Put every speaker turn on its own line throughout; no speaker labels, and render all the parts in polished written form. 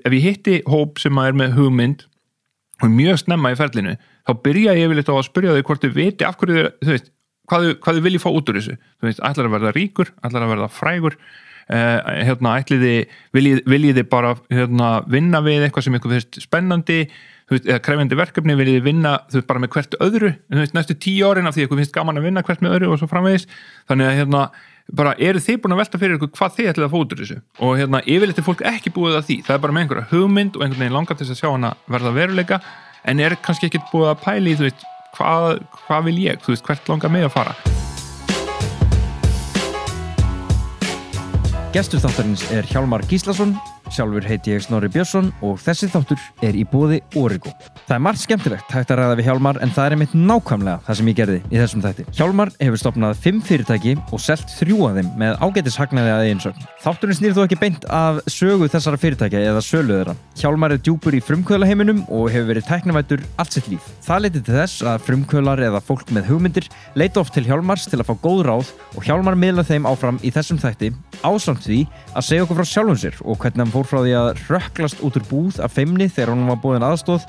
ef ég hitti hóp sem með hugmynd og mjög snemma í ferlinu, þá byrja ég yfirleitt á að spyrja þau hvort þau viti af hverju þau veist, hvað þau vilji fá út úr þessu. Þú veist, ætlar að verða ríkur, ætlar að verða frægur, viljið þið bara vinna við eitthvað sem ykkur finnst spennandi, þú veist, eða krefjandi verkefni, viljið þið vinna þú veist, bara með hvert öðru, þú veist, næstu 10 árin af því ykkur finnst gaman að vinna hvert með öðru og svo framvegis. Þannig að bara eru þið búin að velta fyrir ykkur hvað þið ætlið að fá út úr þessu og yfirleitt fólk ekki búið að því, það bara með einhverja hugmynd og einhvern veginn langar til að sjá hana verða veruleika en kannski ekki búið að pæla í þú veist, hvað vil ég, þú veist, hvert langar mig að fara.
Gestur þáttarins Hjálmar Gíslason, sjálfur heiti ég Snorri Björnsson og þessi þáttur í boði Origo. Það margt skemmtilegt hægt að ræða við Hjálmar en það einmitt nákvæmlega það sem ég gerði í þessum þætti. Hjálmar hefur stofnað 5 fyrirtæki og selt 3 af þeim með ágætis hagnaði að eigin sögn. Þátturinn snýr þó ekki beint af sögu þessara fyrirtækja eða sölu þeirra. Hjálmar djúpur í frumkvöðlaheiminum og hefur verið tæknivæddur allt sitt líf. Það leiddi til þess að frumkvöðlar eða fólk með hugmyndir leita oft til Hjálmars til að fá góð ráð og Hjálmar miðlar þeim áfram í þessum þætti ásamt því að segja okkur frá sjálfum sér og hvernig hann fór frá því að rökklast út úr búð af feimni þegar hann var boðin aðstoð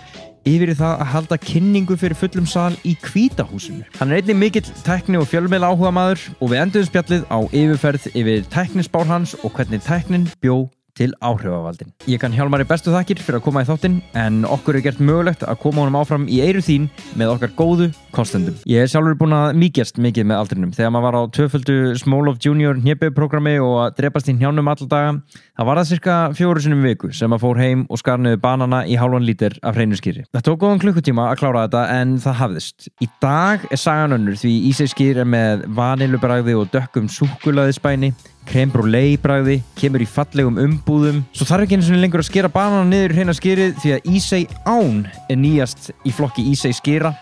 yfir í það að halda kynningu fyrir fullum sal í Hvíta húsinu. Hann einnig mikill tækni og fjölmiðla áhugamaður og við enduðum spjallið á yfirferð yfir tæknispár hans og hvernig tæknin bjó til áhrifavaldin. Ég kann Hjálmari bestu þakkir fyrir að koma í þáttinn en okkur gert mögulegt að koma honum áfram í eyru þín með okkar góðu kostendum. Ég sjálfur búinn að mýkjast mikið með aldrinum. Þegar maður var á 2-földu Smolov Junior hnébeyguprógrammi og að drepast í hnjánum alla daga, það var það cirka 4 sinnum í viku sem maður fór heim og skar niður banana í hálfan lítir af hreinu skyri. Það tók góðan klukkutíma að klára þetta en það hafðist. Í dag sagan önnur því íseiskýr með vanillubragði og dökkum súkkulaðisbæni. Crème brûlée bragði, kemur í fallegum umbúðum. Svo þarf ekki einu sinni lengur að skera banana niður í hreina skyrið því að Ísey án nýjast í flokki Ísey skyra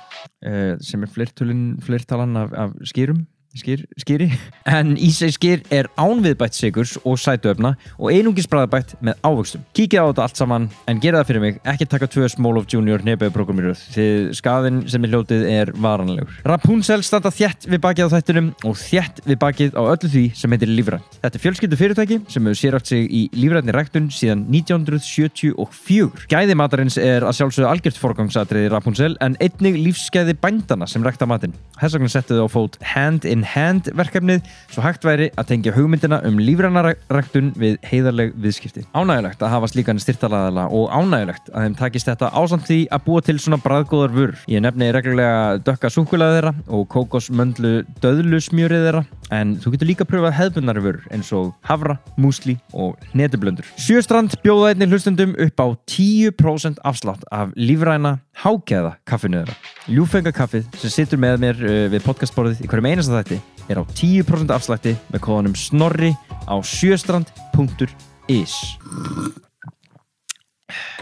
sem fleirtalan af skýrum. Skýri. En Ísey skyr án viðbætt sykurs og sætuefna og einungis bragðbætt með ávöxtum. Kíkið á þetta allt saman en gera það fyrir mig, ekki taka 2 Smolov Junior hnébeyguprógramm í röð því skaðinn sem hljótið varanlegur. Rapunzel standa þétt við bakið á þættinum og þétt við bakið á öllu því sem heitir lífrænt. Þetta fjölskyldu fyrirtæki sem hefur sérhæft sig í lífrænni ræktun síðan 1974. Gæði matarins að sjálfsögðu algjört forgangsatriði Rapunzel en einnig lífsgæði bændana sem rækta matinn. Þess vegna settu þau á fót Hand in Hand verkefnið svo hægt væri að tengja hugmyndina lífræna ræktun við heiðarleg viðskipti. Ánægjulegt að hafa slíkan styrktaraðila og ánægjulegt að þeim takist þetta ásamt því að búa til svona bragðgóðar vörur. Ég nefni reglulega dökka súkkulaði þeirra og kókosmöndlu döðlusmjörið þeirra en þú getur líka pröfað hefðbundnari vörur eins og hafra, músli og hnetublöndur. Sjöstrand bjóða einnig hlustendum upp á 10% afslátt af lífræna hágæða kaffinu þeirra. Ljúfengakaffið sem situr með mér við podcastborðið í hverjum einasta þætti á 10% afslætti með kóðanum Snorri á sjöstrand.is.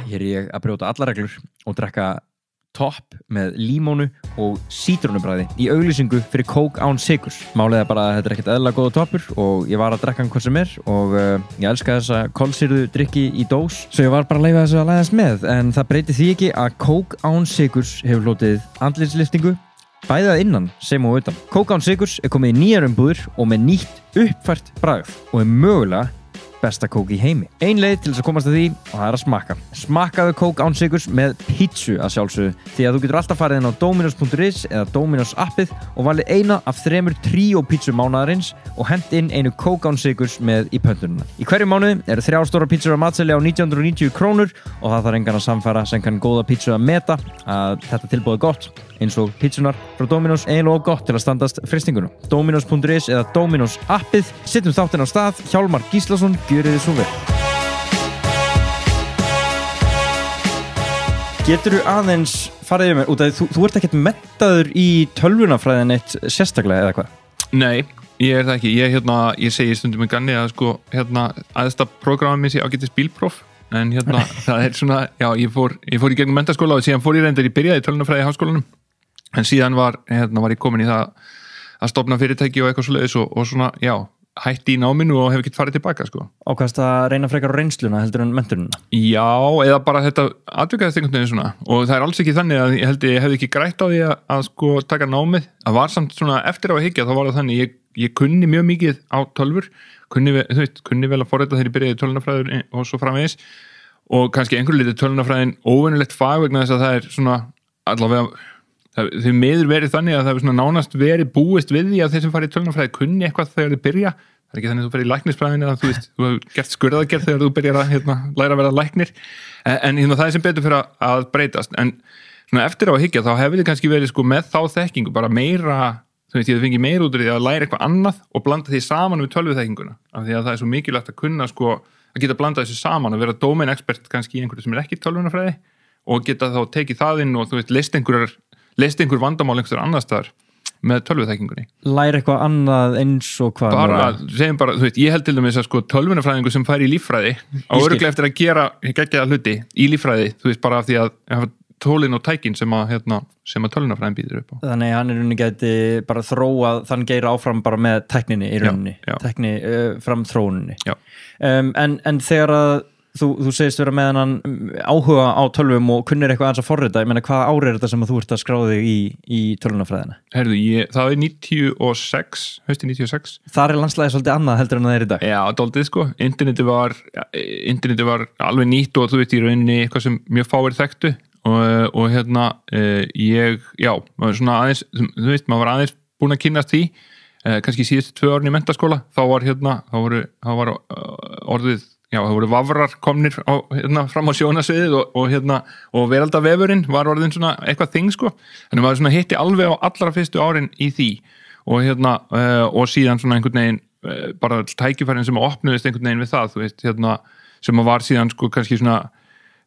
Hér ég að brjóta alla reglur og drekka topp með límónu og sítrónubræði í auglýsingu fyrir kók án sykurs. Málið bara að þetta ekkert eðlilega góða toppur og ég var að drekka hann hvað sem og ég elska þessa kolsýrðu drykki í dós svo ég var bara að leyfa þessu að læðast með en það breyti því ekki að kók án sykurs hefur hlotið andlitslyftingu bæði að innan sem og utan. Kók án sykurs komið í nýjar umbúðir og með nýtt uppfært bragð og mögulega besta kók í heimi. Ein leið til þess að komast að því og það að smakka. Smakkaðu kók án sykurs með pítsu að sjálfsögðu því að þú getur alltaf farið inn á dominos.is eða Dominos appið og valið eina af 3 tríó pítsu mánaðarins og hent inn einu kók án sykurs með í pöntununa. Í hverju mánuði eru 3 stórar pítsur á matseli á 990 krónur og það þarf engan að samfara sem kann góða pítsu að meta að þetta tilboð gott eins og pítsunar frá Dominos eiginlega gott til að standast fristingunum. Dominos.is eða Dominos appið. Setjum þáttinn á stað. Hjálmar Gíslason, gjörið þið svo vel. Geturðu aðeins farið yfir mig út af þú ert ekkert menntaður í tölvunafræðin eitt sérstaklega eða hvað?
Nei, ég það ekki. Ég segi stundum í ganni að aðsta prógrammi sé ágætis bílpróf en það svona, já, ég fór í gegnum menntaskóla og síðan fór ég reyndar í byrjaði í tölvunafræði í háskólanum en síðan var ég komin í það að stofna fyrirtæki og eitthvað svoleiðis og svona, já, hætti í náminu og hef ekki farið tilbaka, sko.
Ákvæmst að reyna frekar á reynsluna heldur en menntununa?
Já, eða bara þetta atvikaðist einhvern veginn svona og það alls ekki þannig að ég hefði ekki grætt á því að sko taka námið. Það var samt svona eftir á að hyggja þá var það þannig, ég kunni mjög mikið á tölvur, kunni vel að forrita þegar ég byrjaði í tölvunarfræði og svo framvegis og kannski einhverju litið tölvunarfræðin óvenjulegt fag vegna þess að það svona allavega þau miður verið þannig að það hefur svona nánast verið búist við því að þeir sem fara í tölvunarfræði kunni eitthvað þegar þau byrja. Það ekki þannig að þú fyrir í læknisfræðinni eða þú hefur gert skurðaðgerð þegar þú byrjar að læra að vera læknir en það er sem betur fyrir að breytast en svona eftir á að hyggja þá hefur þið kannski verið sko með þá þekkingu bara meira, ég fengi meira út úr því að læra eitthvað annað og blanda því saman við tölvuþekkinguna af því að það er svo mikilvægt að kunna sko að geta blanda þessu saman og vera domain expert kannski í einhverju sem er ekki tölvunarfræði og geta þá tekið það inn og leist einhver vandamál einhver annars staðar með tölvuþekkingunni.
Læra eitthvað annað eins og hvað?
Segjum bara, ég held til dæmis að sko tölvunarfræðingur sem fær í líffræði á örugglega eftir að gera geggjaða hluti í líffræði, bara af því að hafa tólin og tækin sem að tölvunarfræðin býður upp á. Þannig
hann í rauninni gæti bara þróað þann geira áfram bara með tækninni í rauninni, tækni fram þróuninni. En þegar að þú segist vera með hann áhuga á tölvum og kunnir eitthvað aðeins að forrita, ég meina hvaða ári er þetta sem að þú ert að skráða þig í tölvunarfræðina?
Herðu, það er 96, hösti 96.
Þar er landslæði svolítið annað heldur en það er í dag.
Já, dálítið sko, interneti var alveg nýtt og þú veit í rauninni eitthvað sem mjög fáir þekktu og maður svona aðeins, þú veist, maður var aðeins búin að kynnast því, kannski síðustu 2 árin í menntaskóla, þá var orðið það voru vafrar komnir fram á sjónasviðið og veraldavefurinn var orðin svona eitthvað þing sko, þannig maður svona hitti alveg á allra fyrstu árin í því og síðan svona einhvern veginn bara tækifærin sem opnuðist einhvern veginn við það, þú veist, sem var síðan sko kannski svona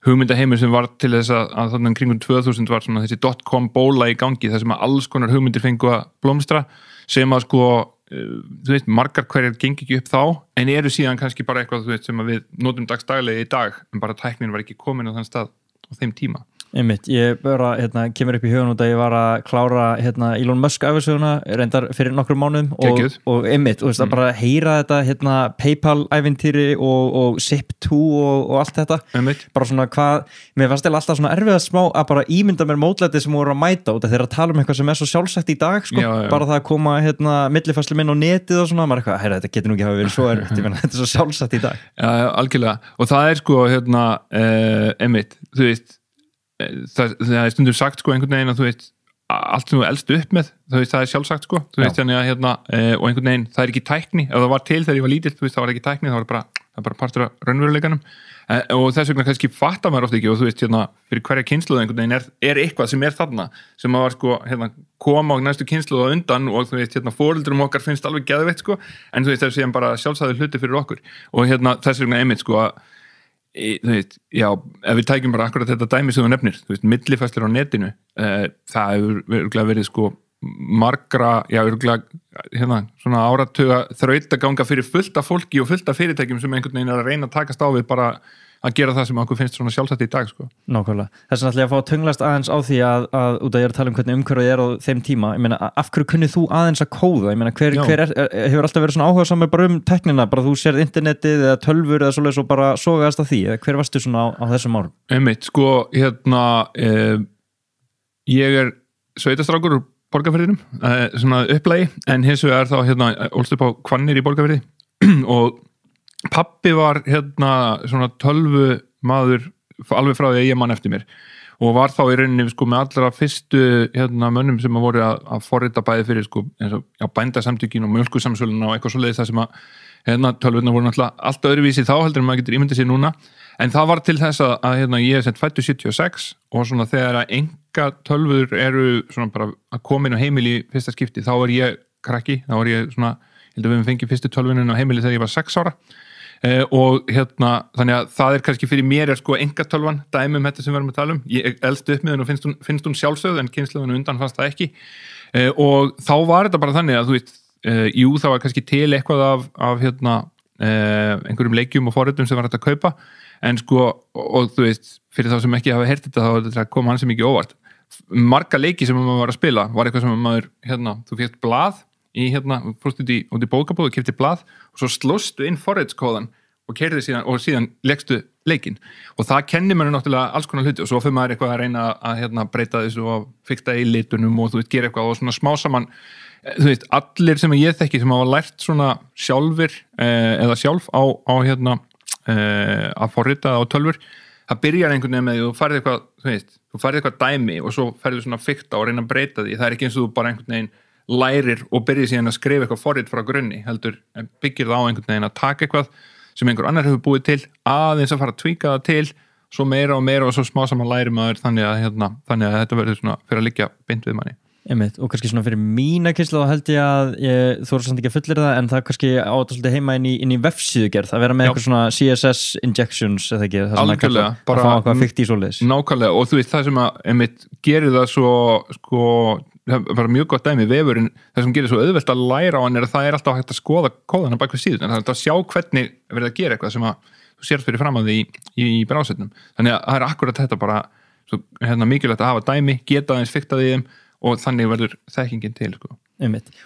hugmyndaheimur sem var til þess að þannig kringum 2000 var svona þessi .com bóla í gangi þar sem að alls konar hugmyndir fengu að blómstra sem að sko þú veist, margar hverjar gengi ekki upp þá en eru síðan kannski bara eitthvað þú veist, sem að við notum dagsdaglega í dag en bara tæknin var ekki komin á þann stað á þeim tíma.
Einmitt, ég bara kemur upp í hugan út að ég var að klára Elon Musk æfisöguna reyndar fyrir nokkrum mánuðum og einmitt, og það bara heyra þetta PayPal-ævintýri og Zip2 og allt þetta bara svona hvað, mér fannst alltaf svona erfið smá að bara ímynda mér mótlæti sem voru að mæta út af þeirra að tala um eitthvað sem er svo sjálfsagt í dag sko, bara það að koma millifærslu minn á netið og svona, maður eitthvað, heyra þetta getur nú ekki hafa verið svo erfitt, ég menna þetta er svo sjálfsagt í dag.
Já, algjörlega, og það er sko einmitt, þú veist það er stundum sagt sko einhvern veginn að þú veist allt sem þú elst upp með þú veist það er sjálfsagt sko þú veist þannig að og einhvern veginn það er ekki tækni ef það var til þegar ég var lítill þú veist það var ekki tækni það var bara partur af raunveruleikanum og þess vegna kannski fattar maður oft ekki og þú veist fyrir hverja kynslóð einhvern veginn er eitthvað sem er þarna sem að var sko koma á næstu kynslóð á undan og þú veist foreldrum okkar finnst alveg geðveitt sko en þú veist það er síðan bara sjálfsagður hluti fyrir okkur og þess vegna einmitt sko þú veist, já, ef við tækjum bara akkurat þetta dæmi sem þú nefnir, þú veist, millifæslur á netinu, það hefur verið sko margra, já, svona áratuga þrautaganga fyrir fullt af fólki og fullt af fyrirtækjum sem einhvern veginn er að reyna að takast á við bara að gera það sem okkur finnst svona sjálfsagt í dag sko.
Nákvæmlega. Þess vegna ætla ég að fá að tönglast aðeins á því að út að ég er að tala um hvernig umhverfið er á þeim tíma, ég meina, af hverju kunnið þú aðeins að kóða, ég meina, hver hefur alltaf verið svona áhugasamur bara tæknina, bara þú sérð internetið eða tölvur eða svoleiðis og bara sogaðast að því, eða hver varstu svona á þessum árum?
Einmitt, sko, ég er sveitastrákur úr Borgarfirðinum, svona upplægi, en hins vegar þá ólst upp á Hvannir í Borgarfirði og pabbi var svona tölvumaður alveg frá því að ég man eftir mér og var þá í rauninni sko með allra fyrstu mönnum sem voru að forrita bæði fyrir sko eins og bændasamtökin og mjólkursamsöluna og eitthvað svoleiðis það sem að tölvurnar voru náttúrulega allt öðruvísi þá heldur en maður getur ímyndið sér núna en það var til þess að ég er fæddur 76 og svona þegar að enga tölvur eru svona bara að koma inn á heimili í fyrsta skipti þá er ég krakki, þá er ég svona ég held að við fengið fyrstu tölvunin á heimili þegar ég var 6 ára og þannig að það er kannski fyrir mér er sko engatölvan dæmi þetta sem við erum að tala um ég elst upp með henn og finnst hún sjálfsögð en kynslóðinu undan fannst það ekki og þá var þetta bara þannig að þú veist jú það var kannski til eitthvað af einhverjum leikjum og forritum sem var hægt að kaupa en sko og þú veist fyrir þá sem ekki hafa heyrt þetta þá þetta kom hann sem ekki óvart marga leiki sem maður var að spila var eitthvað sem maður þú fékkt blað í fórst út í bókabúð og keypti blað og svo slóstu inn forritskóðan og keyrði síðan leggstu leikinn og það kennir mér náttúrulega alls konar hluti og svo fyrir maður eitthvað að reyna að breyta þessu og fikta í litunum og þú veist gera eitthvað og svona smá saman þú veist allir sem ég þekki sem hafa lært svona sjálfur eða sjálf á að forrita á tölvur það byrjar einhvern veginn með því, þú færð eitthvað dæmi og svo ferðu svona fikta og reyna að breyta því, það er ekki eins og þú bara einhvern veginn lærir og byrjir síðan að skrifa eitthvað forrit frá grunni, heldur byggir það á einhvern veginn að taka eitthvað sem einhver annar hefur búið til, aðeins að fara að tweaka það til, svo meira og svo smá saman læri maður, þannig að þetta verður svona fyrir að liggja beint við manni.
Einmitt, og kannski svona fyrir mína kynslóð þá held ég að þú eru samt ekki að fullir það, en það kannski á þetta svolítið heima inn í vefsíðugerð, að vera með eitthvað svona CSS injections eða ekki, það sem
algjörlega,
að fá eitthvað fikt í svoleiðis.
Nákvæmlega, og þú veist það sem að einmitt gerir það svo það var mjög gott dæmi, vefurinn það sem gerir svo auðvelt að læra á hann er að það er alltaf hægt að skoða kóðana bak við síðun, en það er alltaf að sjá hvernig verið að gera eitthvað sem að þú sérst fyrir fram að því í brásetnum, þannig að það er akkurat þetta bara svo, mikilvægt að hafa dæmi, geta aðeins fiktað í þeim og þannig verður þekkingin til sko.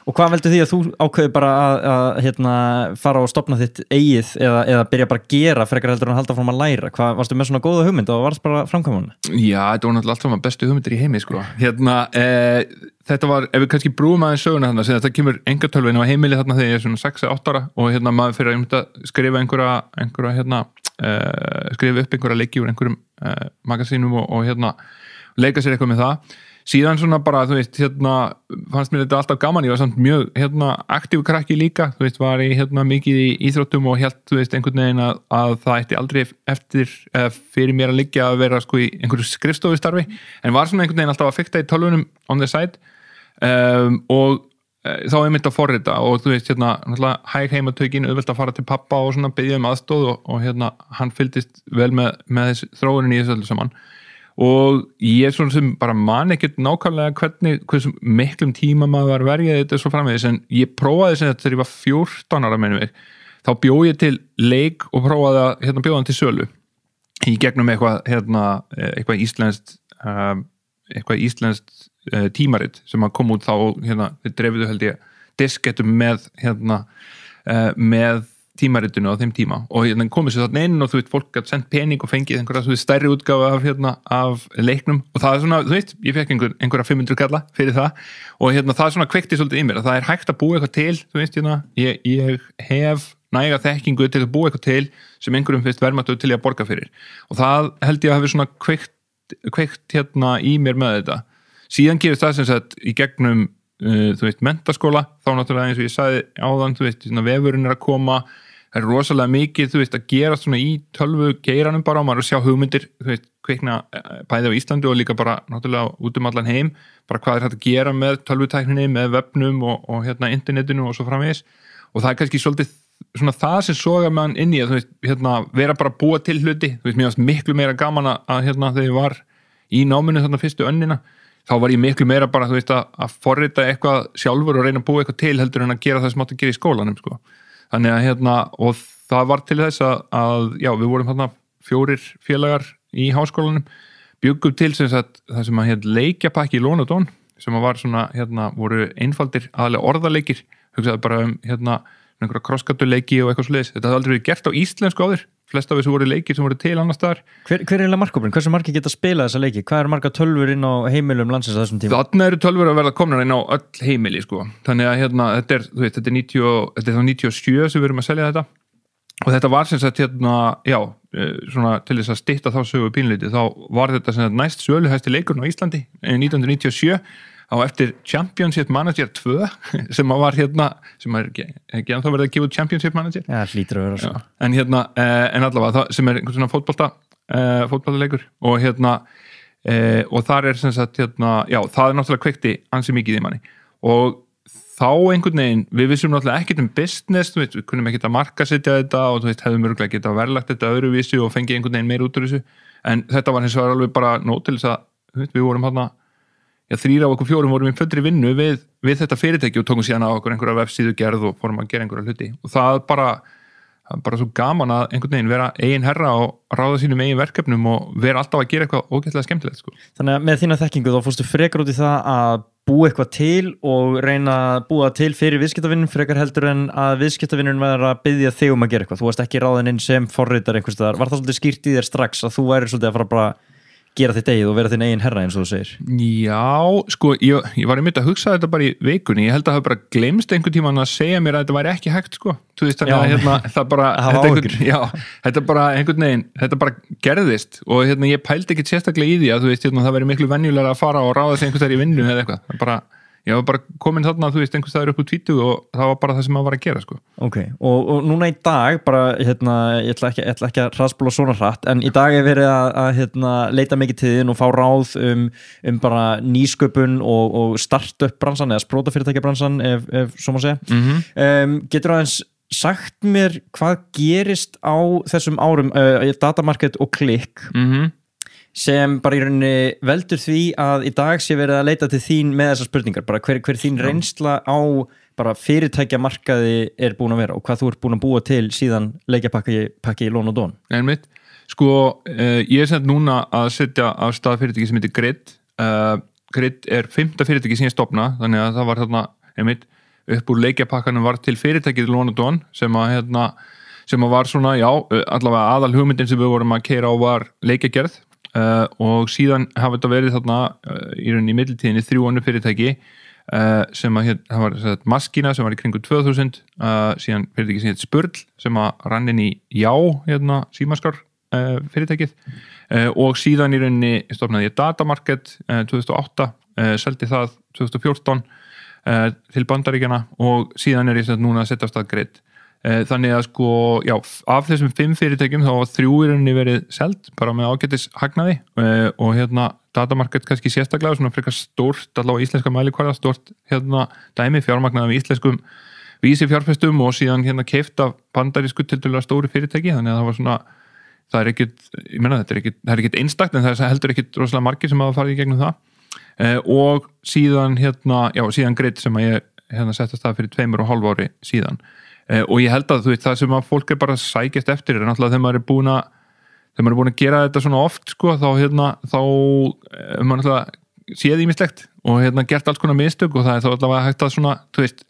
Og hvað veldur því að þú ákveður bara að fara og stofna þitt eigið eða byrja bara að gera frekar heldur en að halda fram að læra? Hvað, varstu með svona góða hugmynd og varst bara framkvæmuna?
Já, þetta var náttúrulega allt saman bestu hugmyndir í heimi sko. Þetta var, ef við kannski brúum aðeins söguna þarna, sem þetta kemur engatölvin á heimili þarna þegar ég er svona 6-8 ára og maður fyrir að skrifa einhverja skrifa upp einhverja leiki úr einhverjum magasínum og leika sér eitthvað með það. Síðan svona bara, þú veist, fannst mér þetta alltaf gaman, ég var samt mjög, aktív krakki líka, þú veist, var ég mikið í íþróttum og hélt, þú veist, einhvern veginn að það ætti aldrei fyrir mér að liggja að vera, sko, í einhverju skrifstofustarfi, en var svona einhvern veginn alltaf að fikta í tölvunum on the side, og þá einmitt að forrita og þú veist, náttúrulega hæg heimatökin, auðvelt að fara til pappa og svona biðja aðstoð og hann fylgdist vel með þessi þróunin í þessu öllu saman. Og ég svona sem bara man ekkert nákvæmlega hversu miklum tíma maður var verið þetta svo framvegis, en ég prófaði sem þetta þegar ég var 14 ára með mig, þá bjó ég til leik og prófaði að bjóða hann til sölu í gegnum eitthvað íslenskt tímarit sem að kom út þá og þeir drefiðu held ég diskettum með tímaritinu á þeim tíma og komið sér þarna inn og þú veist, fólk gæti sendt pening og fengið einhverja stærri útgáfa af leiknum og það er svona, þú veist, ég fekk einhverja 500 kalla fyrir það og það svona kveikti svolítið í mér að það er hægt að búa eitthvað til, þú veist, ég hef næga þekkingu til að búa eitthvað til sem einhverjum finnst verðmættu til að borga fyrir og það held ég að hafi svona kveikt í mér með þetta. Síðan gerist það sem sagt í gegnum þú veist, menntaskóla, þá náttúrulega eins og ég sagði áðan, þú veist, vefurinn er að koma, það er rosalega mikið, þú veist, að gera svona í tölvu geiranum bara og maður er að sjá hugmyndir, þú veist, kvikna bæði á Íslandi og líka bara náttúrulega út allan heim, bara hvað er hægt að gera með tölvutækninni, með webnum og internetinu og svo framvegis og það er kannski svolítið svona það sem sogar mann inn í að, þú veist, vera bara að búa til hluti, þú veist, mér varst miklu meira gaman að þegar ég var í náminu þarna fyrstu önnina þá var ég miklu meira bara, þú veist, að forrita eitthvað sjálfur og reyna að búa eitthvað til heldur en að gera það sem átt að gera í skólanum, sko. Þannig að, og það var til þess að já, við vorum 4 félagar í háskólanum, bjuggum til sem sagt, það sem að leikjapakki í Lónadón, sem að var svona, voru einfaldir aðalega orðaleikir, hugsaði bara einhverja krossgatuleiki og eitthvað svoleiðis. Þetta hafði aldrei verið gert á íslensku áður. Flest af þessu voru leikir sem voru til annars staðar.
Hver er eiginlega markhópurinn? Hversu margir geta spilað þessa leiki? Hvað eru margar tölvur inn á heimilum landsins á þessum tíma?
Þarna eru tölvur að verða komnar inn á öll heimili, sko. Þannig að þetta er, þú veist, þetta er þá 97 sem við erum að selja þetta. Og þetta var sem sagt svona til þess að stytta þá sögu pínleiti, þá var þetta sem sagt næst söluhæsti leikurinn á Íslandi 1997 á eftir Championship Manager 2 sem var sem er ekki ennþá verið að gefa út Championship Manager.
Já, hlýtur að vera svo.
En allavega, það sem er einhvern svona fótboltaleikur og og þar er sem sagt já, það er náttúrulega kveikti ansi mikið í manni og þá einhvern veginn, við vissum náttúrulega ekkert business, við kunnum ekkert að markasetja þetta og þú veist, hefðum örgulega getað verðlagt þetta öðruvísi og fengið einhvern veginn meir út úr þessu en þetta var hins vegar alveg bara nóg til þess að við vorum 3 af okkur 4 vorum í fullri vinnu við þetta fyrirtæki og tókum síðan á okkur einhverja vefsíðu gerð og fórum að gera einhverja hluti og það bara svo gaman að einhvern veginn vera eigin herra og ráða sínum eigin verkefnum og vera alltaf að gera eitthvað ógeðslega skemmtilegt, sko.
Þannig að með þína þekkingu þá fórstu frekar út í það að búa eitthvað til og reyna að búa til fyrir viðskiptavinnum frekar heldur en að viðskiptavinnun verður að biðja þig um að gera eitthvað. Þú varst ekki ráðinn inn sem forritar einhvers staðar. Var það svolítið skýrt í þér strax að þú værir svolítið að fara bara gera þitt eigið og vera þinn eigin herra eins og þú segir.
Já, sko, ég var einmitt að hugsa þetta bara í vikunni, ég held að það bara gleymst einhvern tímann að segja mér að þetta væri ekki hægt, sko. Þú veist, þannig að það bara, þetta bara einhvern veginn, þetta bara gerðist og ég pældi ekkert sérstaklega í því að þú veist, það væri miklu venjulega að fara og ráða sig einhvers þær í vinnu eða eitthvað, ég var bara komin þarna, þú veist, einhvers staðar upp úr 20 og það var bara það sem maður var að gera, sko.
Ok, og núna í dag, bara, ég ætla ekki að hraðspóla svona hratt, en í dag er verið að leita mikið til þín og fá ráð bara nýsköpun og startup bransan eða sprótafyrirtækja bransan, ef svo má segja. Getur aðeins sagt mér hvað gerist á þessum árum, datamarket og klikk, sem bara í rauninni veldur því að í dag sé verið að leita til þín með þessar spurningar, bara hver þín reynsla á bara fyrirtækjamarkaði er búin að vera og hvað þú ert búin að búa til síðan leikjapakki í Lón og Dón.
Einmitt, sko, ég er sem núna að setja af stað fyrirtæki sem heitir Grid. Grid er 5. fyrirtæki sem ég stofna, þannig að það var þarna, einmitt, upp úr leikjapakkanum var til fyrirtækið í Lón og Dón sem var svona, já, allavega aðal hugmyndin sem við vorum að keyra á var leikjagerð. Og síðan hafa þetta verið þarna í rauninni í millitíðinni 3 önnur fyrirtæki sem það var Maskína sem var í kringu 2000, síðan fyrirtæki sem heit Spurl sem rann inn í Já, símaskar fyrirtækið og síðan í rauninni stofnaði ég Datamarket 2008, seldi það 2014 til Bandaríkjana og síðan er ég núna að setja af stað Grid. Þannig að sko, já, af þessum 5 fyrirtækjum þá var 3 í rauninni verið selt bara með ágætis hagnaði og Datamarket kannski sérstaklega svona frekar stórt, allavega íslenska mælikvarða stórt dæmi fjármagnaði með íslenskum vísi fjárfestum og síðan keypt af bandarísku tiltölulega stóri fyrirtæki, þannig að það var svona það er ekkit, ég meina þetta er ekkit einstakt en það er heldur ekkit rosalega margir sem hafa farið í gegnum það og síðan síðan Grid sem að ég settast það fyrir 2,5 ári síðan. Og ég held að þú veist það sem að fólk er bara sækjast eftir er náttúrulega þegar maður er búin að gera þetta svona oft sko þá maður náttúrulega séð ýmislegt og gert alls konar mistök og það er þá allavega hægt að svona þú veist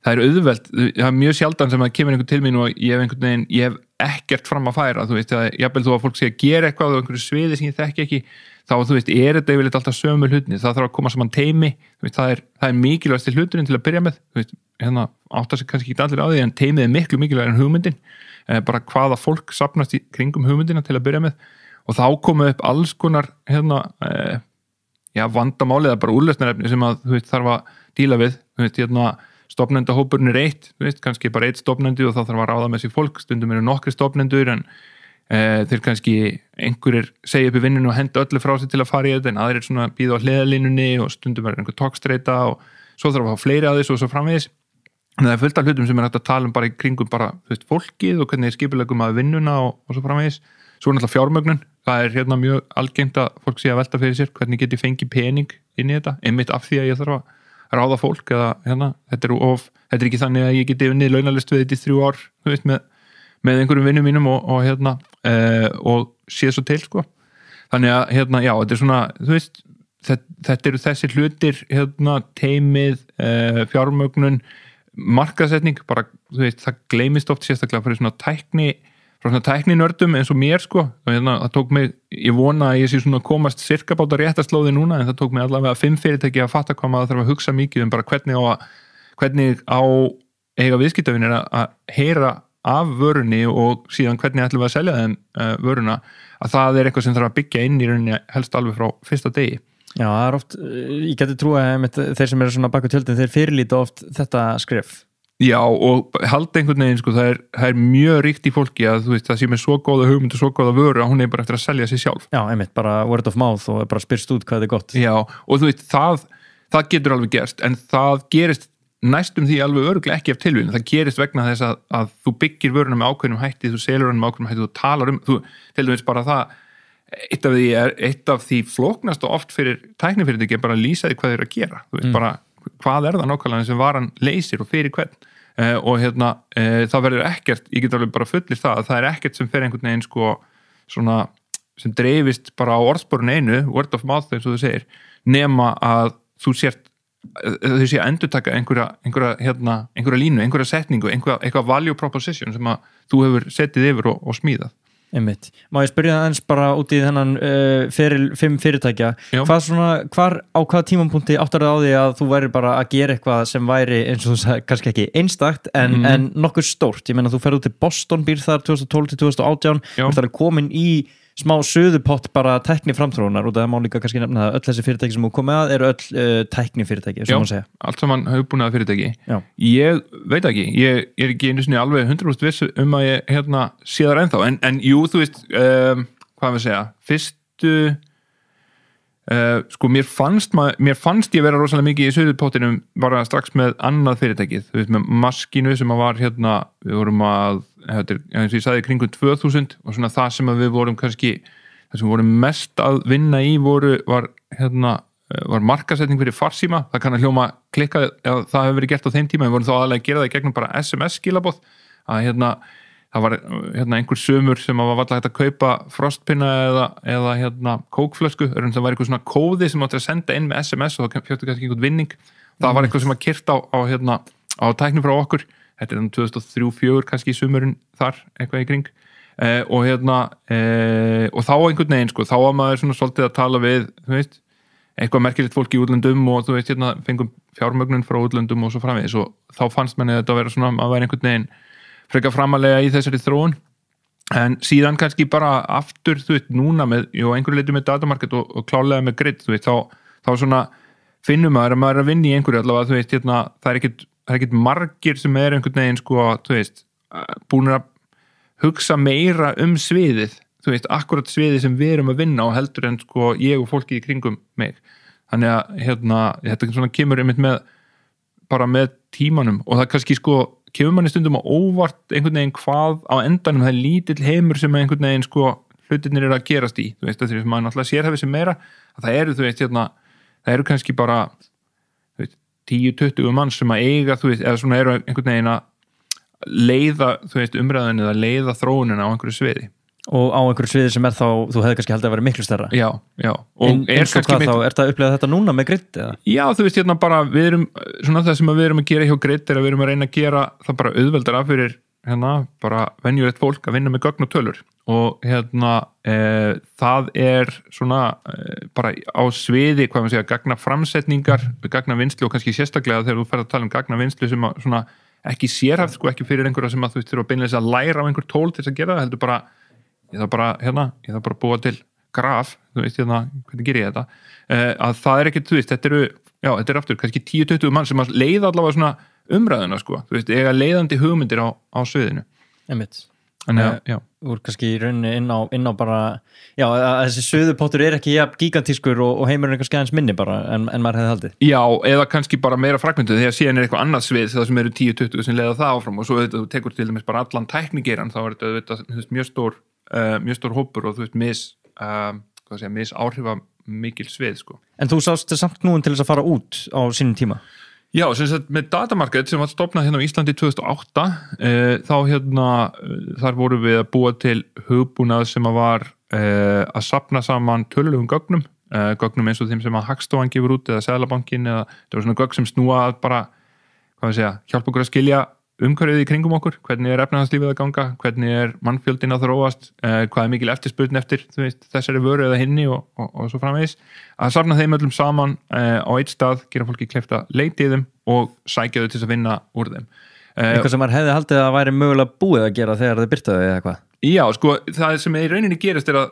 það er auðvelt, það er mjög sjaldan sem að kemur einhvern til mín og ég hef ekkert fram að færa, þú veist, jafnvel þú að fólk sé að gera eitthvað á einhverju sviði sem ég þekki ekki þá, þú veist, er þetta yfirleitt alltaf sömu hlutni það þarf að koma saman teimi, þú veist, það er mikilvægasti hluturinn til að byrja með, þú veist, áttar sig kannski ekki allir á því en teimið er miklu mikilvægir en hugmyndin, bara hvaða fólk safnast í kringum hugmyndina til að byrja með og þá komu upp alls konar vandamálið, bara úrlausnarefni sem að, þú veist, þarf að díla við, þú veist, stofnendahópurinn er 1, þú veist, kannski bara 1 stofnendi og þá þarf að ráða með sér fólk, stundum eru nokkri stofnendur en þeir kannski einhverjir segja upp í vinninu og henda öllu frá sig til að fara í þetta en aðrir svona býða á hliðarlínunni og stundum er einhver togstreita og svo þarf að hafa fleiri að þessu og svo framvegis en það er fullt af hlutum sem er hægt að tala um bara í kringum bara, þú veist, fólkið og hvernig skipulegum að vinnuna og svo framvegis svo er náttúrulega fjármögnun, það er mjög algengt að fólk sé að velta fyrir sér hvernig get ég fengið pening inn í þetta einmitt af því að ég þarf að ráða fólk eða þetta er ekki þannig að ég geti unnið launalist við þetta í 3 ár þú veist, með einhverjum vinnum mínum og sé svo til sko. Þannig að já, þetta er svona þú veist, þetta eru þessir hlutir teimið, fjármögnun markaðsetning, bara þú veist, það gleymist oft sérstaklega fyrir svona tækninördum eins og mér sko og það tók mig, ég vona að ég sé svona komast sirka bát á réttaslóði núna en það tók mig allavega 5 fyrirtæki að fatta hvað maður þarf að hugsa mikið bara hvernig á eiga viðskiptavinir að heyra af vörunni og síðan hvernig ætlum við að selja þeim vöruna að það er eitthvað sem þarf að byggja inn í rauninni helst alveg frá fyrsta degi.
Já, það er oft, ég geti trúa að þeir sem eru svona bak við tjöldin, þeir fyrirlíta oft þetta skref.
Já, og halda einhvern veginn, sko, það er mjög ríkt í fólki að þú veist, það sé með svo góða hugmynd og svo góða vöru að hún er bara eftir að selja sig sjálf. Já,
einmitt, bara word of mouth og bara spyrst út hvað er gott.
Já, og þú veist, það getur alveg gerst, en það gerist næstum því alveg örugglega ekki af tilvíðin. Það gerist vegna þess að þú byggir vöruna með ákveðnum hætti, þú selur hana með ákveðnum hætti, þú talar þú til dæmis bara það, eitt af því flóknast og oft fyrir tæknifyrirtæki bara að lýsa því hvað þeir eru að gera. Þú veist, bara hvað er það nákvæmlega sem varan leysir og fyrir hvern. Og það verður ekkert, ég get alveg bara fullist það að það er ekkert sem fer einhvern veginn sko svona sem dreifist bara á orðsporun einu, word of mouth eins og þú segir, nema að þú sért þau sé að endurtaka einhverja línu, einhverja setningu, eitthvað value proposition sem að þú hefur settið yfir og smíðað.
Einmitt. Má ég spyrja það eins bara út í þennan feril 5 fyrirtækja hvar á hvaða tímapunkti áttar það á því að þú væri bara að gera eitthvað sem væri eins og þú sagði kannski ekki einstakt en nokkuð stórt, ég meina þú ferð út til Boston býr þar 2012 til 2018 og það er komin í smá suðupott bara tækni framþróunar og það má líka kannski nefna að öll þessi fyrirtæki sem þú komið að eru öll tækni fyrirtæki sem má segja.
Allt saman hugbúnaða fyrirtæki. Ég veit ekki, ég er ekki einu sinni alveg 100% viss að ég sé þar ennþá en jú, þú veist hvað við segja, fyrstu sko mér fannst ég vera rosalega mikið í suðupottinum bara strax með annað fyrirtækið, þú veist með Maskínu sem var við vorum að eins og ég sagði kringum 2000 og svona það sem við vorum kannski það sem við vorum mest að vinna í var markasetning fyrir farsíma, það kann að hljóma klikka það hefur verið gert á þeim tíma, við vorum þá aðalega að gera það í gegnum bara SMS skilaboð að það var einhver sömur sem var alltaf hægt að kaupa frostpinna eða kókflösku, það var eitthvað svona kóði sem átti að senda inn með SMS og það fjöktu kannski einhvern vinning, það var eitthvað sem að kyrta á tækni frá okkur, þetta er 2003-2004 kannski sömurinn þar, eitthvað í kring og þá einhvern veginn sko, þá var maður svona svolítið að tala við, þú veist, eitthvað merkilegt fólk í útlöndum og þú veist, fengum fjármögnun frá útlöndum og svo framvegis og þá fannst manni þetta að vera svona, að vera einhvern veginn frekar framalega í þessari þróun en síðan kannski bara aftur þú veist, núna með, einhverju leiti með datamarket og klálega með grid, þú veist, þá svona finnum maður að maður er að vinna í einhverju allavega, þú veist, það er ekkit margir sem er einhvern veginn, sko, þú veist búin að hugsa meira sviðið, þú veist, akkurat sviðið sem við erum að vinna og heldur en, sko, ég og fólki í kringum mig, þannig að þetta svona kemur einmitt bara með tímanum og það kannski, sko kemur manni stundum á óvart einhvern veginn hvað á endanum það er lítill heimur sem einhvern veginn sko hlutirnir eru að gerast í, þú veist, það er maður náttúrulega sérhæfið sem meira, að það eru, þú veist, það eru kannski bara 10-20 manns sem að eiga, þú veist, eða svona eru einhvern veginn að leiða, þú veist, umræðinu eða leiða þróunina á einhverju sviði.
Og á einhverju sviði sem er þá, þú hefði kannski haldið að vera miklu stærra.
Já.
Og eins og hvað þá, er það að upplega þetta núna með grid? Eða? Já, þú veist, bara við erum, svona það sem við erum að gera hjá grid er að við erum að reyna að gera það bara auðveldara fyrir, bara venjulegt fólk að vinna með gögn og tölur. Og það er svona bara á sviði, hvað maður segja, gagnaframsetningar, gagnavinnslu og kannski sérstaklega þegar þú ferð að tala gagnavinnslu sem að svona ekki sérhæft, sko, ekki fyrir einhverja sem að þú veist þurfa beinlega að læra á einhver tól til þess að gera það, heldur bara ég þarf bara að búa til graf, þú veist, hvernig ger ég þetta að það er ekkert, þú veist, þetta er aftur kannski 10-20 mann sem að leiða allavega svona umræðuna, sko, þú veist, eiga leiðandi hugmyndir á sviðinu. Einmitt. Þannig að þú er kannski í rauninni inn á bara, að þessi suðupottur er ekki gigantískur og heimurinn er kannski aðeins minni bara en maður hefði haldið. Já, eða kannski bara meira fragmentuð þegar síðan er eitthvað annað svið það sem eru 10-20 sem leiða það áfram og svo þú tekur til dæmis bara allan tæknigeran þá er þetta mjög stór hópur og þú veist mis áhrifa mikil svið, sko. En þú sást samt núin til þess að fara út á sínum tíma? Já, sem sagt með datamarket sem var stofnað hérna á Íslandi 2008 þá þar vorum við að búa til hugbúnað sem að var að safna saman tölulegum gögnum eins og þeim sem að Hagstofan gefur út eða Seðlabankinn eða það var svona gögn sem snúa að bara, hjálpa okkur að skilja umhverfið í kringum okkur, hvernig er efnahagslífið að ganga, hvernig er mannfjöldin að þróast, hvað er mikil eftirspurn eftir, þú veist, þessari vöru eða hinni og svo framvegis, að safna þeim öllum saman á eitt stað, gera fólki kleift að leita í þeim og sækja þau til að vinna úr þeim. Eitthvað sem maður hefði haldið að væri mögulega búið að gera þegar þið birtaðu eða hvað? Já, sko, það sem í rauninni gerist er að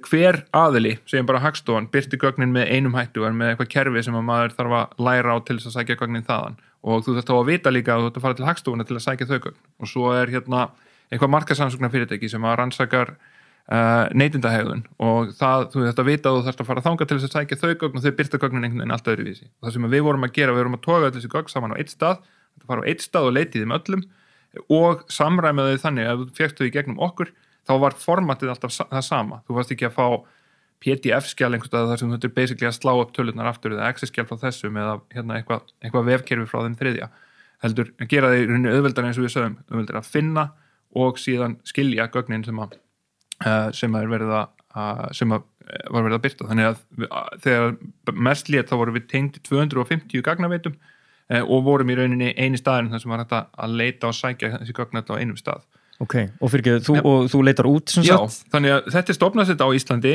hver aðili, segjum bara Hagstofan, birti gögnin með einum hættu en með eitthvað kerfi sem að maður þarf að læra á til þess að sækja gögnin þaðan og þú þarft þá að vita líka að þú þarft að fara til Hagstofuna til að sækja þau gögn og svo er eitthvað markaðsrannsóknar fyrirtæki sem að rannsakar neytendahegðun og það, þú þarft að vita að þú þarft að fara þangað til þess að sækja þau gögn og þau birta gögnin einhvern veginn allt öðruvísi og það sem við vorum að gera, við vorum að toga öll þessi gögn saman á eitt stað, fara á eitt stað og leita í þeim öllum og samræma þau þannig að þú fékkst þau í gegnum okkur þá var formatið alltaf það sama. Þú varst ekki að fá PDF-skjal einhvers staðar þar sem þú þurftir basically að slá upp tölurnar aftur eða Excel-skjal frá þessum eða eitthvað vefkerfi frá þeim þriðja. Heldur að gera það í rauninni auðveldar eins og við sögum, auðveldar að finna og síðan skilja gögnin sem var verið að birta. Þannig að þegar mest lét þá vorum við tengd 250 gagnaveitum og vorum í rauninni eini staðurinn þar sem var hægt að leita og sækja þessi gögn á einum stað. Ok, og fyrir ekki, þú leitar út sem
Já,
sagt?
þannig að þetta stofnast þetta á Íslandi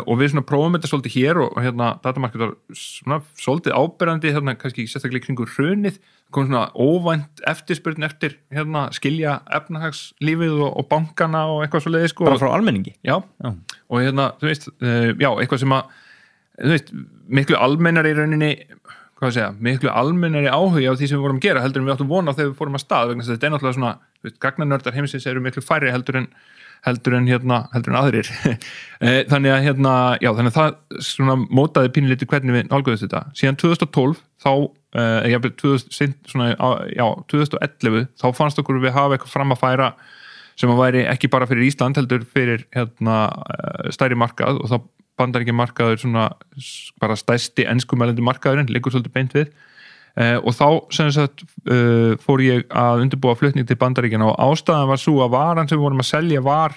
og við svona prófum þetta svolítið hér og hérna datamarket var svona svolítið áberandi hérna kannski sérstaklega kringur hrunið, kom svona óvænt eftirspurn eftir hérna skilja efnahagslífið og bankana og eitthvað svoleiðis sko.
Bara frá almenningi?
Já, og hérna, þú veist, já, eitthvað sem að, þú veist, miklu almennari í rauninni, miklu almennari áhugi á því sem við vorum að gera heldur en við áttum vona þegar við fórum að stað vegna þess að þetta er náttúrulega svona, þú veist, gagnanördar heimsins eru miklu færri heldur en aðrir þannig að hérna, já, þannig að það svona mótaði pínulítið hvernig við nálguðumst þetta síðan 2012 þá 2011 þá fannst okkur við hafa eitthvað fram að færa sem að væri ekki bara fyrir Ísland heldur fyrir hérna stærri markað og þá Bandaríkja markaður svona bara stærsti enskumælandi markaðurinn, liggur svolítið beint við og þá sem sagt fór ég að undirbúa flutning til Bandaríkjana og ástæðan var svo að varan sem við vorum að selja var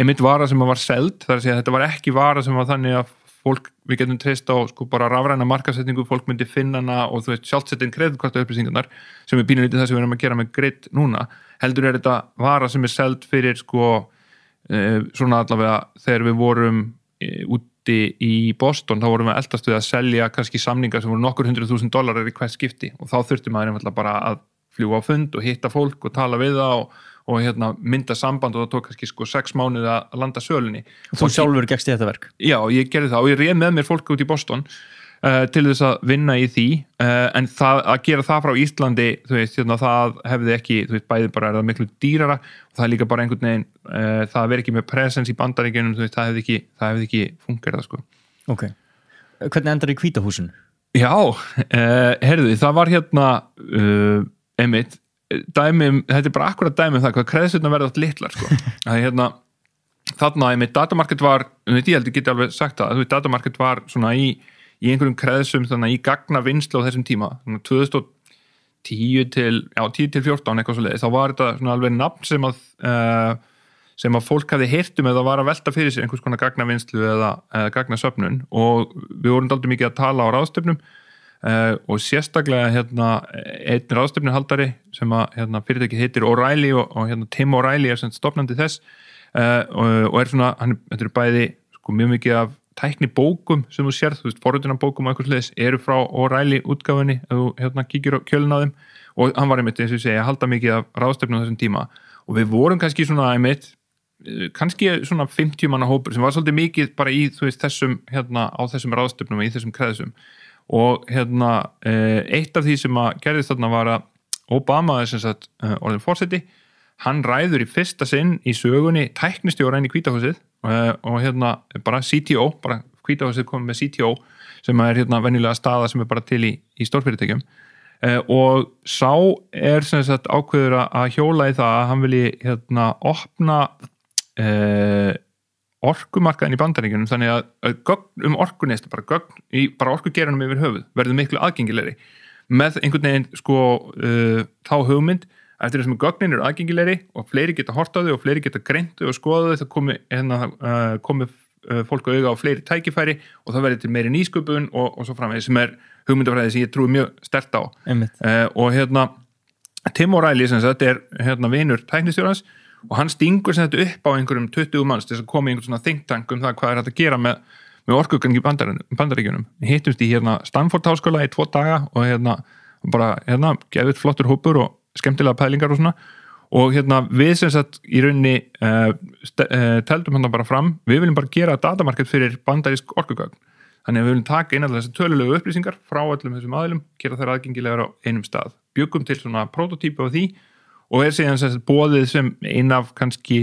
einmitt vara sem var seld, þar að segja að þetta var ekki vara sem var þannig að fólk, við getum treyst á sko bara rafræna markaðssetningu, fólk myndi finna hana og þú veist sjálfsettin kreditkorta upplýsingarnar sem er pínulítið það sem við erum að gera með greitt núna, heldur er þetta vara sem er seld fyrir sko svona allavega þegar við vorum úti í Boston, þá vorum við eldast við að selja kannski samningar sem voru nokkur $100,000 í hvert skipti og þá þurfti maður einfallega bara að fljúga á fund og hitta fólk og tala við það og hérna mynda samband og það tók kannski sko 6 mánuði að landa sölunni.
Þú sjálfur gekkst í þetta verk?
Já, ég gerði það og ég réð með mér fólk út í Boston til þess að vinna í því en það, að gera það frá Íslandi þú veist, hérna, það hefði ekki þú veist, bæði bara er það miklu dýrara og það er líka bara einhvern veginn, það verið ekki með presence í Bandaríkjunum, þú veist, það hefði ekki fungerað, sko.
Ok. Hvernig endar í Hvíta húsinu?
Já, herðu, það var hérna einmitt, þetta er bara akkurat dæmi það, hvað kreðsutna verða allt litlar, sko. Það er hérna, þarna einmitt, datamarket var, ég held ég geti alveg sagt það, þú veist, datamarket var svona í einhverjum kreðsum þannig í gagnavinnslu á þessum tíma 2010 til 14 eitthvað svoleiðis, þá var þetta svona alveg nafn sem að fólk hafði heyrt eða var að velta fyrir sér einhvers konar gagnavinnslu eða gagnasöfnun og við vorum dálítið mikið að tala á ráðstefnum og sérstaklega hérna einn ráðstefnuhaldari sem að hérna, fyrirtækið heitir O'Reilly og hérna Tim O'Reilly er sem stofnandi þess og er svona, þetta eru bæði sko mjög mikið af tækni bókum sem þú sérð, þú veist, forritunarbókum og eitthvað sliðis eru frá O'Reilly útgáfunni ef þú hérna kíkir á kjölinn á þeim og hann var einmitt, eins og ég segi, að halda mikið af ráðstefnum á þessum tíma og við vorum kannski svona einmitt, kannski svona 50 manna hópur sem var svolítið mikið bara í, þú veist, þessum hérna á þessum ráðstefnum og í þessum kreðsum og hérna eitt af því sem að gerðist þarna var að Obama er sem sagt orðin forseti, hann ræður í fyrsta sinn í sögunni tæknistjóra inn í Hvíta húsið og hérna bara CTO, bara Hvíta húsið komið með CTO sem er hérna venjulega staða sem er bara til í stórfyrirtækjum og sá er sem sagt ákveður að hjóla í það að hann vilji hérna opna orkumarkaðin í Bandaríkjunum þannig að gögn orkuneystu, bara gögn í bara orkugeranum yfir höfuð verður miklu aðgengilegri með einhvern veginn sko þá hugmynd eftir þessum gögnin eru aðgengilegri og fleiri geta hort á þau og fleiri geta greint þau og skoða þau, það komi fólk á auga á fleiri tækifæri og það verður til meiri nýsköpun og svo framvegis sem er hugmyndafræði sem ég trúi mjög sterkt á og hérna Tim O'Reilly sem þetta er hérna vinur tæknistjórans og hann stingur sem þetta upp á einhverjum 20 manns til þess að koma í einhvern svona think tank það hvað er hægt að gera með orkugang í Bandaríkjunum. Við hittumst í hérna Stanford háskóla í 2 daga og hérna bara hérna gefið flottur hópur og skemmtilega pælingar og svona og hérna við sem sagt í rauninni teldum hann bara fram, við viljum bara gera datamarket fyrir bandarísk orkugögn þannig að við viljum taka inn allar þessi tölulegu upplýsingar frá öllum þessum aðilum, gera þær aðgengilegar á einum stað, bjöggum til svona prototípu á því og er síðan sem sagt boðið sem ein af kannski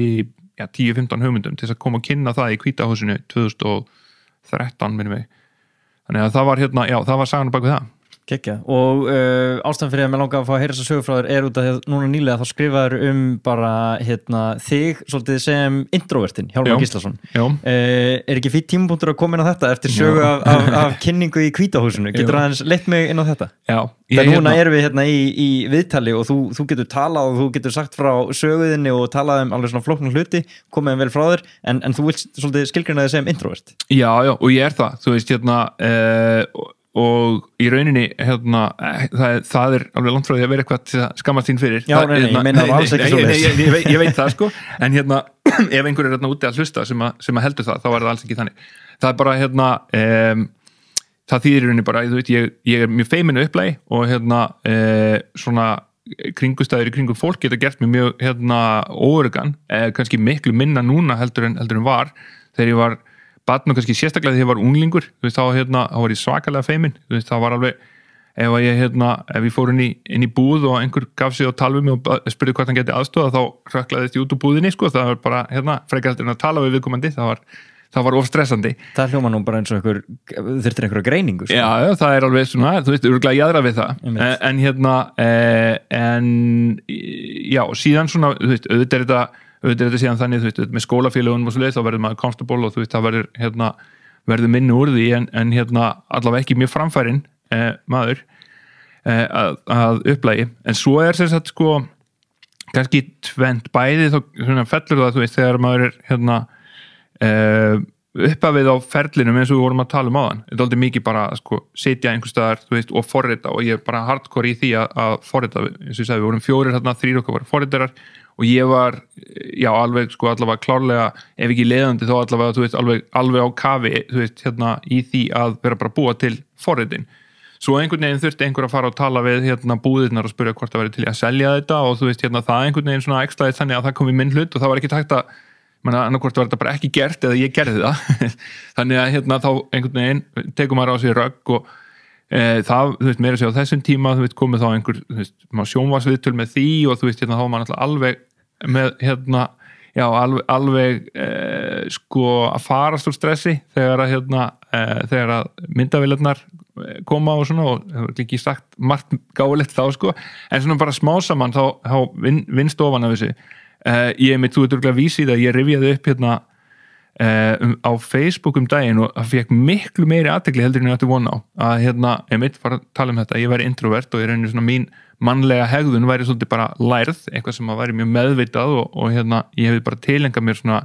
10-15 hugmyndum til þess að koma að kynna það í Hvíta húsinu 2013 minnum við, þannig að það var hérna, já það var sagan bak við það.
Kekja, og ástæðan fyrir að mér langar að fá að heyra þessa sögur frá þér er út af því að núna nýlega þá skrifaður bara hérna, þig svolítið sem introvertin, Hjálmar Gíslason er ekki fýtt tímapunktur að koma inn á þetta eftir sögu af kynningu í Hvíta húsinu, getur aðeins leitt mig inn á þetta? Já. Þegar núna erum við hérna í viðtali og þú getur talað og þú getur sagt frá söguðinni og talað alveg svona flóknum hluti, komið vel frá þér en þú vilt svolítið skilgreina þig sem introvert.
Já, og ég er það, þú veist hérna og í rauninni það alveg langt frá því að vera eitthvað til að skammast þín fyrir
Já, ég meina alls ekki svoleiðis.
ég veit það sko en ef einhver er úti að hlusta sem að heldur það, þá er það alls ekki þannig það er bara það þýðir í rauninni bara, ég er mjög feiminu upplægi og svona kringustæður í kringum fólk geta gert mig mjög óöruggan, kannski miklu minna núna heldur en var þegar ég var barn og kannski sérstaklega þegar ég var unglingur þá var ég svakalega feimin það var alveg, ef ég fór inn í búð og einhver gaf sig á tal við mig og spurði hvort hann geti aðstoða þá hrökklaðist ég út úr búðinni sko, það var bara frekar heldur en að tala við viðkomandi það var of stressandi. Það
hljóma nú bara eins og þurftir einhverja greiningu sko.
Já, það er alveg svona, örugglega jaðra við það en já, síðan svona auðvitað er þetta síðan þannig, með skólafélagunum og svo leið, þá verður maður comfortable og það verður minni úr því en allavega ekki mjög framfærin maður að upplægi, en svo er sem sagt sko, kannski tvennt bæði þá fellur það, þegar maður er uppafið á ferlinum eins og við vorum að tala áðan, þetta er aldrei mikið bara sko, setja einhvers staðar og forrita og ég er bara hardcore í því að forrita, eins og ég sagði, við vorum 4 3 okkar voru forritarar og ég var alveg sko allavega klárlega ef ekki leiðandi þá allavega alveg á kafi í því að vera bara búa til forritin svo einhvern veginn þurfti einhver að fara og tala við búðirnar og spyrja hvort það væri til að selja þetta og það einhvern veginn svona ekslaði þannig að það kom í minn hlut og það var ekki takt að annarkvort var þetta bara ekki gert eða ég gerði það þannig að þá einhvern veginn tekur maður á sig rögg og það, meira sér á þessum tíma komið þá einhver, sjónvarsviðtöl með því og þá var maður alltaf alveg með alveg sko að farast úr stressi þegar að myndavélarnar koma og svona og það var ekki sagt margt gáfulegt þá sko en svona bara smá saman þá vinnst ofan af þessu ég mitt, þú ert örugglega vísi í það, ég rifjaði upp á Facebook daginn og það fekk miklu meiri athygli heldur en ég átti von á að ég mitt var að tala þetta, ég væri introvert og ég reyni svona mín mannlega hegðun væri svolítið bara lærð, eitthvað sem væri mjög meðvitað og ég hefði bara tilengað mér svona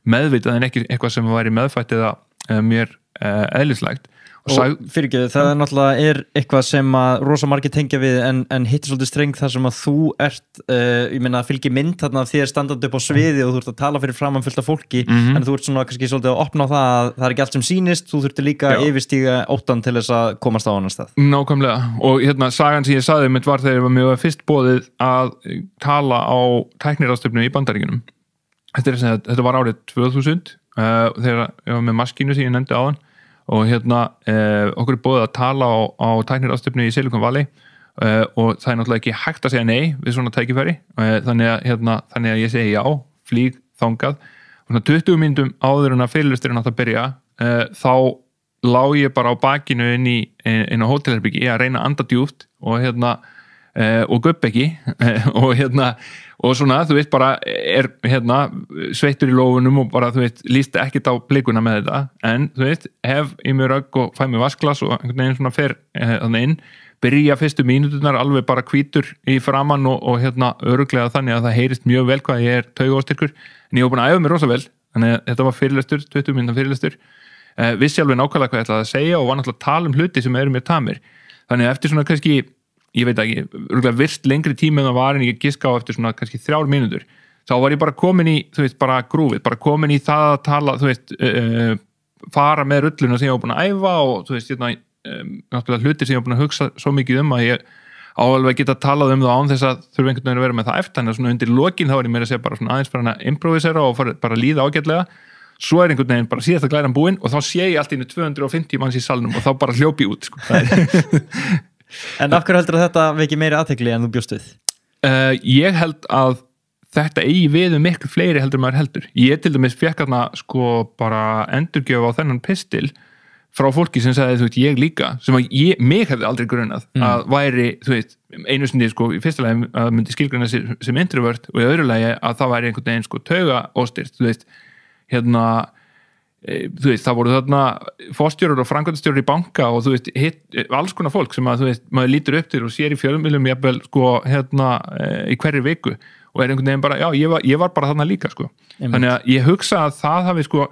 meðvitað en ekki eitthvað sem væri meðfætt eða mér eðlislegt
og fyrirgeðu, það náttúrulega eitthvað sem að rosa margir tengja við en hittir svolítið streng þar sem að þú ert ég meina að fylgi mynd þarna af þér standandi upp á sviði og þú ert að tala fyrir framan fullt af fólki en þú ert svona kannski svolítið að opna á það að það er ekki allt sem sýnist, þú þurftir líka yfirstíga óttan til þess að komast á annan stað.
Nákvæmlega og sagan sem ég sagði mitt var þegar ég var mjög fyrst boðið að tala á tækniráðstefnu í Bandaríkjunum þetta var árið 2000 þegar ég var með maskínu sem ég nefndi áðan og okkur er búið að tala á tækniráðstefnu í Silicon Valley og það er náttúrulega ekki hægt að segja nei við svona tækifæri þannig að ég segi já, flýg þangað og svona 20 mínútum áður en að fyrirlesturinn átt að byrja þá lá ég bara á bakinu inn á hótelherbyggi að reyna að anda djúpt og gupp ekki og svona, þú veist, bara er sveittur í lófunum og bara, þú veist, líst ekkert á blikuna með þetta, en, þú veist, hef í mér rögg og fæ mér vasklas og einhvern veginn svona fer inn, byrja fyrstu mínúturnar alveg bara hvítur í framann og örugglega þannig að það heyrist mjög vel hvað ég er taugaóstyrkur, en ég var búin að æfa mér rosa vel, þannig að þetta var fyrirlestur, 20 mínútur fyrirlestur, vissi alveg nákvæmlega hvað ég ætlaði að segja og var náttúrulega að tala hluti sem eru mér tamir, þannig að eftir svona kannski ég veit ekki, örgulega virst lengri tíma en það var en ég giska á eftir svona kannski 3 mínútur þá var ég bara komin í, þú veist, bara grúfið, bara komin í það að tala, þú veist fara með rulluna sem ég var búin að æfa og þú veist, náttúrulega hlutir sem ég var búin að hugsa svo mikið að ég alveg geta talað það án þess að þurfa einhvern veginn að vera með það eftir, þannig að svona undir lokin þá var ég meira að segja bara svona aðeins bara að improvisera og bara líða ágætlega svo er einhvern veginn bara síðasta glæran búinn og þá sé ég allt í 250 manns í salnum og þá bara hljópi út sko.
En af hverju heldur að þetta veki meiri athygli en þú bjóst við?
Ég held að þetta eigi við miklu fleiri heldur maður heldur. Ég til dæmis fekk sko bara endurgjöf á þennan pistil frá fólki sem sagði, þú veist, ég líka, sem að mig hefði aldrei grunað að væri, þú veist, einu sinni sko í fyrsta lagi að myndi skilgreina sem introvert og í öðru lagi að það væri einhvern veginn sko taugaóstyrt, þú veist, þú veist, það voru þarna forstjórar og framkvæmdastjórar í banka og þú veist, alls konar fólk sem að þú veist, maður lítur upp til og sér í fjölmiðlum jafnvel, sko, í hverri viku og er einhvern veginn bara, já, ég var bara þarna líka, sko. Þannig að ég hugsa að það hafi, sko,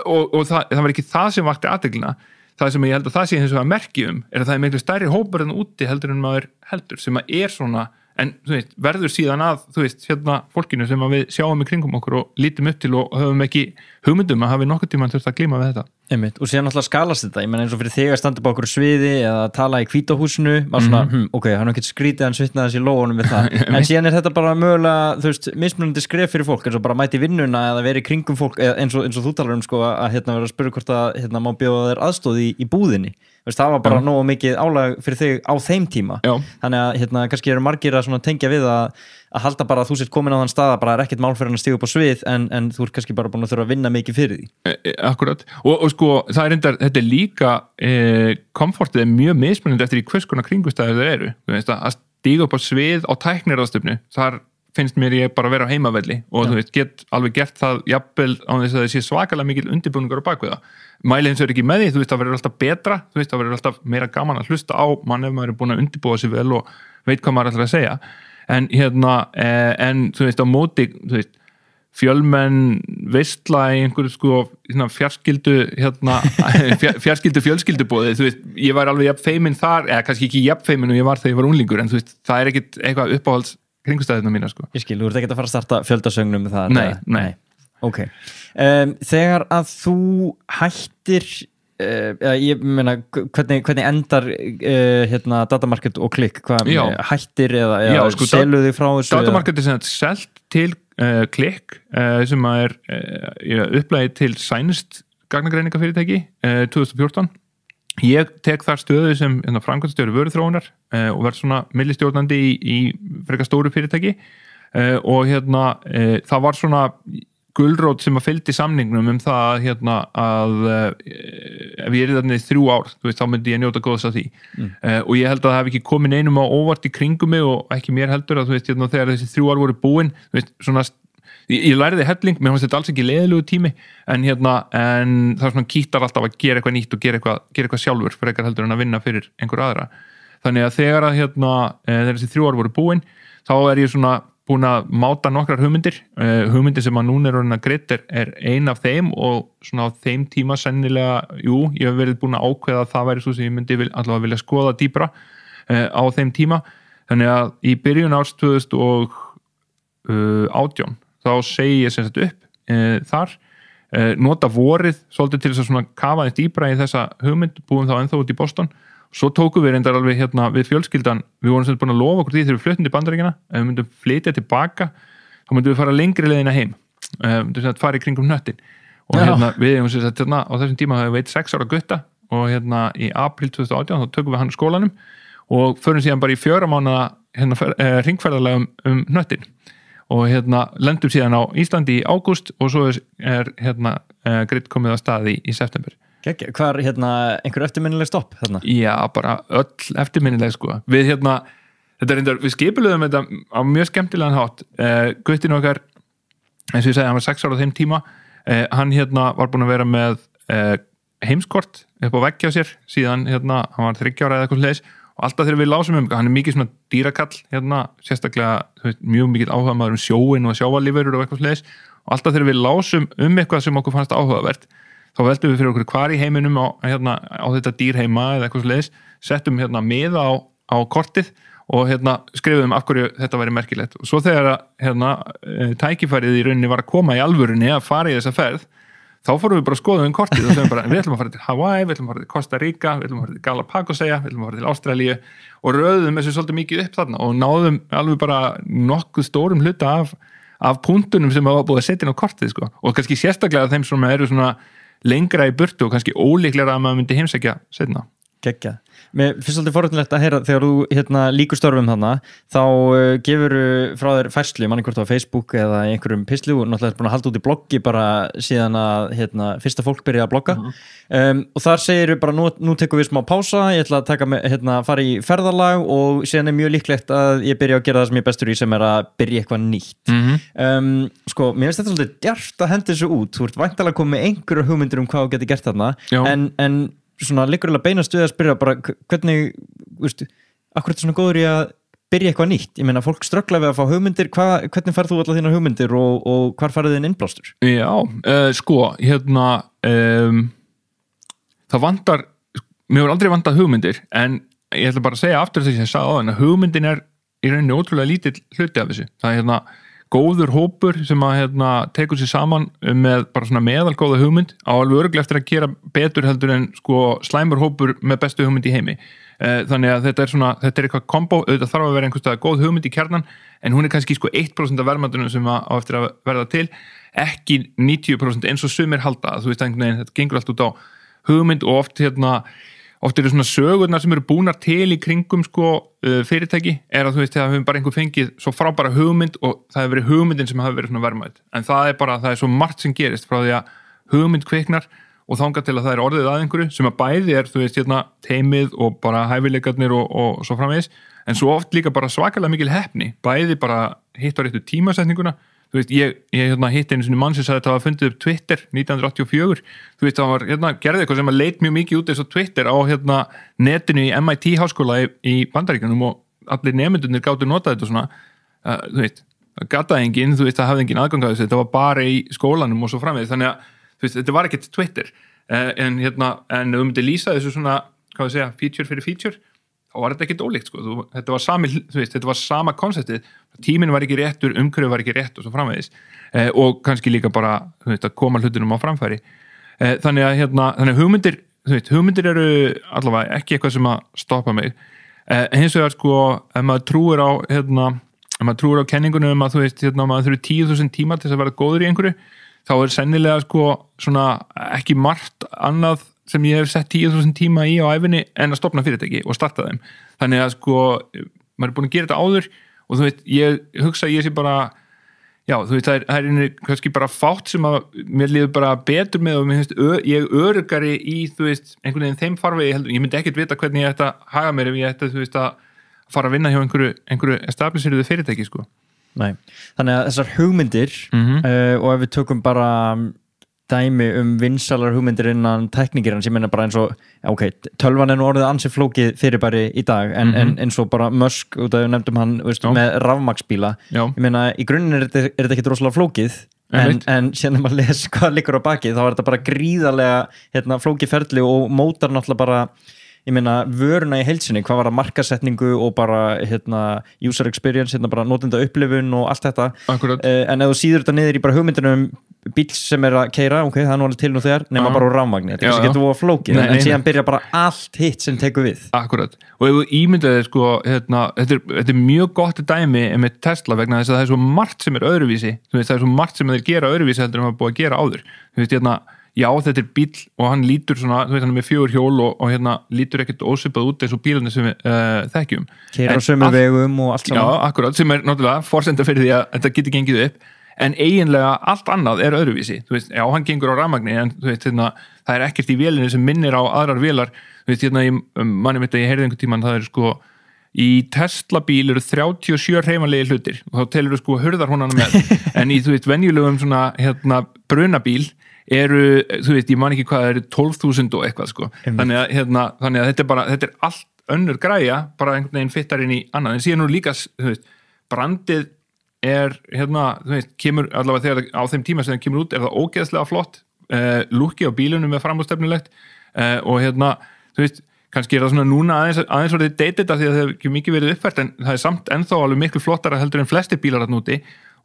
og það var ekki það sem vakti athyglina, það sem ég held að það sé hins vegar merki er að það miklu stærri hópur en úti heldur en maður heldur sem að svona en þú veist, verður síðan að þú veist, hérna fólkinu sem að við sjáum í kringum okkur og lítum upp til og höfum ekki hugmyndum að hafi nokkuð tímann þurft að glíma við þetta.
Einmitt. Og síðan náttúrulega skalast þetta, ég menn eins og fyrir þig að standa upp á okkur sviði eða tala í hvítahúsinu, maður svona, ok, hann er ekki skrítið hann svitnaði þessi lóunum við það, en síðan þetta bara mögulega, þú veist, mismunandi skref fyrir fólk, eins og bara mæti vinnuna eða veri kringum fólk, eins og þú talar sko, að vera að spyrja hvort að má bjóða þér aðstóð í búðinni. Það var bara nógu mikið álag fyrir þig á þeim tíma. Já. Þannig að kannski eru margir að tengja við að halda bara að þú sért komin á þann stað að bara ekkert mál fyrir hann að stíga upp á svið en þú ert kannski bara búin að þurfa að vinna mikið fyrir því.
Akkurat. Og sko, þetta er líka komfortið er mjög mismunandi eftir í hvers konar kringumstæður þeir eru. Þú veist að stíga upp á svið á tækniráðstöfnu, þar finnst mér ég bara að vera á heimavelli og þú veist, get alveg gert það jafnvel á þess að það sé svakalega mikil undirbúningur á bakvið það. Mæli hins vegar ekki með því, þú veist, það verður alltaf betra, þú veist, það verður alltaf meira gaman að hlusta á mann ef maður er búin að undirbúa sig vel og veit hvað maður ætlar að segja. En þú veist, á móti, þú veist, fjölmenn veistla í einhverju sko fjarskildu fjölskyldubóði, þú veist, ég var alveg jafn feiminn þar, eða kannski ekki jafn feiminn og ég var þegar ég var unglingur, en þú veist, það er ekkit eitthvað uppáhalds kringumstæðuna mína sko.
Ég skil, þú ert ekki að fara að starta fjöldasögnum þar?
Nei.
Ok. Þegar að þú hættir ég meina, hvernig endar Datamarket og Klikk, hættir eða sko, selur þig frá þessu?
Datamarket er selt til Klikk sem er upplæði til sænst gagnagreiningarfyrirtæki 2014. Ég tek þar stöðu sem framkvæmdastjóri vöruþróunar og verð svona millistjórnandi í frekar stóru fyrirtæki og það var svona gulrót sem að fylgdi samningnum það að ef ég er þarna í 3 ár, þú veist, þá myndi ég njóta góðs af því og ég held að það hef ekki komið neinum á óvart í kringum mig og ekki mér heldur að þú veist, þegar þessi 3 ár voru búin, þú veist, svona ég læriði helling, mér fannst þetta alls ekki leiðilegu tími en það er svona kýttar alltaf að gera eitthvað nýtt og gera eitthvað sjálfur frekar heldur en að vinna fyrir einhver aðra. Þannig að þegar að þegar þessi 3 ár voru búin, þá er ég svona búin að máta nokkrar hugmyndir sem að núna er orðin að greitt er ein af þeim og svona á þeim tíma sennilega, ég hef verið búin að ákveða að það væri svo sem ég myndi allavega vilja skoða dýpra á þeim tíma. Þannig að í byrjun árs 2018 þá segi ég sem sagt upp þar, nota vorið svolítið til þess að svona kafa þess dýpra í þessa hugmynd, búum þá ennþá út í Boston. Svo tókum við reyndar alveg við fjölskyldan, við vorum sem búin að lofa okkur því þegar við fluttum til Bandaríkjanna, ef við myndum flytja tilbaka, þá myndum við fara lengri leiðina heim, myndum við fara í kringum hnöttin og við hefum sem sagt á þessum tíma hafði veit 6 ára gutta og í apríl 2018 þá tökum við hann skólanum og förum síðan bara í 4 mánaða hringferðalega hnöttin og lendum síðan á Íslandi í ágúst og svo er greitt komið á staði í september.
Hvar, einhver eftirminnileg stopp þarna?
Já, bara öll eftirminnileg sko. Við við skipulöðum þetta á mjög skemmtilegan hátt. Guttin okkar, eins og ég segi, hann var 6 ára á þeim tíma, hann var búinn að vera með heimskort upp á veggi á sér, síðan hann var 3 ára eða eitthvað leiðis og alltaf þegar við lásum hann er mikið svona dýrakall, sérstaklega mjög mikið áhugamaður sjóin og sjávarlífverur og eitthvað leiðis og alltaf þegar við lásum eitthvað sem okkur fannst áhugavert þá veldum við fyrir okkur hvar í heiminum á þetta dýr heima eða eitthvað sliðis, settum miða á kortið og skrifum af hverju þetta væri merkilegt. Og svo þegar tækifærið í rauninni var að koma í alvörunni að fara í þessa ferð, þá fórum við bara að skoða kortið og segjum bara, við ætlum að fara til Hawaii, við ætlum að fara til Costa Rica, við ætlum að fara til Galapagoseyja, við ætlum að fara til Ástralíu og röðum þessu svolítið mikið upp þarna og náðum alveg bara nokkuð stórum hluta af punktunum sem var búið að setja inn á kortið sko. Og kannski sérstaklega þeim sem eru svona lengra í burtu og kannski ólíklega að maður myndi heimsækja seinna.
Geggjað. Mér finnst svolítið forréttnilegt að heyra þegar þú líkur störfum þarna þá gefur frá þér færslu manni hvort á Facebook eða í einhverjum pistlu og náttúrulega búin að halda út í bloggi bara síðan að fyrsta fólk byrja að blogga og þar segir við bara nú tekum við smá pása, ég ætla að taka fara í ferðalag og síðan er mjög líklegt að ég byrja að gera það sem ég er bestur í sem er að byrja eitthvað nýtt sko, mér finnst þetta svolítið djarft að henda þessu út, þú ert væntanlega komið með einhverjar hugmyndir hvað þú getur gert þarna en svona liggur beinast við að spyrja bara hvernig, akkur þetta svona góður í að byrja eitthvað nýtt, ég meina fólk ströggla við að fá hugmyndir, hvernig færð þú allar þína hugmyndir og hvar færðu þín innblástur?
Já, sko, það vantar mér hefur aldrei vantað hugmyndir en ég ætla bara að segja aftur þess að ég sagði á að hugmyndin í rauninni ótrúlega lítill hluti af þessu. Það góður hópur sem að tekur sér saman með bara svona meðalgóða hugmynd á alveg örugglega eftir að gera betur heldur en sko slæmur hópur með bestu hugmynd í heimi. Þannig að þetta er eitthvað kombo, auðvitað þarf að vera einhverstað góð hugmynd í kjarnan en hún er kannski sko 1% af verðmætunum sem á eftir að verða til, ekki 90% eins og sumir halda. Þú veist þetta gengur allt út á hugmynd og oft eru svona sögurnar sem eru búnar til í kringum sko fyrirtæki að þú veist þegar við bara einhver fengið svo frábæra hugmynd og það hefur verið hugmyndin sem hafi verið svona verðmæt en það er svo margt sem gerist frá því að hugmynd kviknar og þangað til að það er orðið að einhverju sem að bæði þú veist teimið og bara hæfileikarnir og svo framvegis en svo oft líka bara svakalega mikil heppni bæði bara hitt á réttu tímasetninguna. Þú veist, ég hitt einu sinni mann sem sagði að það var fundið upp Twitter 1984, þú veist, það var gerði eitthvað sem að leit mjög mikið út eins og Twitter á netinu í MIT háskóla í Bandaríkjunum og allir nemyndunir gátu notað þetta svona, þú veist, það gataði enginn, þú veist, það hafði enginn aðgang að þessu, þetta var bara í skólanum og svo framvegis, þannig að, þú veist, þetta var ekkert Twitter, en þú myndir lýsa þessu svona, hvað við segja, feature fyrir feature, þá var þetta ekkert ólíkt sko, þetta var sama konseptið, tíminn var ekki réttur, umhverfið var ekki rétt og svo framvegis og kannski líka bara að koma hlutunum á framfæri þannig að hugmyndir eru allavega ekki eitthvað sem að stoppa mig hins vegar sko, ef maður trúir á kenningunum að þú veist, maður þurfi 10.000 tíma til þess að vera góður í einhverju, þá er sennilega sko svona ekki margt annað sem ég hef sett 10.000 tíma í á æfinni en að stofna fyrirtæki og starta þeim. Þannig að sko, maður er búin að gera þetta áður og þú veit, ég hugsa að ég sé bara, já, þú veit, það er kannski bara fátt sem að mér líður bara betur með og mér finnst ég öruggari í, þú veist, einhvern veginn þeim farvegi heldur. Ég myndi ekkert vita hvernig ég ætti að haga mér ef ég ætti, þú veist, að fara að vinna hjá einhverju establisheruðu fyrirtæki, sko.
Nei, þannig að þessar hugmyndir og ef við tökum bara dæmi vinsalar hugmyndir innan teknikirans, ég meina bara eins og tölvan er nú orðið ansi flókið fyrirbæri í dag, en eins og bara Musk, út af við nefndum hann, veistu, með rafmagnsbíla, ég meina í grunninn er þetta ekki rosalega flókið en síðan maður les hvað liggur á baki þá er þetta bara gríðarlega flókið ferli og mótar náttúrulega bara ég meina vöruna í heilsinni, hvað var að markasetningu og bara user experience, bara notenda upplifun og allt þetta. En ef þú síður þetta niður í bara hugmyndunum bíl sem er að keyra, það er nú alveg til nú þegar nema bara úr rafmagni, þetta er ekki að flókið en síðan byrja bara allt hitt sem tekur við.
Akkurat, og ef þú ímyndaði sko, þetta er mjög gott dæmi með Tesla vegna þess að það er svo margt sem er öðruvísi, þú veist, það er svo margt sem þeir gera öðruvísi heldur en maður búið að gera áður, þú veist, já, þetta er bíll og hann lítur svona, þú veist, hann er með 4 hjól og lítur ekkert ósvipað út eins og bílarnir sem við þekkjum.
Keyra á sömu vegum og allt saman.
Já, akkurat, sem er náttúrulega forsenda fyrir því að þetta geti gengið upp, en eiginlega allt annað er öðruvísi. Þú veist, já, hann gengur á rafmagni, en þú veist, það er ekkert í vélinni sem minnir á aðrar vélar. Þú veist, manni mitt að ég heyrði einhvern tímann, það er sko, í Tesla bíl eru 37 hreyfanlegir hlutir og þá telur sko hurðarhúnana með, en í, þú veist, venjulegum svona, brunabíl eru, þú veist, ég man ekki hvað það eru 12.000 og eitthvað sko þannig að þetta er allt önnur græja, bara einhvern veginn fittar inn í annað, en síðan nú líka, þú veist, brandið er, þú veist, kemur allavega þegar á þeim tíma sem það kemur út er það ógeðslega flott, lúkki á bílunum er framúrstefnilegt og þú veist, kannski er það svona núna aðeins orðið dated af því að það hefur ekki mikið verið uppfært en það er samt ennþá alveg miklu flottara heldur en flestir bílar þarna úti.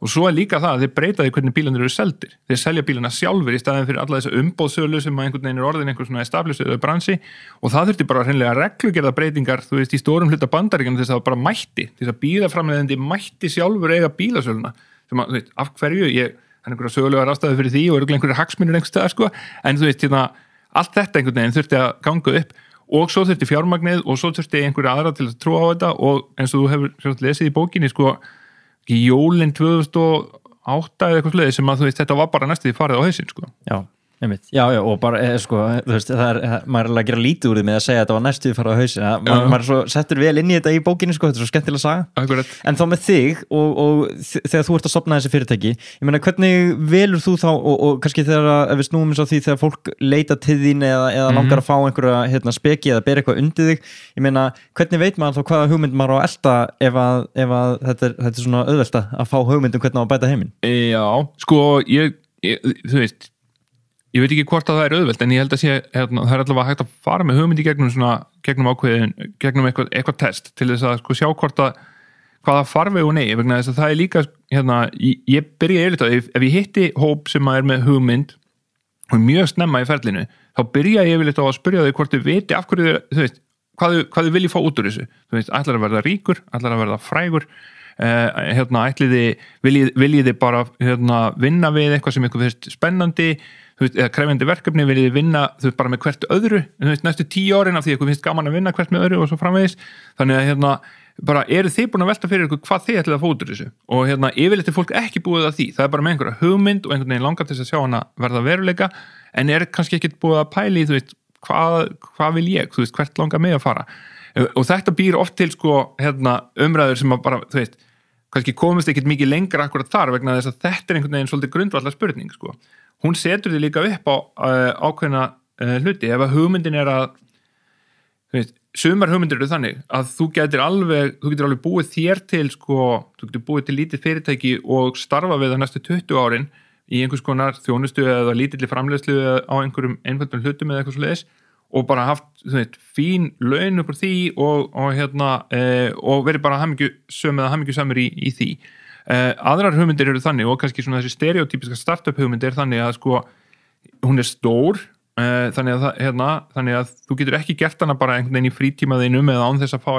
Og svo er líka það að þeir breyta því hvernig bílarnir eru seldir. Þeir selja bílarna sjálfur í staðin fyrir alla þessa umboðssölu sem að einhvern veginn er orðin einhver svona established bransi og það þurfti bara hreinlega reglugerða breytingar, þú veist, í stórum hluta Bandaríkjanna þess að það bara mætti, þess að bílaframleiðandi mætti sjálfur eiga bílasöluna sem að, þú veist, af hverju, það er einhverja sögulegar ástæður fyrir því og eru einhverja hagsmunir einhvers staðar, sko, en þú veist, allt þetta einhvern veginn þurfti að ganga upp og svo þurfti fjármagnið og svo þurfti einhverja aðra til að trúa á þetta og eins og þú hefur lesið í bókinni, sko, í jólin 2008 eða eitthvað sluðið sem að þú veist þetta var bara næstu því farið á hausinn sko.
Já, einmitt. Já, og bara sko, þú veist, maður er að gera lítið úr því með að segja að þetta var næstu því farið á hausinn maður er svo settur vel inn í þetta í bókinni sko, þetta er svo skemmtilega saga.
Akkurat.
En þá með þig og þegar þú ert að stofna þessi fyrirtæki, ég meina hvernig velur þú þá og kannski þegar við snúum eins á því þegar fólk leita til þín eða langar að fá einhverja speki eða bera eitthvað undir þig, ég meina hvernig veit maður þá hvaða hugmynd maður á að elta ef að þetta er svona auðvelt að fá hugmynd hvernig á að bæta heiminn?
Já, sko, þú veist ég veit ekki hvort að það auðvelt en ég held að sé, það allavega hægt að fara með hugmynd í gegnum ákveðin gegnum eitthvað test til þess að sko sjá hvort að hvaða farveg og nei, vegna þess að það líka ég byrja yfirleitt ef ég hitti hóp sem með hugmynd og mjög snemma í ferlinu, þá byrja ég yfirleitt á að spyrja þau hvort þau viti af hverju þau veist, hvað þau vilji fá út úr þessu, þú veist, ætlar að verða ríkur, ætlar að verða frægur viljið þið bara vinna við eitthvað sem ykkur finnst spennandi, þú veist, eða krefjandi verkefni, viljið þið vinna, þú veist, bara með hvert öðru, þú veist, næstu 10 árin af því ykkur finnst gaman að vinna hvert með öðru og svo framvegis, þannig að bara eru þið búin að velta fyrir ykkur hvað þið ætlið að fá út úr þessu og yfirleitt er fólk ekki búið að því, það er bara með einhverja hugmynd og einhvern veginn langar til að sjá hana verða veruleika en er kannski ekkert búið að pæli, þú veist, hvað vil ég, þú veist, hvert langar mig að fara og þetta býr oft til sko, umræður sem að bara, þú veist, kannski komist ekkert mikið lengra akkurat þar vegna þess að þetta er einhvern veginn svolítið grundvallar spurning, sko. Hún setur þig líka upp á ákveðna hluti, ef að hugmyndin er að, þú veist, sumar hugmyndir eru þannig að þú getur alveg búið þér til, sko, þú getur búið til lítið fyrirtæki og starfa við það næstu 20 árin í einhvers konar þjónustu eða lítilli framleiðslu á einhverjum einföldum hlutum eða eitthvað svoleiðis og bara haft, þú veit, fín laun upp úr því og verið bara hamingjusamur í því. Aðrar hugmyndir eru þannig og kannski svona þessi stereotypiska startup hugmyndir er þannig að sko hún er stór þannig að þú getur ekki gert hana bara einhvern veginn í frítímaðinum eða án þess að fá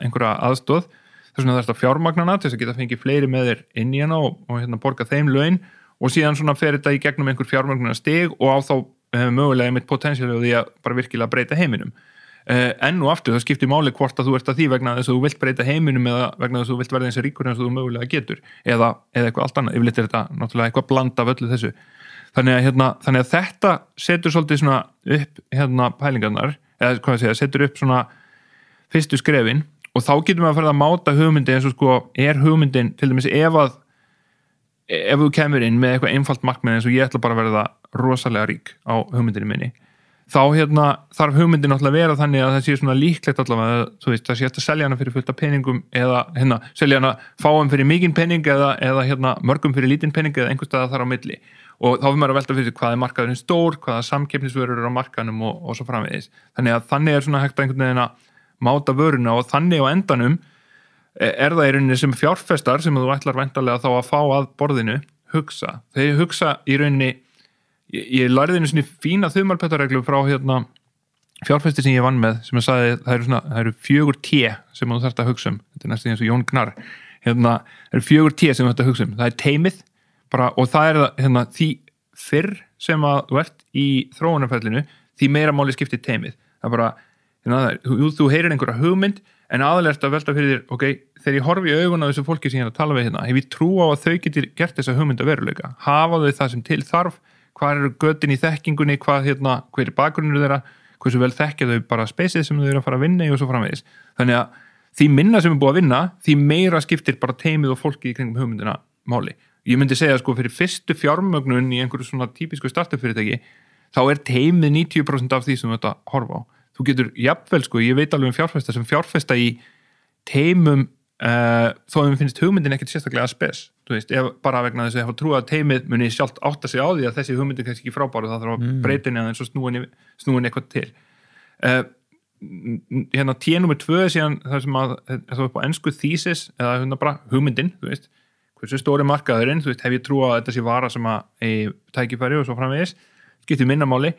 einhverja aðstoð þess vegna þarftu að fjármagnana til þess að geta fengið fleiri með þér inn í hana og borga þeim laun og síðan svona fer þetta í gegnum einhver fjármagnana stig og á þá mögulega einmitt potensiáli og því að bara virkilega breyta heiminum enn og aftur það skiptir máli hvort að þú ert að því vegna þess að þú vilt breyta heiminum eða vegna þess að þú vilt verða eins og ríkur eins og þú mögulega getur eða eitthvað allt annað, yfirleitt er þetta náttúrulega eitthvað bland af öllu þessu þannig að þetta setur svolítið svona upp pælingarnar eða hvað ég segja, setur upp svona fyrstu skrefin og þá getum við að fara að máta hugmyndi eins og sko er hugmyndin til dæmis ef þú kemur inn með eitthvað einfalt markmið eins og ég ætla bara að verða rosalega rík á hugmyndinu minni þá þarf hugmyndin náttúrulega að vera þannig að það sé svona líklegt allavega þú veist, það sé eftir að selja hana fyrir fullt af peningum eða selja hana fáum fyrir mikinn pening eða mörgum fyrir lítinn pening eða einhvers staðar þar á milli og þá fyrir maður að velta fyrir hvað er markaðurinn stór, hvaða samkeppnisvörur eru á markaðnum og svo framvegis þannig er svona hægt að einhvern veginn að máta vöruna og þannig á endanum er það í rauninni sem fjárfestar sem þú ætlar væntanlega þá að fá að borðinu hugsa, þeir hugsa í rauninni ég lærði einu svona fína þumalpettareglu frá fjárfesti sem ég vann með sem ég sagði það eru 4 T sem þú þarft að hugsa þetta er næstu eins og Jón Gnarr það eru 4 T sem þú þarft að hugsa það er teymið bara, og það er því fyrr sem að þú ert í þróunarferlinu því meira máli skiptir teymið það er bara, þú heyrir einhverja hugmynd en aðalegt að velta fyrir þér ok, þegar ég horfi í augun á þessu fólki sem ég er að tala við hef ég trú á að þau getur gert þessa hugmynd að veruleika hafa þau það sem til þarf hvað eru götin í þekkingunni hver er bakgrunnur þeirra hversu vel þekkja þau bara spacið sem þau eru að fara að vinna í og svo framvegis þannig að því minna sem er búið að vinna því meira skiptir bara teymið og fólki í kringum hugmyndina máli ég myndi segja sko fyrir fyrstu fjármögnun í einhverju svona típisku startup fyrirtæki þá er teymið 90% af því sem þetta horfa á þú getur jafnvel sko, ég veit alveg fjárfesta sem fjárfesta í teymum þó að mér finnst hugmyndin ekkert sérstaklega spes, þú veist, bara vegna þess að ég trú að teymið muni sjálft átta sig á því að þessi hugmyndin kannski ekki frábæru það þarf að breyta henni aðeins og snúin eitthvað til T nummer 2 síðan það sem að það upp á ensku thesis eða bara hugmyndin, þú veist hversu stóri markaðurinn, þú veist, hef ég trú að þetta sé vara sem að tækifæri og svo framvegis skiptir minna máli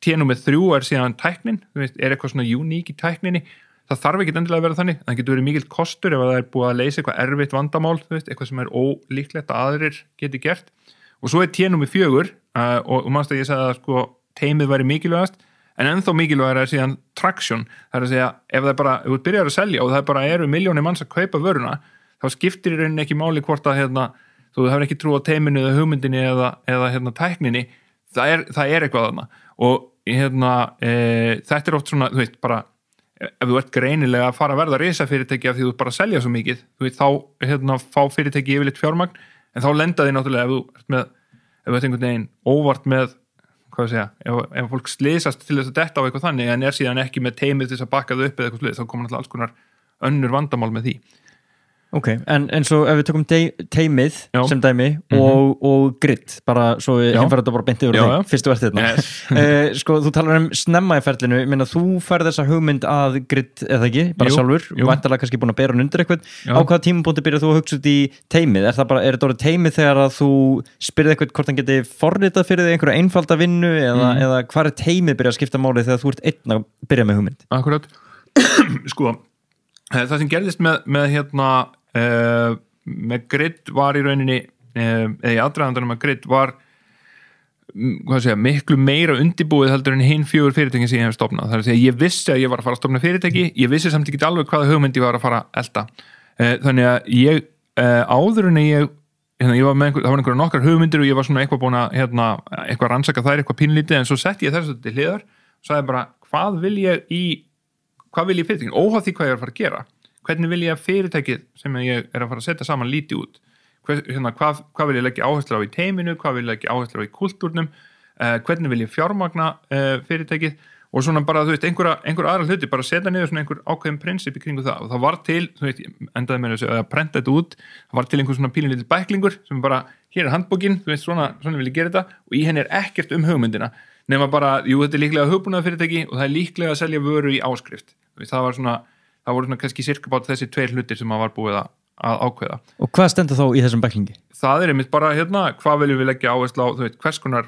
T nummer 3 er síðan tæknin, þú veist, er eitthvað svona uník í tækninni það þarf ekki endilega að vera þannig, það getur verið mikill kostur ef það er búið að leysa eitthvað erfitt vandamál, þú veist, eitthvað sem er ólíklegt að aðrir geti gert og svo er T nummer 4 og mannst að ég sagði að sko teymið væri mikilvægast en ennþá mikilvægara er síðan traction, það er að segja ef það bara, ef þú byrjar að selja og það bara eru milljónir manns að kaupa vöruna þá skiptir í rauninni ekki máli hvort að þú hefur ekki trú á teyminu eða hugmyndinni eða tækninni það er eitthvað þarna og þetta er oft svona, þú veist, bara ef þú ert greinilega að fara að verða risafyrirtæki af því þú bara selja svo mikið, þú veist, þá fá fyrirtæki yfirleitt fjármagn en þá lenda þið náttúrulega ef þú ert einhvern veginn óvart með hvað segja, ef fólk slysast til þess að detta á eitthvað þannig en er síðan ekki með teymið til þess að bakka þau upp eða eitthvað slys, þá koma náttúrulega alls konar önnur vandamál með því
Ok, en svo ef við tökum teimið
Já.
sem dæmi og grid, bara svo við heimfæra þetta bara beint yfir þig, fyrstu verðið þetta. Sko, þú talar snemma í ferlinu, ég meina þú færð þessa hugmynd að grid, eða ekki, bara sjálfur, væntanlega kannski búin að bera hann undir eitthvað. Á hvaða tímapunkti byrjar þú að hugsa út í teimið? Er þetta orðið teimið þegar að þú spyrð eitthvað hvort hann geti forritað fyrir þig einhverja einfalda vinnu eða hvar teimið byrja að skipta máli þegar þú ert einn að byrja með hugmynd?
Akkurat. Sko, það sem gerðist með grid var í rauninni eða í aðdragandanum að grid var miklu meira undirbúið heldur en hinn 4 fyrirtækin sem ég hef stofnað. Það er að segja, ég vissi að ég var að fara að stofna fyrirtæki, ég vissi samt ekki alveg hvaða hugmynd ég var að fara að elda. Þannig að ég áður en ég var með það var nokkrar hugmyndir og ég var svona eitthvað búin að eitthvað rannsaka þær, eitthvað pínlítið, en svo setti ég þessu til hliðar og sagði bara, hvað vil ég fyrirtækin, óháð því hvað ég er að fara að gera. Hvernig vil ég að fyrirtækið sem ég er að fara að setja saman líti út? Hvað vil ég leggja áherslu á í teiminu? Hvað vil ég leggja áherslu á í kultúrnum? Hvernig vil ég fjármagna fyrirtækið? Og svona bara, þú veist, einhver aðra hluti, bara setja niður svona einhver ákveðin prinsip í kringu það. Og það var til, þú veist, endaði með að prenta þetta út, það var til einhver svona pínulítill bæklingur sem bara, hér er handbókin, þú veist, svona vil ég gera þetta og í henni er ekkert hugmyndina. Nema bara, þetta er líklega hugbúnað fyrirtæki og það er líklega að selja vöru í áskrift. Það voru svona kannski sirkabát þessi 2 hlutir sem maður var búið að ákveða. Og
hvað stendur þá í þessum bæklingi?
Það er einmitt bara hvað viljum við leggja áherslu á, þú veit, hvers konar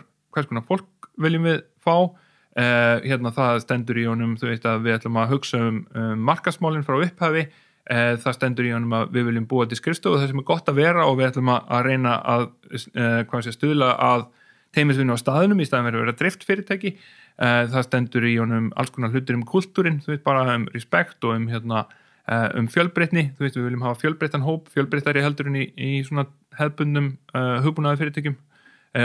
fólk viljum við fá, það stendur í honum, þú veist, að við ætlum að hugsa markaðsmálin frá upphafi, það stendur í honum að við viljum búa til skrifstofu, það sem er gott að vera og við ætlum að reyna að stuðla að teymisvinnu á staðnum í staðin verið að vera drift fyrirtæki. Það stendur í honum alls konar hlutir kultúrin, þú veist, bara respekt og fjölbreytni, þú veist, við viljum hafa fjölbreyttan hóp, fjölbreyttari heldur en í svona hefðbundnum hugbúnaði fyrirtækjum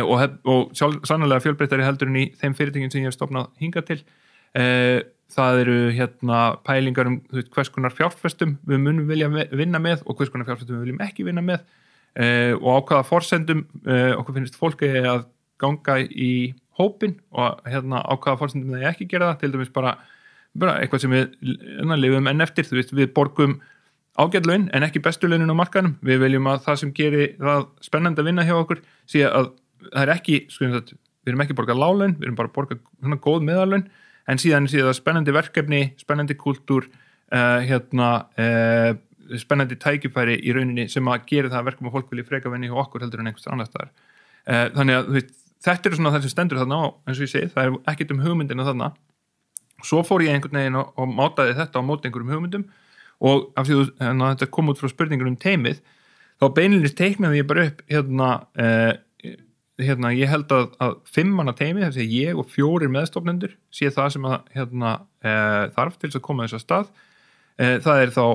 og sannarlega fjölbreyttari heldur en í þeim fyrirtækjum sem ég hef stofnað hingað til. Það eru pælingar þú veist, hvers konar fjárfestum við munum vilja vinna með og hvers konar fjárfestum við viljum ekki vinna með og á hvaða forsendum okkur finnst fólki að ganga í hópin og á hvaða forsendum það ekki gera það, til dæmis bara eitthvað sem við lifum enn eftir, þú veist, við borgum ágætt laun en ekki bestu launin á markaðnum, við viljum að það sem gerir það spennandi að vinna hjá okkur sé að það er ekki, við erum ekki borgað láglaun, við erum bara borgað svona góð meðallaun, en síðan sé það spennandi verkefni, spennandi kultúr, spennandi tækifæri í rauninni sem að gera það verkum að fólk vilja freka vinna hjá okkur heldur en einhvers annars staðar. Þannig að, þú veist, þetta eru svona það sem stendur þarna á, eins og ég segi, það er ekkert hugmyndina þarna. Svo fór ég einhvern veginn og mátaði þetta á móti einhverjum hugmyndum og af því þetta kom út frá spurningur teimið, þá beinilins teiknaði ég bara upp ég held að 5 manna teimið, þess að ég og 4 meðstofnendur sé það sem þarf til þess að koma þess að stað. Það er þá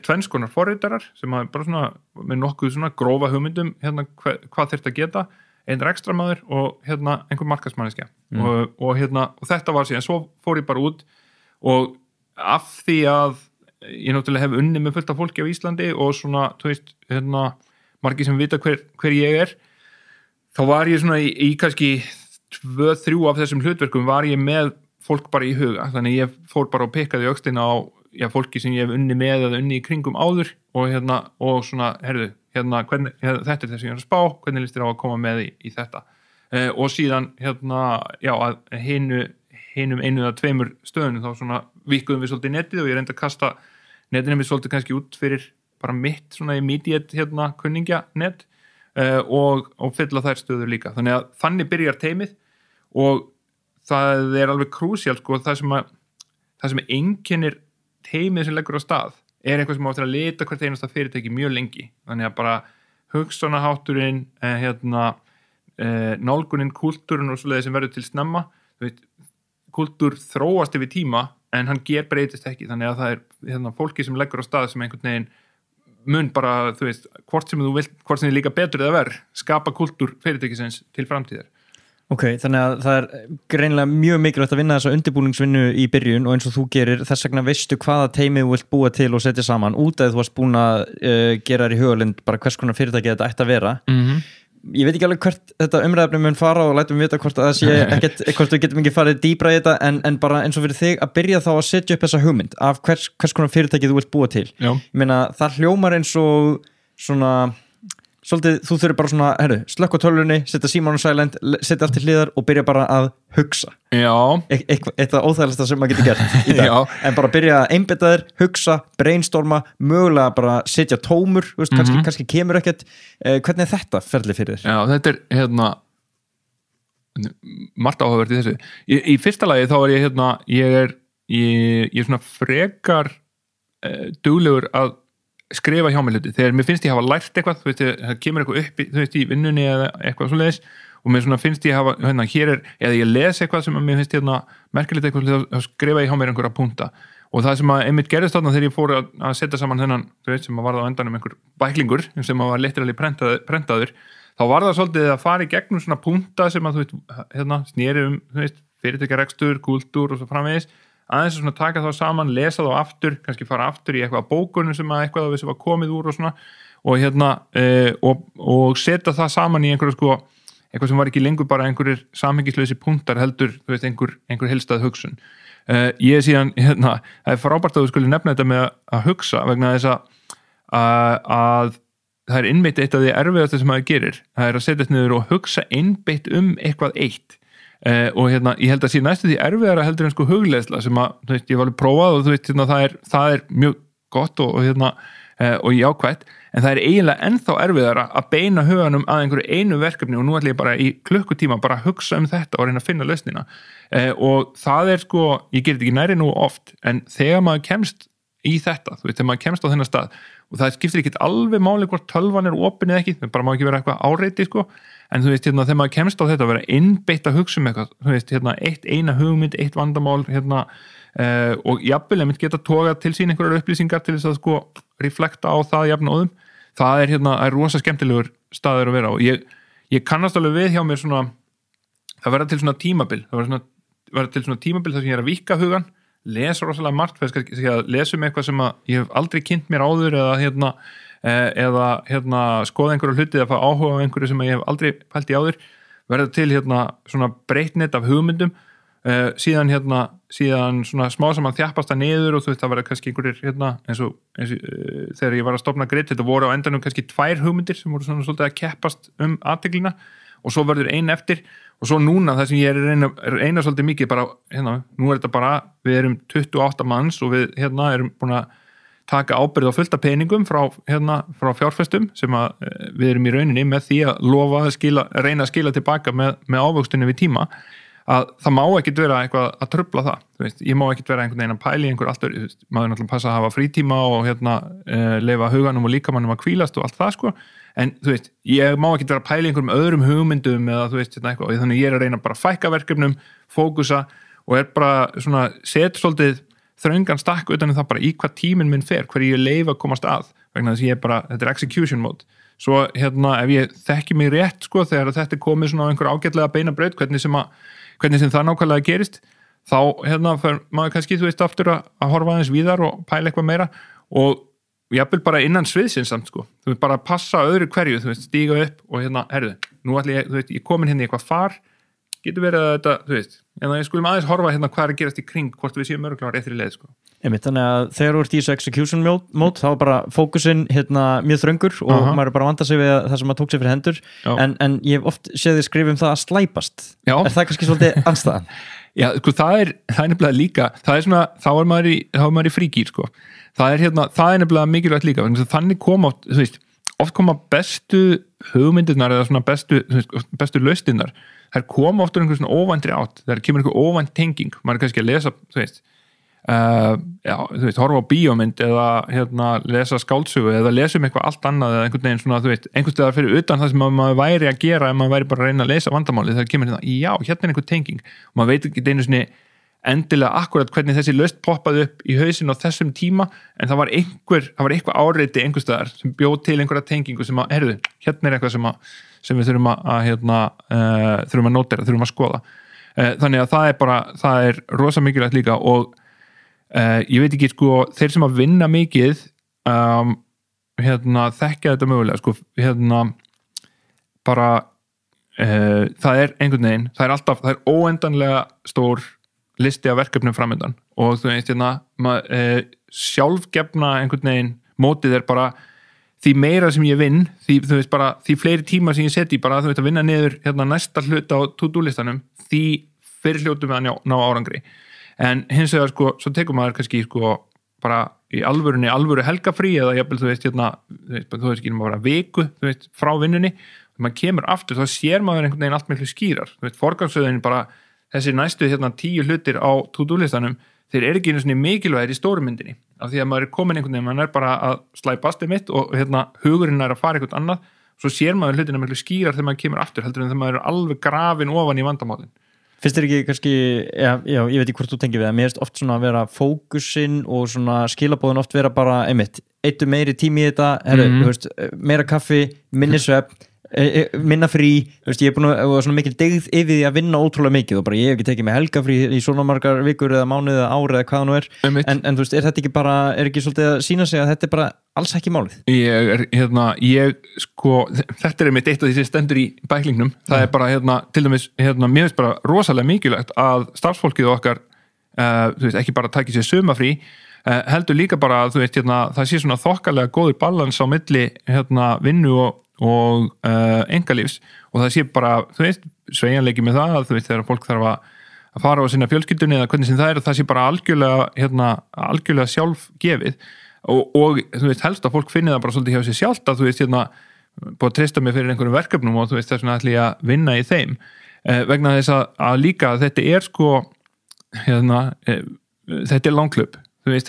2 konar forritarar sem bara svona með nokkuð svona grófa hugmyndum hvað þyrfti að geta, einn rekstramaður og einhver markaðsmanneskja og þetta var síðan, svo fór ég bara út og af því að ég náttúrulega hef unnið með fullt af fólki á Íslandi og svona, þú veist, margir sem vita hver ég er, þá var ég svona í kannski 2-3 af þessum hlutverkum var ég með fólk bara í huga, þannig ég fór bara og pikkaði öxlina á fólki sem ég hef unnið með eða unnið í kringum áður og svona, herðu, þetta er þess að ég er að spá, hvernig líst þér á að koma með í þetta og síðan að hinum 1 eða 2 stöðunum þá svona víkkuðum við svolítið netið og ég reyndi að kasta netinu við svolítið kannski út fyrir bara mitt svona immediate kunningja net og fylla þær stöður líka, þannig byrjar teimið og það er alveg krúsíalt sko, það sem einkennir teimið sem leggur á stað er eitthvað sem á eftir að lita hvert einasta fyrirtæki mjög lengi, þannig að bara hugsanahátturinn nálgunin, kultúrinn og svoleiðis sem verður til snemma, þú veit, kultúr þróast yfir tíma en hann breytist ekki, þannig að það er fólki sem leggur á stað sem einhvern veginn mun bara, þú veist, hvort sem þið líka betur eða verð, skapa kultúr fyrirtækisins til framtíðar.
Ok, þannig að það er greinilega mjög mikilvægt að vinna þessa undirbúningsvinnu í byrjun og eins og þú gerir, þess vegna veistu hvaða teimið þú vilt búa til og setja saman út að þú varst búin að gera þér í hugalind bara hvers konar fyrirtæki þetta ætti að vera. ég veit ekki alveg hvert þetta umræðefni mun fara og lætum vita hvort að það sé ekkert, hvort við getum ekki farið dýbra í þetta en bara eins og fyrir þig að byrja þá að setja upp þessa hugmynd af hvers konar fyrirtæki þú vilt búa til. Ég meina, það hljómar eins og svona svolítið, þú þurfir bara svona, slökk á tölvunni, setja símann á silent, setja allt til hliðar og byrja bara að hugsa. Já. Eitthvað óþægilegasta sem maður getur gert í dag. Já. En bara byrja að einbeita þér, hugsa, brainstorma, mögulega bara setja tómur, veist, kannski kemur ekkert. Hvernig er þetta ferli fyrir þér? Já, þetta er margt áhugavert í þessu. Í fyrsta lagi þá er ég ég er svona frekar duglegur að skrifa hjá mig hluti, þegar mér finnst ég hafa lært eitthvað, þú veist, það kemur eitthvað upp þú veist, í vinnunni eða eitthvað svoleiðis og mér svona finnst ég hafa, hér er eða ég les eitthvað sem mér finnst merkilegt eitthvað, þá skrifa ég hjá mér einhverja punkta og það sem einmitt gerðist þarna þegar ég fór að setja saman þennan, þú veist, sem var það á endanum einhver bæklingur, sem var literally prentaður, þá var það svolítið að fara í gegnum svona punkta sem að, þú veist, sneri þú veist, fyrirtækjarekstur, kúltúr og svo framvegis aðeins svona taka þá saman, lesa þá aftur kannski fara aftur í eitthvað bókunum sem að eitthvað sem var komið úr og svona og og setja það saman í einhverju eitthvað sem var ekki lengur bara einhverjir samhengislausi punktar heldur, þú veist, einhver heilstæð hugsun. Ég síðan, það er frábært að þú skulle nefna þetta með að hugsa vegna þess að það er innbeitt eitt af því erfiðasta sem maður gerir, það er að setjast niður og hugsa innbeitt eitthvað eitt. Og ég held að sé næstu því erfiðara heldur en hugleiðsla sem að, þú veist, ég var alveg prófað og þú veist, það er mjög gott og jákvætt, en það er eiginlega ennþá erfiðara að beina huganum að einhverju einu verkefni og nú ætlum ég bara í klukkutíma bara að hugsa þetta og reyna að finna lausnina og það er ég ger þetta ekki nærri nú oft, en þegar maður kemst í þetta, þú veist, þegar maður kemst á þennan stað og það skiptir ekkert alveg máli hvort tölvan er opin eða ekki, það bara má ekki vera eitthvað áreiti, en þú veist, þegar maður kemst á þetta að vera innbeitt að hugsa eitthvað, þú veist, eina hugmynd, eitt vandamál, og jafnvel einmitt geta togað til sín einhverjar upplýsingar til þess að reflekta á það jafnóðum, það er rosa skemmtilegur staður að vera og ég kannast alveg við hjá mér svona, það verða til svona tímabil, þar sem ég er að víkka hugan, lesa rosalega margt, að lesa eitthvað sem að ég hef aldrei kynnt mér áður eða skoða einhverju hluti eða fá áhuga á einhverju sem ég hef aldrei pælt í áður, verða til svona breytnett af hugmyndum, síðan svona smá saman þjappast það niður og þú veist það verða kannski einhverjir eins og þegar ég var að stofna Grit, þetta voru á endanum kannski 2 hugmyndir sem voru svona svolítið að keppast athyglina og svo verður ein eftir og svo núna það sem ég er eina svolítið mikið bara, nú er þetta bara, við erum 28 manns og við erum búin að taka ábyrgð á fullt af peningum frá fjárfestum sem að við erum í rauninni með því að lofa að reyna að skila tilbaka með ávöxtunni við tíma að það má ekkert vera eitthvað að trufla það, þú veist, ég má ekkert vera einhvern veginn að pæla í einhver allt öðru, maður náttúrulega passa að hafa frítíma og leyfa huganum og líkamannum að hvílast og allt það en þú veist, ég má ekkert vera að pæla í einhverjum öðrum hugmyndum eða þú veist, eitthvað, og þannig ég er að reyna bara að fækka verkefnum, fókusa og er bara svona, set svolítið þröngan stakk utan það bara í hvað tíminn minn fer, hverju ég leyfa að komast að, vegna þess að ég er bara, þetta er execution mode. Svo ef ég þekki mig rétt þegar þetta er komið svona á einhver ágætlega beina braut, hvernig sem það nákvæmlega gerist, þá fer maður kannski, þú veist, aftur að horfa aðeins víðar og pæla eitthvað meira og jafnvel bara innan sviðsins samt, þú veist, bara passa öðru hverju, þú veist, stíga upp og herðu, nú ætla ég, þú veist, ég komin hérna í eitthvað far, getur verið að þetta, þú veist, en ég skulum aðeins horfa hvað er að gerast í kring, hvort við séum örgulega réttri leið, Einmitt, þannig að þegar þú ert í þessu execution mode þá er bara fókusinn mjög þröngur og maður er bara að vanda sig við það sem maður tók sér fyrir hendur en ég hef oft séð þið skrifa það að slæpast. Já. Er það kannski svolítið andstæðan?
Já, það er nefnilega líka, það er svona, þá er maður í frígýr, það er nefnilega mikilvægt líka, þannig koma þú veist, oft koma bestu hugmyndirnar eða svona bestu lausnirnar, þær koma oft úr einhver svona óvæntri átt, þær kemur einhver óvænt tenging, maður er kannski að lesa, þú veist, þú veist, horfa á bíómynd eða lesa skáldsögu eða lesa eitthvað allt annað eða einhvern veginn svona, þú veist, einhvers staðar fyrir utan það sem maður væri að gera ef maður væri bara að reyna að lesa vandamálið, það kemur já, hérna er einhver tenging og maður veit ekki einu sinni endilega akkurat hvernig þessi lausn poppaði upp í hausinn á þessum tíma en það var eitthvað áreiti einhvers staðar sem bjóð til einhverja tengingu sem að, hérna er eitthvað sem við þurfum að nótera, þurfum að skoða þannig að það er rosa mikilvægt líka og ég veit ekki, þeir sem að vinna mikið þekkja þetta mögulega, bara það einhvern veginn, það er óendanlega stór listi af verkefnum framöndan og þú veist sjálfgefna einhvern veginn mótið bara því meira sem ég vinn, þú veist bara því fleiri tíma sem ég seti bara þú veist að vinna niður næsta hluta á to-do listanum því fyrir hljótum við að ná árangri en hins vegar svo tekur maður kannski bara í alvöru helgafrí eða jafnvel þú veist þú veist ekki bara viku þú veist frá vinnunni og maður kemur aftur þá sér maður einhvern veginn allt miklu skýrar þú veist forgangsröðin bara þessi næstu 10 hlutir á to-do listanum þeir ekki einu svona mikilvægir í stóru myndinni af því að maður komin einhvern veginn, maður bara að slæpast mitt og hugurinn að fara eitthvað annað svo sér maður hlutina miklu skýrar þegar maður kemur aftur heldur en þegar maður alveg grafin ofan í vandamálin.
Finnst þér ekki kannski, já, ég veit ekki hvort þú tengir við það, mér finnst oft svona að vera fókusinn og svona skilabóðin oft vera bara einmitt, eittu meiri tími í þetta, þú veist, meira kaffi, minni svefn, minna frí, þú veist, ég búin að svona mikil dygð yfir því að vinna ótrúlega mikið og bara ég hef ekki tekið mig helgafrí í svona margar vikur eða mánuð eða ár eða hvað nú en þú veist, þetta ekki bara, ekki svolítið að sína sig að þetta bara alls ekki málið?
Þetta mitt eitt af því sem stendur í bæklingnum, það bara til dæmis, mér finnst bara rosalega mikilvægt að starfsfólkið okkar þú veist, ekki bara taki sér sumafrí heldur líka bara að þú veist, það sé svona þokkalega góður balans á milli vinnu og engalífs og það sé bara, þú veist, sveigjanleiki með það, þú veist, þegar fólk þarf að fara á sinna fjölskyldunni eða hvernig sem það sé bara algjörlega sjálfgefið og þú veist, helst að fólk finni það bara svolítið hjá sér sjálft að þú veist, búið að treysta mig fyrir einhverjum verkefnum og þú veist, þess vegna ætla ég að vinna í þeim vegna þess að líka þetta þetta langklöp, þú veist,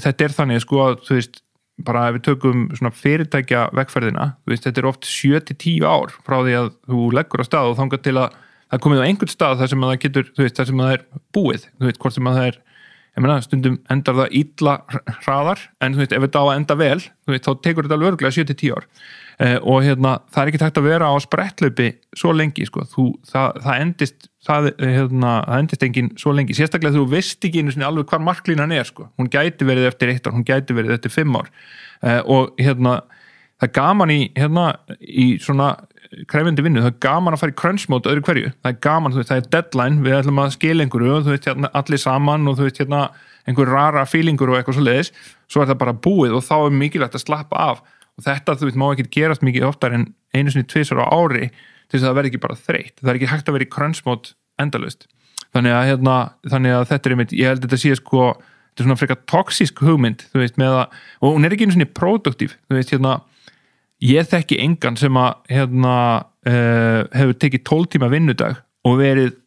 þetta þannig að þú veist bara ef við tökum svona fyrirtækja vegferðina, þú veist, þetta oft 7-10 ár frá því að þú leggur á stað og þangað til að það komið á einhvern stað þar sem að það getur, þú veist, þar sem að það búið, þú veist, hvort sem að það ég meina, stundum endar það illa hraðar, en þú veist, ef þetta á að enda vel, þú veist, þá tekur þetta alveg örugglega 7-10 ár og það ekki tækt að vera á sprettlaupi svo lengi, sko, það endist engin svo lengi, sérstaklega þú veist ekki einu sinni alveg hvar marklínan sko, hún gæti verið eftir 1 ár, hún gæti verið eftir 5 ár og það gaman í svona krefjandi vinnu, það gaman að fara í crunch mode öðru hverju, það gaman, þú veist, það deadline, við ætlum að skila einhverju, þú veist, allir saman og þú veist, einhver rara feelingur og eitthvað svo leiðis, svo það bara búið og þá mikilvægt að slappa af og þetta, þú veist, má ekki gerast mikið oftar en einu sinni 2 á ári til þess að það verði ekki bara þreytt, það ekki hægt að vera í crunch mode endalaust, þannig að þetta einmitt, ég held að þetta sé sko, þetta svona frekar toxísk hugmynd, þú veist, með að, og hún ekki einu sinni produktív, þú veist, ég þekki engan sem að hefur tekið 12 tíma vinnudag og verið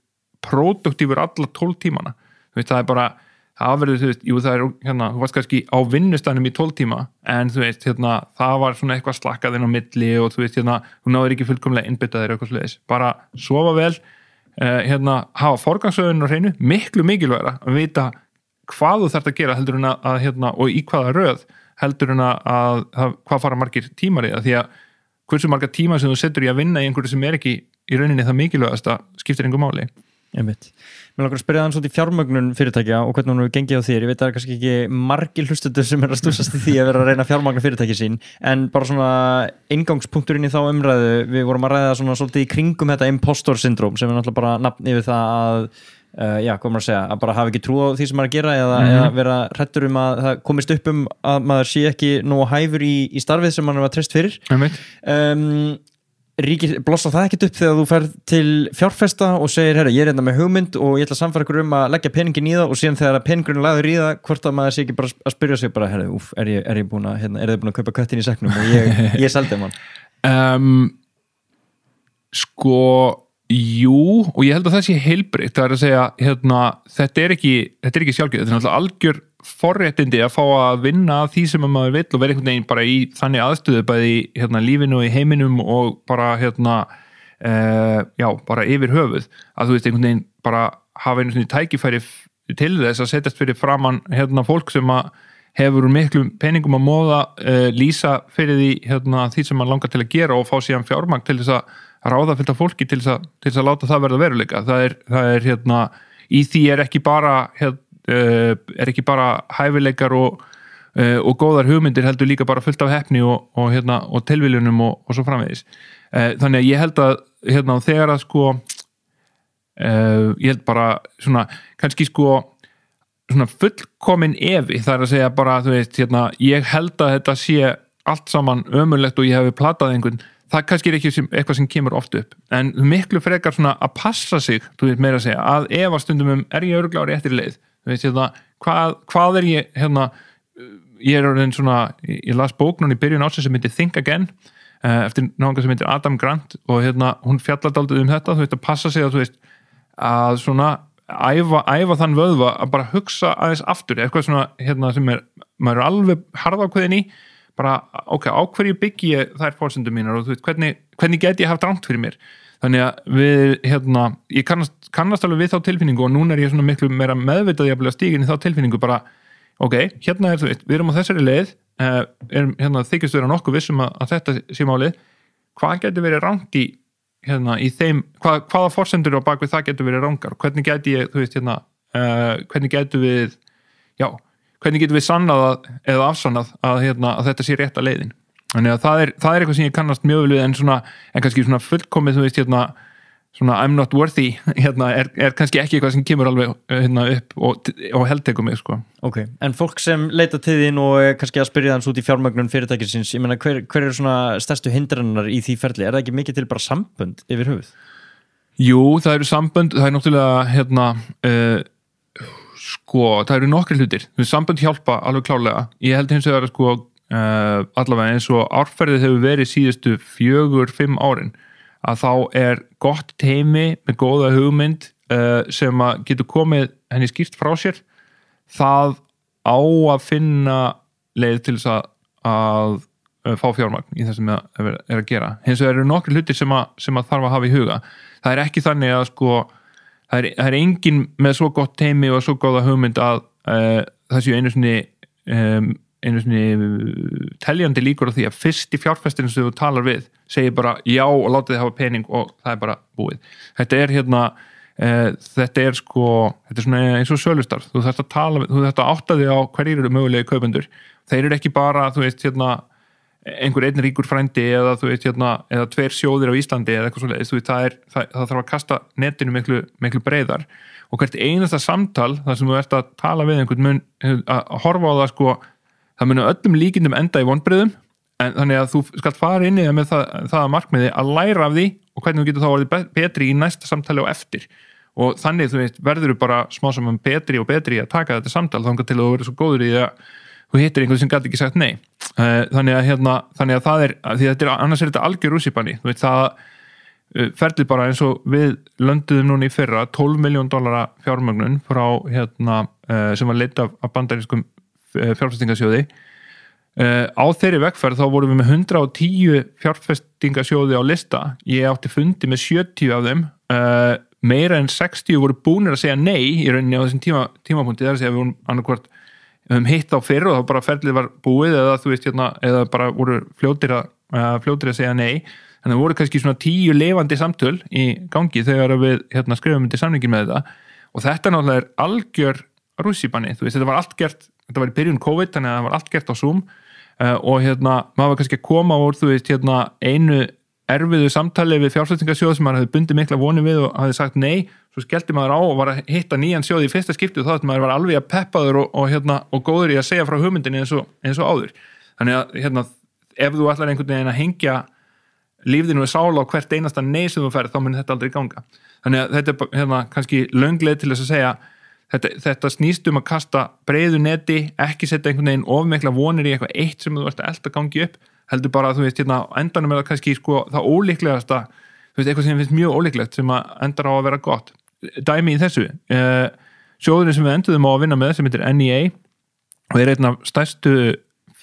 produktífur alla 12 tímana, þú veist, það bara það verður, þú veist, jú það þú varst kannski á vinnustanum í 12 tíma en þú veist, það var svona eitthvað slakkað inn á milli og þú veist, þú náður ekki fullkomlega innbyttaðir eitthvað sliðis, bara sofa vel hafa forgangsröðun á hreinu, miklu mikilvægra að vita hvað þú þarft að gera heldur en að og í hvaða röð heldur en að hvað fara margir tímar í það, því að hversu marga tíma sem þú setur í að vinna í einhverju sem ekki í rauninni það mikilvægasta skiptir engu máli.
Einmitt. Mér langar að spyrja þann svolítið fjármögnun fyrirtækja og hvernig hún hefur gengið á þér. Ég veit að það er kannski ekki margir hlustendur sem að stúsast í því að vera að reyna að fjármagna fyrirtæki sín, en bara svona inngangspunkturinn í þá umræðu, við vorum að ræða svona svolítið í kringum þetta impostor syndrom sem er náttúrulega bara nafn yfir það að hvað maður að segja, að bara hafa ekki trú á því sem maður að gera eða vera hræddur að það komist upp að maður sé ekki nógu hæfur í starfið sem maður var treyst fyrir. Blossa það ekkert upp þegar þú ferð til fjárfesta og segir, herra, ég er með hugmynd og ég ætla að samfæra ykkur að leggja peningin í það og síðan þegar peningurinn lagður í það, hvort að maður sé ekki bara að spyrja sig bara, herra, er þið búin að kaupa köttin í sekknum og ég seldi mann?
Sko, jú, og ég held að það sé heilbrigt, það er að segja, þetta er ekki sjálfgefið, þetta er náttúrulega algjör forréttindi að fá að vinna því sem maður vill og vera einhvern veginn bara í þannig aðstöðu bæði í lífinu og í heiminum og bara bara yfir höfuð að þú veist einhvern veginn bara hafa einu svona tækifæri til þess að setjast fyrir framann fólk sem að hefur miklum peningum að móða lýsa fyrir því sem maður langar til að gera og fá síðan fjármagn til þess að ráða fullt af fólki til þess að láta það verða veruleika. Það er í því er ekki bara hæfileikar og og góðar hugmyndir heldur líka bara fullt af heppni og tilviljunum og svo framvegis. Þannig að ég held að þegar að sko ég held bara svona kannski sko svona fullkomin efi, það að segja bara þú veist, ég held að þetta sé allt saman ömurlegt og ég hefði platað einhvern, það kannski ekki eitthvað sem kemur oft upp, en miklu frekar svona að passa sig, þú veist meira að segja að ef að stundum er ég örugglega á réttri leið, þú veist hvað er ég ég er orðin svona, ég las bók núna í byrjun ársins sem heitir Think Again eftir náunga sem heitir Adam Grant og hún fjallar dálítið þetta, þú veist að passa sig að þú veist að svona æfa þann vöðva að bara hugsa aðeins aftur, eitthvað svona sem maður er alveg harðákveðin í bara, ok, á hverju byggi ég þær forsendum mínar og þú veist, hvernig get ég haft rangt fyrir mér, þannig að við ég kannast alveg við þá tilfinningu og núna er ég svona miklu meira meðvitað ég að stíga inn í þá tilfinningu bara, ok, er þú veist, við erum á þessari leið þykist vera nokkuð vissum að þetta sé málið, hvað getur verið rangt í þeim, hvaða forsendur á bakvið það getur verið rangar, hvernig geti ég, þú veist, hvernig getur við sannað eða afsannað að þetta sé rétta leiðin. Þannig að það er eitthvað sem ég kannast mjög vel við en kannski svona fullkomið, þú veist, svona I'm not worthy, er kannski ekki eitthvað sem kemur alveg upp og heldtekur mig, sko.
Ok, en fólk sem leita til þín og kannski að spyrja hans út í fjármögnun fyrirtækisins, ég meina hver eru svona stærstu hindrannar í því ferli? Er það ekki mikið til bara sambönd yfir höfuð?
Jú, það eru sambönd, það er náttúrulega sko, það eru nokkrir hlutir. Sambönd hjálpa alveg klárlega. Ég held hins vegar sko allavega eins og árferðið hefur verið síðustu 4-5 árin að þá er gott teymi með góða hugmynd sem að getur komið henni skýrt frá sér, það á að finna leið til þess að fá fjármagn í það sem er að gera. Hins vegar eru nokkrir hlutir sem að þarf að hafa í huga. Það er ekki þannig að sko það er engin með svo gott teymi og svo góða hugmynd að það séu einu sinni teljandi líkur á því að fyrsti fjárfestin sem þú talar við segir bara já og láta þið hafa pening og það er bara búið. Þetta er svona eins og sölustarf, þú þarft að tala þú þarft að átta þig á hverjir eru mögulegi kaupendur. Þeir eru ekki bara, þú veist, einhver einn ríkur frændi eða þú veist, eða 2 sjóðir á Íslandi eða eitthvað svoleiðis, þú veist, það þarf að kasta netinu miklu breiðar og hvert einasta samtal þar sem þú ert að tala við einhvern mun að horfa á það sko, það muni öllum líkindum enda í vonbrigðum, en þannig að þú skalt fara inn í það með það markmiði að læra af því og hvernig þú getur þá orðið betri í næsta samtali og eftir og þannig þú veist verður þú bara smá saman betri og betri að taka þetta samtal þangað til að þú verður svo góður í að þú hittir einhvern sem gæti ekki sagt nei. Þannig að það er, því annars er þetta algjör rússíbani, þú veit það ferlið bara eins og við lönduðum núna í fyrra $12 million fjármögnun frá sem var leitt af bandarískum fjárfestingasjóði. Á þeirri vegferð þá vorum við með 110 fjárfestingasjóði á lista, ég átti fundi með 70 af þeim, meira en 60 voru búnir að segja nei í rauninni á þessum tímapunkti, þar að segja við vorum annarkvort hitt á fyrr og þá bara ferlið var búið eða þú veist eða bara voru fljótir að segja nei, þannig að voru kannski svona 10 lifandi samtöl í gangi þegar við skrifum undir samningin með þetta og þetta náttúrulega er algjör rússíbani, þú veist, þetta var allt gert, þetta var í byrjun COVID, þannig að það var allt gert á Zoom og maður var kannski að koma úr, þú veist, einu erfiðu samtali við fjárfestingasjóð sem maður hefði bundið mikla voni við og hafði sagt nei, svo skellti maður á og var að hitta nýjan sjóð í fyrsta skipti og þá að maður var alveg að peppaður og góður í að segja frá hugmyndinni eins og áður. Þannig að ef þú ætlar einhvern veginn að hengja lífðinu við sála á hvert einasta nei sem þú ferð, þá mun þetta aldrei ganga. Þannig að þetta er kannski löngleið til þess að segja þetta snýst að kasta breiðu neti, ekki setja einhvern veginn of mikla vonir í eitthvað eitt sem þú ert að elda gangi upp, heldur bara að þú veist endanum er það kannski sko það ólíklegasta, þú veist, eitthvað sem finnst mjög ólíklegt sem að endar á að vera gott. Dæmi í þessu, sjóðurinn sem við enduðum á að vinna með sem heitir NEA og er einn af stærstu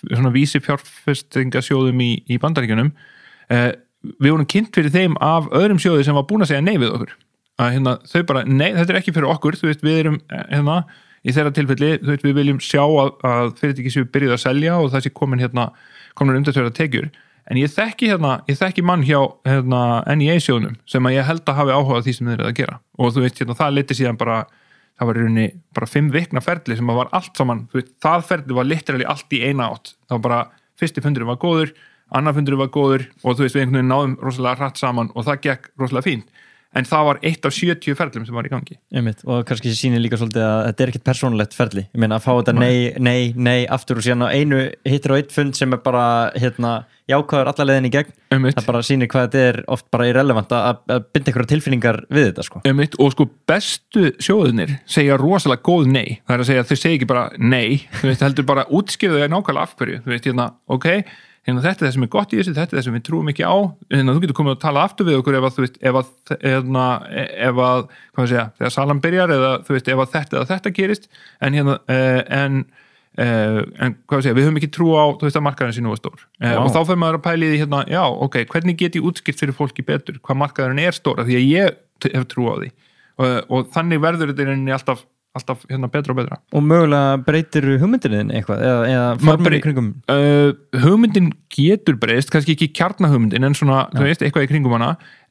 svona vísi fjárfestingasjóðum í Bandaríkjunum, við vorum kynnt fyrir þeim af öðrum sjóði sem var búin að segja nei við okkur. Að þau bara, nei, þetta er ekki fyrir okkur, þú veist, við erum í þeirra tilfelli, þú veist, við viljum sjá að fyrirtæki séu byrjuð að selja og það sé komin umtalsverðar tekjur, en ég þekki mann hjá NEA sjóðnum sem að ég held að hafi áhuga á því sem þeir eru að gera og þú veist, það leiddi síðan bara það var í rauninni bara 5 vikna ferli sem var allt saman, þú veist, það ferli var literally allt í eina átt, það var bara fyrsti fundurinn var góður, annar fundurinn var góður og þú veist, við einhvern veginn náðum rosalega hratt saman og það gekk rosalega fínt, en það var 1 af 70 ferlum sem var í gangi.
Og kannski sýnir líka svolítið að þetta ekkert persónulegt ferli, ég meina að fá þetta nei aftur og síðan á einu hittir á einn fund sem bara jákvæður alla leiðin í gegn, það bara sýnir hvað þetta oft bara irrelevant að binda einhverja tilfinningar við þetta sko.
Og sko bestu sjóðunir segja rosalega góð nei, það að segja þau segja ekki bara nei, þú veist, heldur bara útskýrðu þau nákvæmlega af hverju, þú veist, ok, þetta er það sem er gott í þessu, þetta er það sem við trúum ekki á, þú getur komið að tala aftur við okkur ef að, þú veist, ef að hvað segja, þegar salan byrjar eða þú veist, ef að þetta gerist, en hvað segja, við höfum ekki trú á, þú veist, að markaðurinn sé nú stór og þá fyrir maður að pæla í því já, ok, hvernig get ég útskýrt fyrir fólki betur hvað markaðurinn er stór, því að ég hef trú á því og þannig verður þetta alltaf betra og betra. Og
mögulega breytir hugmyndin eitthvað eða formar í kringum?
Hugmyndin getur breyst, kannski ekki kjarnahugmyndin en svona, þú veist, eitthvað í kringum hana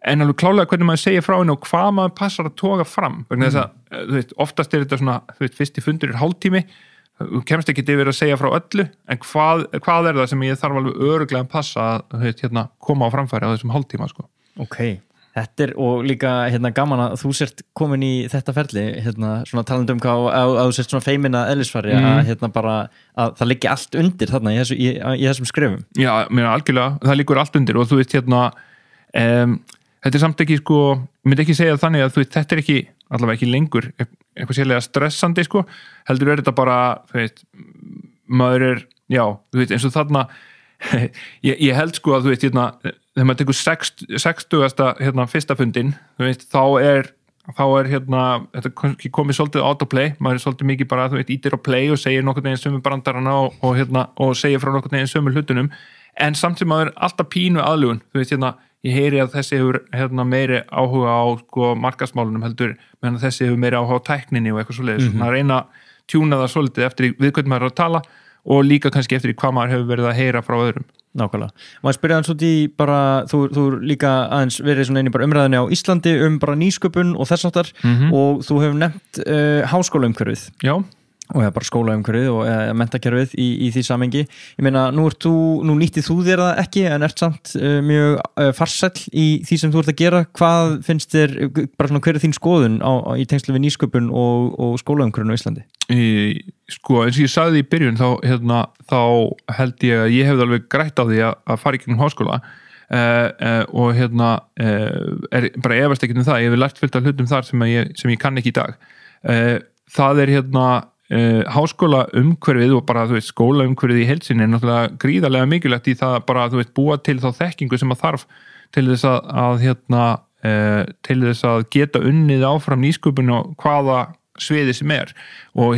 en alveg klálega hvernig maður segir frá henni og hvað maður passar að toga fram vegna þess að, þú veist, oftast er þetta svona þú veist, fyrsti fundur hálftími þú kemst ekki yfir að segja frá öllu en hvað er það sem ég þarf alveg örugglega að passa að, þú veist, koma á framfæri á þessum hálftíma, sko.
Ok. Þetta og líka gaman að þú sért komin í þetta ferli, svona talandi hvað að þú sért svona feimina eðlisfari að bara að það liggi allt undir þarna í þessum skrefum. Já,
mér algjörlega, það liggur allt undir og þú veist þetta er samt ekki sko, ég myndi ekki segja þannig að þú veist, þetta er ekki, allavega ekki lengur eitthvað sérlega stressandi sko, heldur þetta bara, þú veist, maður er, já, þú veist, eins og þarna ég held sko að þú veist þegar maður tekur 60. Fyrsta fundin þú veist, þá er þetta komið svolítið autoplay, maður er svolítið mikið bara þú veist, ítir á play og segir nokkurn veginn sömu brandarana og segir frá nokkurn veginn sömu hlutunum, en samt sem maður er alltaf pínu aðlugun, þú veist, ég heyri að þessi hefur meiri áhuga á sko markaðsmálunum heldur, meðan þessi hefur meiri áhuga á tækninni og eitthvað svoleiðis, svona að reyna að tjúna það svolítið eftir við hvernig maður er að tala og líka kannski eftir hvað maður hefur verið að heyra frá öðrum.
Nákvæmlega. Maður spyrja aðeins út í bara, þú líka aðeins verið svona einu bara umræðinni á Íslandi bara nýsköpun og þess áttar og þú hefur nefnt háskólaumhverfið. Já. Og bara skólaumhverfið og menntakerfið í því samengi. Ég meina, nú nýttið þú þér það ekki en ert samt mjög farsæll í því sem þú ert að gera. Hvað finnst þér, bara svona hver er þín skoðun í tengslu við nýsköpun og skólaumhverfinu á Íslandi?
Sko, eins og ég sagði í byrjun þá held ég að ég hefði alveg grætt á því að fara í gegnum háskóla og er bara efast ekki það, ég hef lært fullt af hlutum þar sem ég kann ekki í dag. Það er háskóla umhverfið og bara, þú veist, skóla umhverfið í heild sinni er náttúrulega gríðarlega mikilvægt í það bara, þú veist, búa til þá þekkingu sem að þarf til þess að geta unnið áfram nýsköpun og hvaða sviði sem er og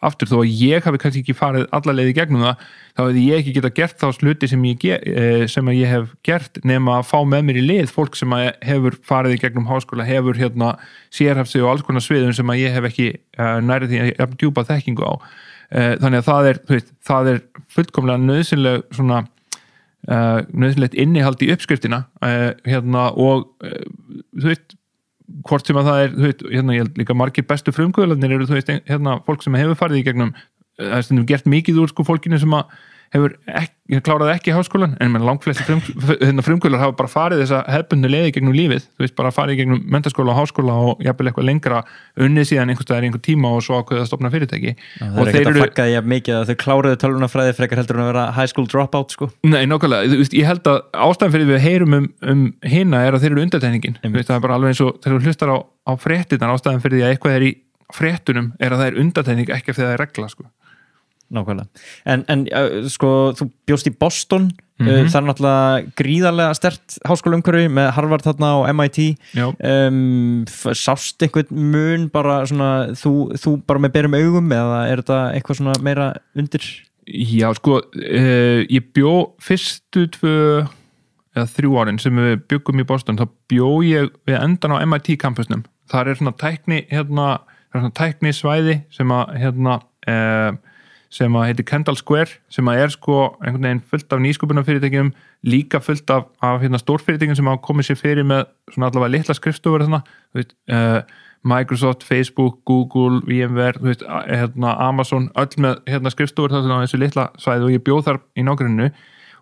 aftur þó að ég hafi kannski ekki farið alla leið í gegnum það, þá hefði ég ekki getað gert þá sluti sem ég hef gert nema að fá með mér í lið fólk sem hefur farið í gegnum háskóla, hefur sérhæft sig og alls konar sviðum sem að ég hef ekki nærið því að djúpa þekkingu á. Þannig að það er, þú veist, það er fullkomlega nauðsynlegt innihald í uppskriftina og þú veist hvort sem að það er, þú veist, ég held líka margir bestu frumkvöðlarnir eru, þú veist, fólk sem hefur farið í gegnum, það er stundum gert mikið úr sko fólkinu sem að hefur klárað ekki háskólan, en langflesti frumkvöðlar hafa bara farið þessa hefbundnu leiði gegnum lífið, þú veist, bara farið gegnum menntaskóla og háskóla og jafnvel eitthvað lengra unnið síðan einhver tíma og svo ákveðið að stofna fyrirtæki.
Það er ekkert að flagga því mikið að þau kláruðu tölvunarfræði frekar heldur en að vera high school dropout, sko.
Nei, nákvæmlega, ég held að ástæðan fyrir við heyrum hina er að þeir eru undantekningin, það er bara alveg eins og þegar þú hlustar á fréttirnar, ástæðan fyrir því að eitthvað er í fréttunum er að það er undantekning ekki ef það er regla, sko.
Nákvæmlega. En sko, þú bjóst í Boston, það er náttúrulega gríðarlega sterkt háskólaumhverfi með Harvard þarna og MIT. Sást einhvern mun bara svona, þú bara með berum augum eða er þetta eitthvað svona meira undir?
Já, sko, ég bjó fyrstu 2 eða 3 árin sem við byggum í Boston, þá bjó ég við endan á MIT campusnum. Það er svona tækni svæði sem að heitir Kendall Square, sem að er sko einhvern veginn fullt af nýsköpunarfyrirtækjum, líka fullt af stórfyrirtækjum sem hafa komið sér fyrir með svona allavega litla skrifstofur Microsoft, Facebook, Google, VMware, þú veist, Amazon, öll með skrifstofur þar á þessu litla svæði og ég bjóð þar í nágruninu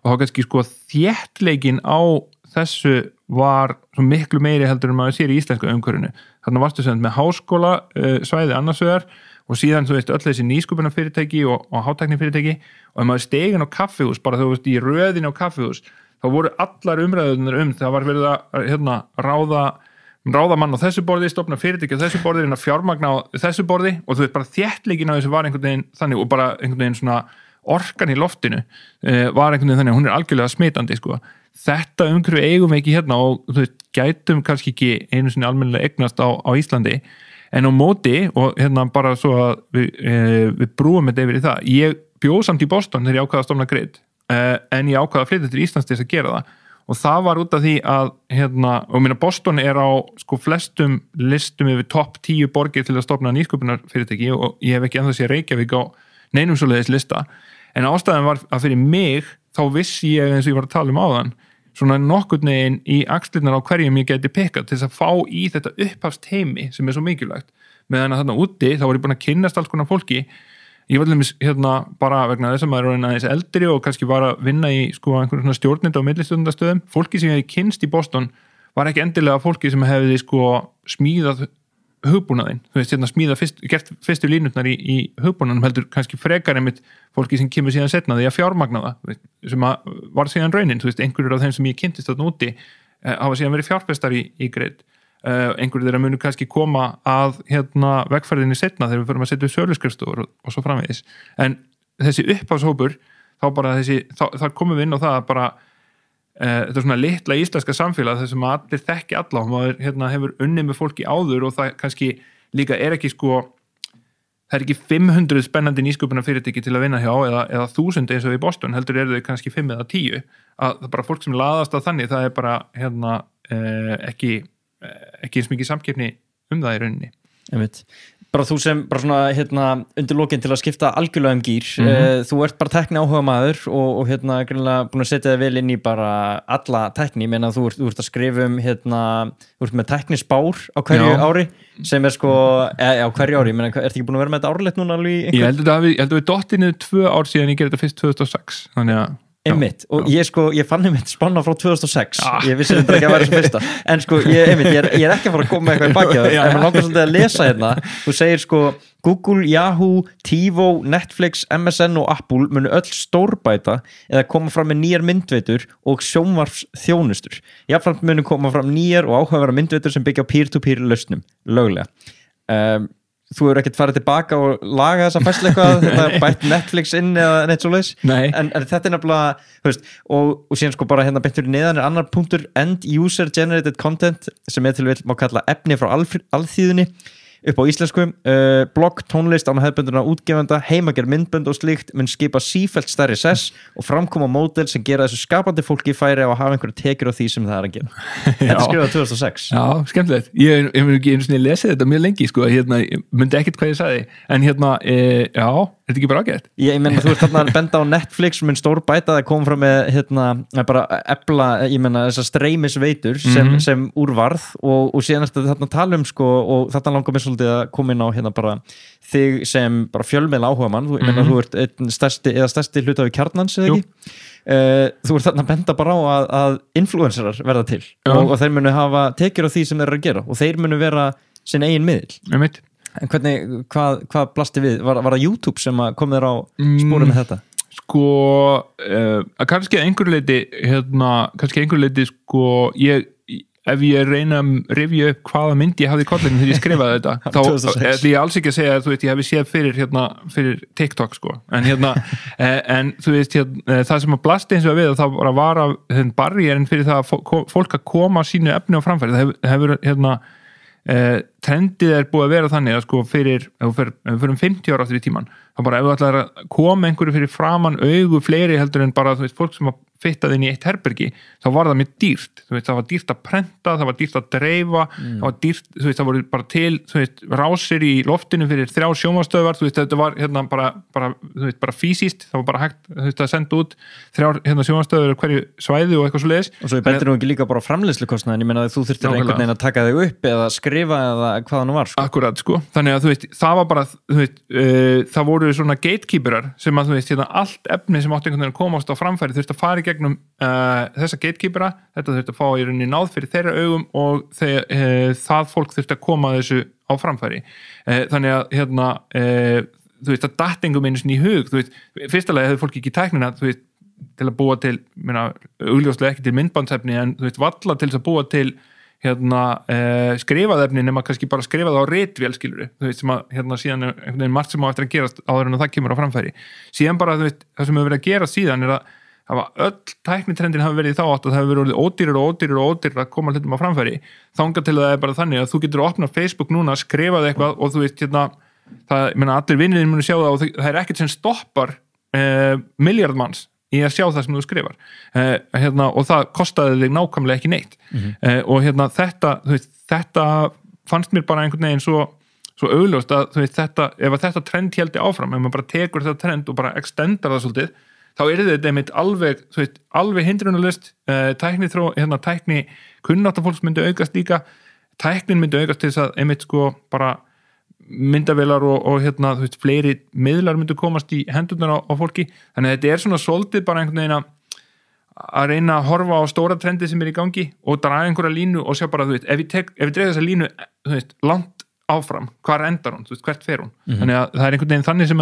og þá kannski sko þéttleikinn á þessu var svo miklu meiri heldur en maður sér í íslensku umhverfinu. Þarna varstu sem með háskóla svæði annars vegar og síðan þú veist öll þessi nýsköpunarfyrirtæki og hátæknifyrirtæki og ef maður stegin á kaffihús, bara þú veist í röðin á kaffihús, þá voru allar umræðunar það var verið að ráða mann á þessu borði, stofna fyrirtæki á þessu borði, reyna fjármagna á þessu borði og þú veist bara þéttleikinn á þessu var einhvern veginn þannig og bara einhvern veginn svona orkan í loftinu var einhvern veginn þannig að hún algjörlega smitandi sko. Þetta umhverfi eigum við ekki og þú veist, gætum kannski ekki einu sinni almennilega eignast á Íslandi en á móti og bara svo að við brúum þetta yfir í það. Ég bjó samt í Boston þegar ég ákvaða að stofna Grid en ég ákvaða að flytja til Íslands til þess að gera það og það var út af því að og minna Boston á sko flestum listum yfir topp 10 borgir til að stofna nýsköpunarfyrirtæki og ég hef ekki ennþá séð Reykjavík á neinum svoleiðis lista en ástæðan var að fyrir mig þá vissi ég eins og ég var að tala áðan svona nokkurn veginn í axlirnar á hverjum ég geti pikkað til þess að fá í þetta upphafsteimi sem svo mikilvægt meðan að þarna úti þá var ég búin að kynnast alls konar fólki ég var alveg bara vegna þess að maður er aðeins eldri og kannski var að vinna í sko einhverjum svona stjórnenda og millistundastöðum fólki sem ég hef kynst í Boston var ekki endilega fólki sem hefði sko smíðað hugbúnaðinn, þú veist, gert fyrstu línutnar í hugbúnaðinum heldur kannski frekar einmitt fólki sem kemur síðan setna því að fjármagna það, sem var síðan raunin, þú veist, einhverjur af þeim sem ég kynntist þarna úti hafa síðan verið fjárfestar í Grid, einhverjur þeirra munu kannski koma að vegferðinni setna þegar við förum að setja upp söluskrifstofur og svo framvegis, en þessi upphafshópur, þá bara þar komum við inn á það að bara þetta er svona litla íslenska samfélag þar sem allir þekki alla og maður hefur unnið með fólki áður og það kannski líka er ekki sko það er ekki 500 spennandi nýsköpunarfyrirtæki til að vinna hjá eða 1000 eins og í Boston heldur eru þau kannski 5 eða 10 að það er bara fólk sem laðast að þannig það er bara ekki eins mikið samkeppni það í rauninni
Einmitt. Bara þú sem bara svona undir lokin til að skipta algjörlega gír þú ert bara tækni áhuga maður og greinlega búin að setja þig vel inn í bara alla tækni, menna þú ert að skrifa þú ert með tæknispár á hverju ári sem er sko á hverju ári, menna ertu ekki búin að vera með þetta árlegt núna alveg
Ég held að við dottinu 2 ár síðan ég gerði þetta fyrst 2006 þannig að
Einmitt, og ég fann einmitt spanna frá 2006 ég vissi þetta ekki að vera sem fyrsta en sko, ég er ekki að fara að koma með eitthvað í baki en maður langar svolítið að lesa þú segir sko, Google, Yahoo, TiVo, Netflix, MSN og Apple munu öll stórbæta eða koma fram með nýjar myndveitur og sjónvarpsþjónustur jafnframt munu koma fram nýjar og áhugavera myndveitur sem byggja á peer-to-peer lausnum löglega þú hefur ekkert farið tilbaka og laga þessa fæslu eitthvað, bætt Netflix inn eða neitt svoleiðis, en þetta er nefnilega, þú veist, og síðan sko bara betur neðan er annar punktur, end user generated content, sem til vill má kalla efni frá alþýðunni, upp á íslensku, blogg, tónlist án hefðbunduna útgefenda, heimagerð myndbönd og slíkt mun skipa sífellt stærri sess og framkoma módel sem gera þessu skapandi fólki færi á að hafa einhverja tekjur á því sem það er að gera. Þetta skrifaði 2006.
Já, skemmtilegt. Ég hef ekki einu sinni lesið þetta mjög lengi, sko, ég myndi ekkert hvað ég sagði, en já, þetta ekki bara ágætt.
Ég menna, þú ert þarna að benda á Netflix mun stórbæta að koma fram með bara efla, ég menna, þessar streymisveitur sem úrvarð og síðan er þetta þarna að tala sko, og þarna langar mér svolítið að koma inn á bara þig sem bara fjölmiðla áhuga mann, ég menna, þú ert einn stærsti hlutafi Kjarnans, eða ekki? Þú ert þarna að benda bara á að influencerar verða til og þeir munu hafa tekjur á því sem þeir eru að gera og þeir munu vera sinn eigin miðl. En hvað blasti við? Var það YouTube sem kom þér á spórum með þetta?
Sko, kannski að einhverju leyti sko, ef ég reyna að rifja upp hvaða mynd ég hafði í kollinum þegar ég skrifaði þetta þá er ég alls ekki að segja að þú veist ég hefði séð fyrir TikTok sko en þú veist það sem að blasti eins og við þá bara var að barrierinn fyrir það að fólk að koma sínu efni á framfæri það hefur trendið er búið að vera þannig að sko fyrir 50 ára aftur í tíman þá bara ef þú ætlar að koma einhverju fyrir framan augu fleiri heldur en bara þú veist fólk sem fittað inn í eitt herbergi, þá var það mjög dýrt, þú veist, það var dýrt að prenta, það var dýrt að dreifa, það var dýrt, þú veist, það voru bara til, þú veist, rásir í loftinu fyrir 3 sjónvarpsstöðvar, þú veist, þetta var hérna þú veist, bara fysiskt, það var bara hægt, þú veist, að senda út 3 hérna sjónvarpsstöðvar hverju svæði og eitthvað svoleiðis. Og
svo bendir nú ekki líka bara á framleiðslukostnaðinn, ég meina að þú þurftir einhvern veginn að taka þig upp eða skrifa eða hvað það nú var, sko.
Akkurat, sko, þannig að þú veist, það var bara, þú veist, það voru svona gatekeeperar sem að, þú veist, hérna allt efni sem átti einhvern veginn að komast á framfæri þurfti að fara í gegnum þessa gatekeepera, þetta þurfti að fá í rauninni náð fyrir þeirra augum og það fólk þurfti að koma þessu á framfæri. Þannig að, hérna, þú veist, að dattingum einu sinni í hug, þú veist, fyrstulega hefur fólk ekki tæknina, þú veist, til að búa til, augljóslega ekki til myndbandsefni, en þú veist, valla til þess að búa til hérna skrifaðefni nema kannski bara skrifað á ritvél, skilur þú veist, sem að hérna síðan einhvern veginn margt sem á eftir að gerast áður en það kemur á framfæri. Síðan bara, þú veist, það sem hefur verið að gera síðan er að öll tæknitrendin hafi verið í þá átt og það hefur verið ódýrar að koma hlutum á framfæri, þangað til það er bara þannig að þú getur að opna Facebook núna, skrifað eitthvað og þú veist, hérna, það, allir vinniðin munu sjá það og það er ekkert sem stoppar milljarðmanns í að sjá það sem þú skrifar hérna, og það kostaði þig nákvæmlega ekki neitt og hérna þetta, þú veist, þetta fannst mér bara einhvern veginn svo augljóst að þú veist, ef þetta trend héldi áfram, ef maður bara tekur þetta trend og bara extendar það svolítið, þá þetta einmitt alveg, þú veist, alveg hindrunarlaust, tækni kunnáttafólks myndi aukast líka, tæknin myndi aukast til þess að einmitt sko bara myndavélar og hérna, þú veist, fleiri miðlar myndu komast í hendurnar á fólki, þannig að þetta er svona svolítið bara einhvern veginn að reyna að horfa á stóra trendi sem er í gangi og draga einhverja línu og sjá bara, þú veist, ef ég dreif þessa línu, þú veist, langt áfram, hvar endar hún, þú veist, hvert fer hún, þannig að það er einhvern veginn þannig sem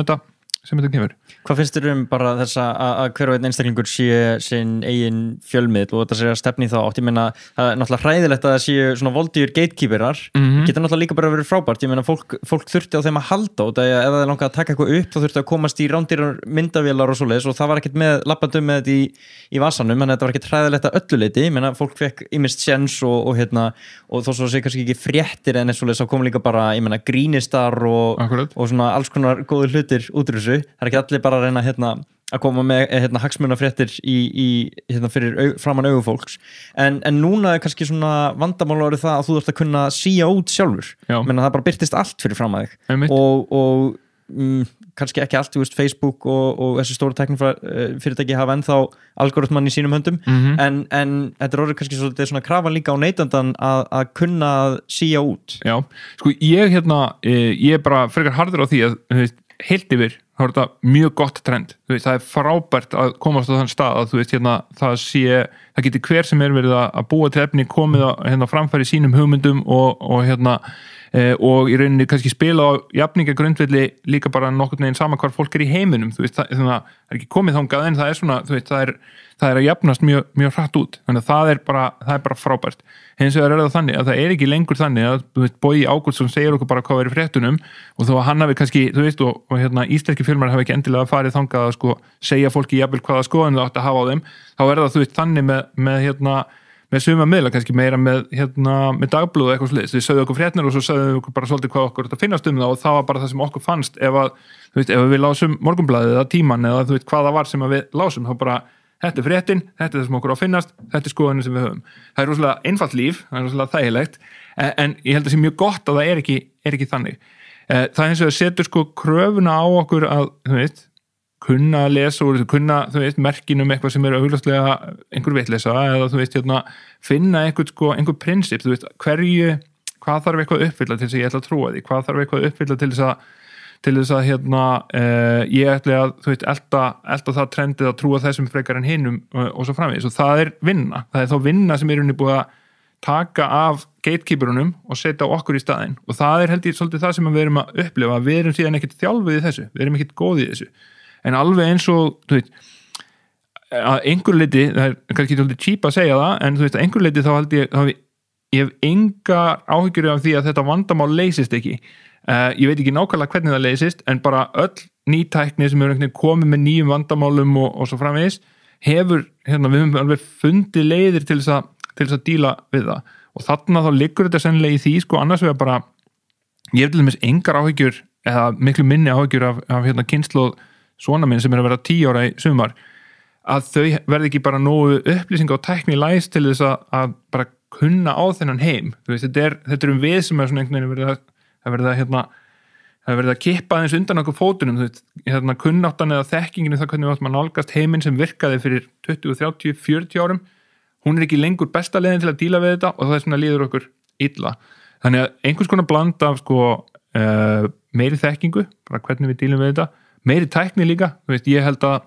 þetta kemur.
Hvað finnst þér bara þess að hver og einn einstaklingur sé sinn eigin fjölmiðl og þetta sé að stefni þá átt, ég meina, það er náttúrulega hræðilegt að það séu svona voldýr gatekeeperar, getur náttúrulega líka bara verið frábært, ég meina, fólk þurfti á þeim að halda og ef það er langað að taka eitthvað upp þá þurfti að komast í rándýrar myndavélar og svoleiðis og það var ekkert með labbandum með þetta í vasanum, en þetta var ekkert hræðilegt að öllu leyti, ég meina, fólk fekk ýmist séns og þó svo sé kannski ekki fréttir en svoleiðis þá kom líka bara, ég meina, grínistar og svona alls konar góðir hlutir út úr þessu. Það er ekki allir bara að reyna að koma með hagsmunafréttir fyrir framan augu fólks en núna er kannski svona vandamál orðið það að þú þarft að kunna síja út sjálfur, menn að það bara birtist allt fyrir fram að þig og kannski ekki allt, þú veist, Facebook og þessi stóru tæknifyrirtæki hafa ennþá algoritmann í sínum höndum en þetta er orðið kannski svona krafa líka á neytandan að kunna síja út.
Já, sko ég er bara frekar harður á því að heilt yfir, þá er þetta mjög gott trend, þú veist, það er frábært að komast á þann stað að þú veist, það getur hver sem er verið að búa til efni komið að framfæri sínum hugmyndum og í rauninni kannski spila á jafningagrundvelli líka bara nokkurn veginn sama hvar fólk er í heiminum, þú veist, það er ekki komið þangað en það er svona, þú veist, það er að jafnast mjög hratt út, þannig að það er bara frábært. Hins vegar er það þannig að það er ekki lengur þannig að, þú veist, Bogi Ágústsson segir okkur bara hvað er í fréttunum og þó að hann hafi kannski, þú veist, og íslenski filmar hafi ekki endilega farið þangað að sko segja fólki jafnvel hvaða skoðun þau átt að hafa á þeim, þá er það, þú veist, þannig með suma miðla, kannski meira með dagblöð og eitthvað sliðis, þau sögðu okkur frétnir og svo sögðu okkur bara svolítið hvað okkur þetta finnast það og það var bara það sem okkur fannst ef við lásum Morgunblaðið eða Tímann eða þú veist hvað það var sem við lásum, þá bara þetta er fréttin, þetta er það sem okkur á finnast, þetta er skoðunin sem við höfum. Það er rosalega einfalt líf, það er rosalega þægilegt, en ég held að það sé mjög gott að það er ekki þannig. Það eins og það setur sko kröfuna á okkur að, þú veist, kunna að lesa úr, kunna, þú veist, merkinum eitthvað sem er augljóslega einhver vitleysa eða þú veist, finna einhver prinsip, þú veist, hvað þarf eitthvað að uppfylla til þess að ég ætla að trúa því, hvað þarf eitthvað að uppfylla til þess að ég ætla að, þú veist, elta það trendið að trúa þessum frekar en hinum og svo framvegis og það er vinna, það er þá vinna sem er unni búið að taka af gatekeeperunum og setja á okkur í staðinn og það er held ég svolítið það sem við erum að upplifa, við erum síðan ekkert þjálfuð í þessu, við erum ekkert góð í þessu en alveg eins og, þú veist, að einhver leiti, það er kannski svolítið cheap að segja það, en þú veist, að einhver leiti þá held ég hef engar áhyggjur af því að þetta vandamál leysist ekki. Ég veit ekki nákvæmlega hvernig það leysist, en bara öll ný tækni sem hefur komið með nýjum vandamálum og svo framvegis, hefur, við höfum alveg fundið leiðir til þess að díla við það. Og þarna þá liggur þetta sennilega í því, sko, annars vegar bara, ég hef til dæmis engar áhyggjur, eða miklu minni áhyggjur af kynslóð svona minn sem er að vera 10 ára í sumar að þau verði ekki bara nógu upplýsing og tækni læs til þess að bara kunna á þennan heim. Þú veist, þetta er við sem svona einhvern veginn verið að kippa aðeins undan okkur fótunum, þú veist, kunnáttan eða þekkinginu það hvernig maður nálgast heiminn sem virkaði fyrir 20, 30, 40 árum, hún er ekki lengur besta leiðin til að díla við þetta og það er svona líður okkur illa. Þannig að einhvers konar bland af meiri þekkingu, bara hvernig við dílum við þetta, meiri tækni líka, þú veist, ég held að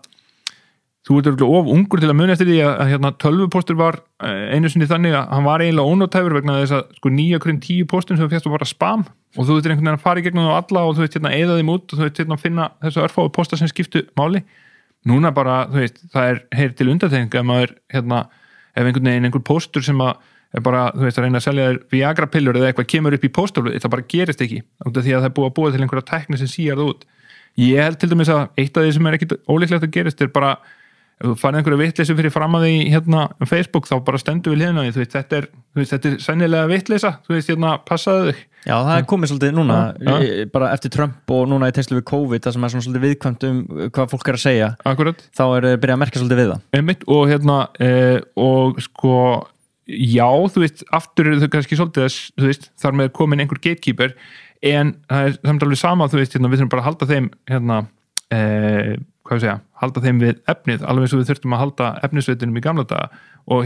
þú ert örugglega of ungur til að muna eftir því að tölvupóstur var einu sinni þannig að hann var eiginlega ónótæfur vegna þess að 9 af 10 póstum sem þú férst var bara spam og þú veitir einhvern veginn að fara í gegnum þá alla og þú veist eyða þeim út og þú veist finna þessu örfáu pósta sem skiptu máli. Núna bara, þú veist, það er til undantekning að maður, ef einhvern veginn einhver póstur sem er bara, þú veist, að reyna að selja þér Viagra-pillur eða eitthvað kemur upp í pósthólfið, það bara gerist ekki út af því að það er búið að búa til einhverja tækni sem síar það út. Ég held til dæmis að eitt af því sem er ekkit ólíklegt að gerist er bara ef þú farið einhverja vitleysu fyrir fram að því Facebook þá bara stendur við hliðina því, þetta er sennilega vitleysa, þú veist, passaðu þig. Já,
það er komið svolítið núna, bara eftir Trump og núna í tengslu við COVID, það sem er svona svolítið viðkvæmt hvað fólk er að segja.
Akkurat.
Þá er byrjað að merkja svolítið við það.
Einmitt, og já, þú veist, aftur eru þau kannski svolítið að, þú veist, þar með komin einhver gatekeeper, en það er samt alveg sama, þú veist, við þurfum bara að halda þeim, halda þeim við efnið, alveg eins og við þurftum að halda efnisveitunum í gamla daga og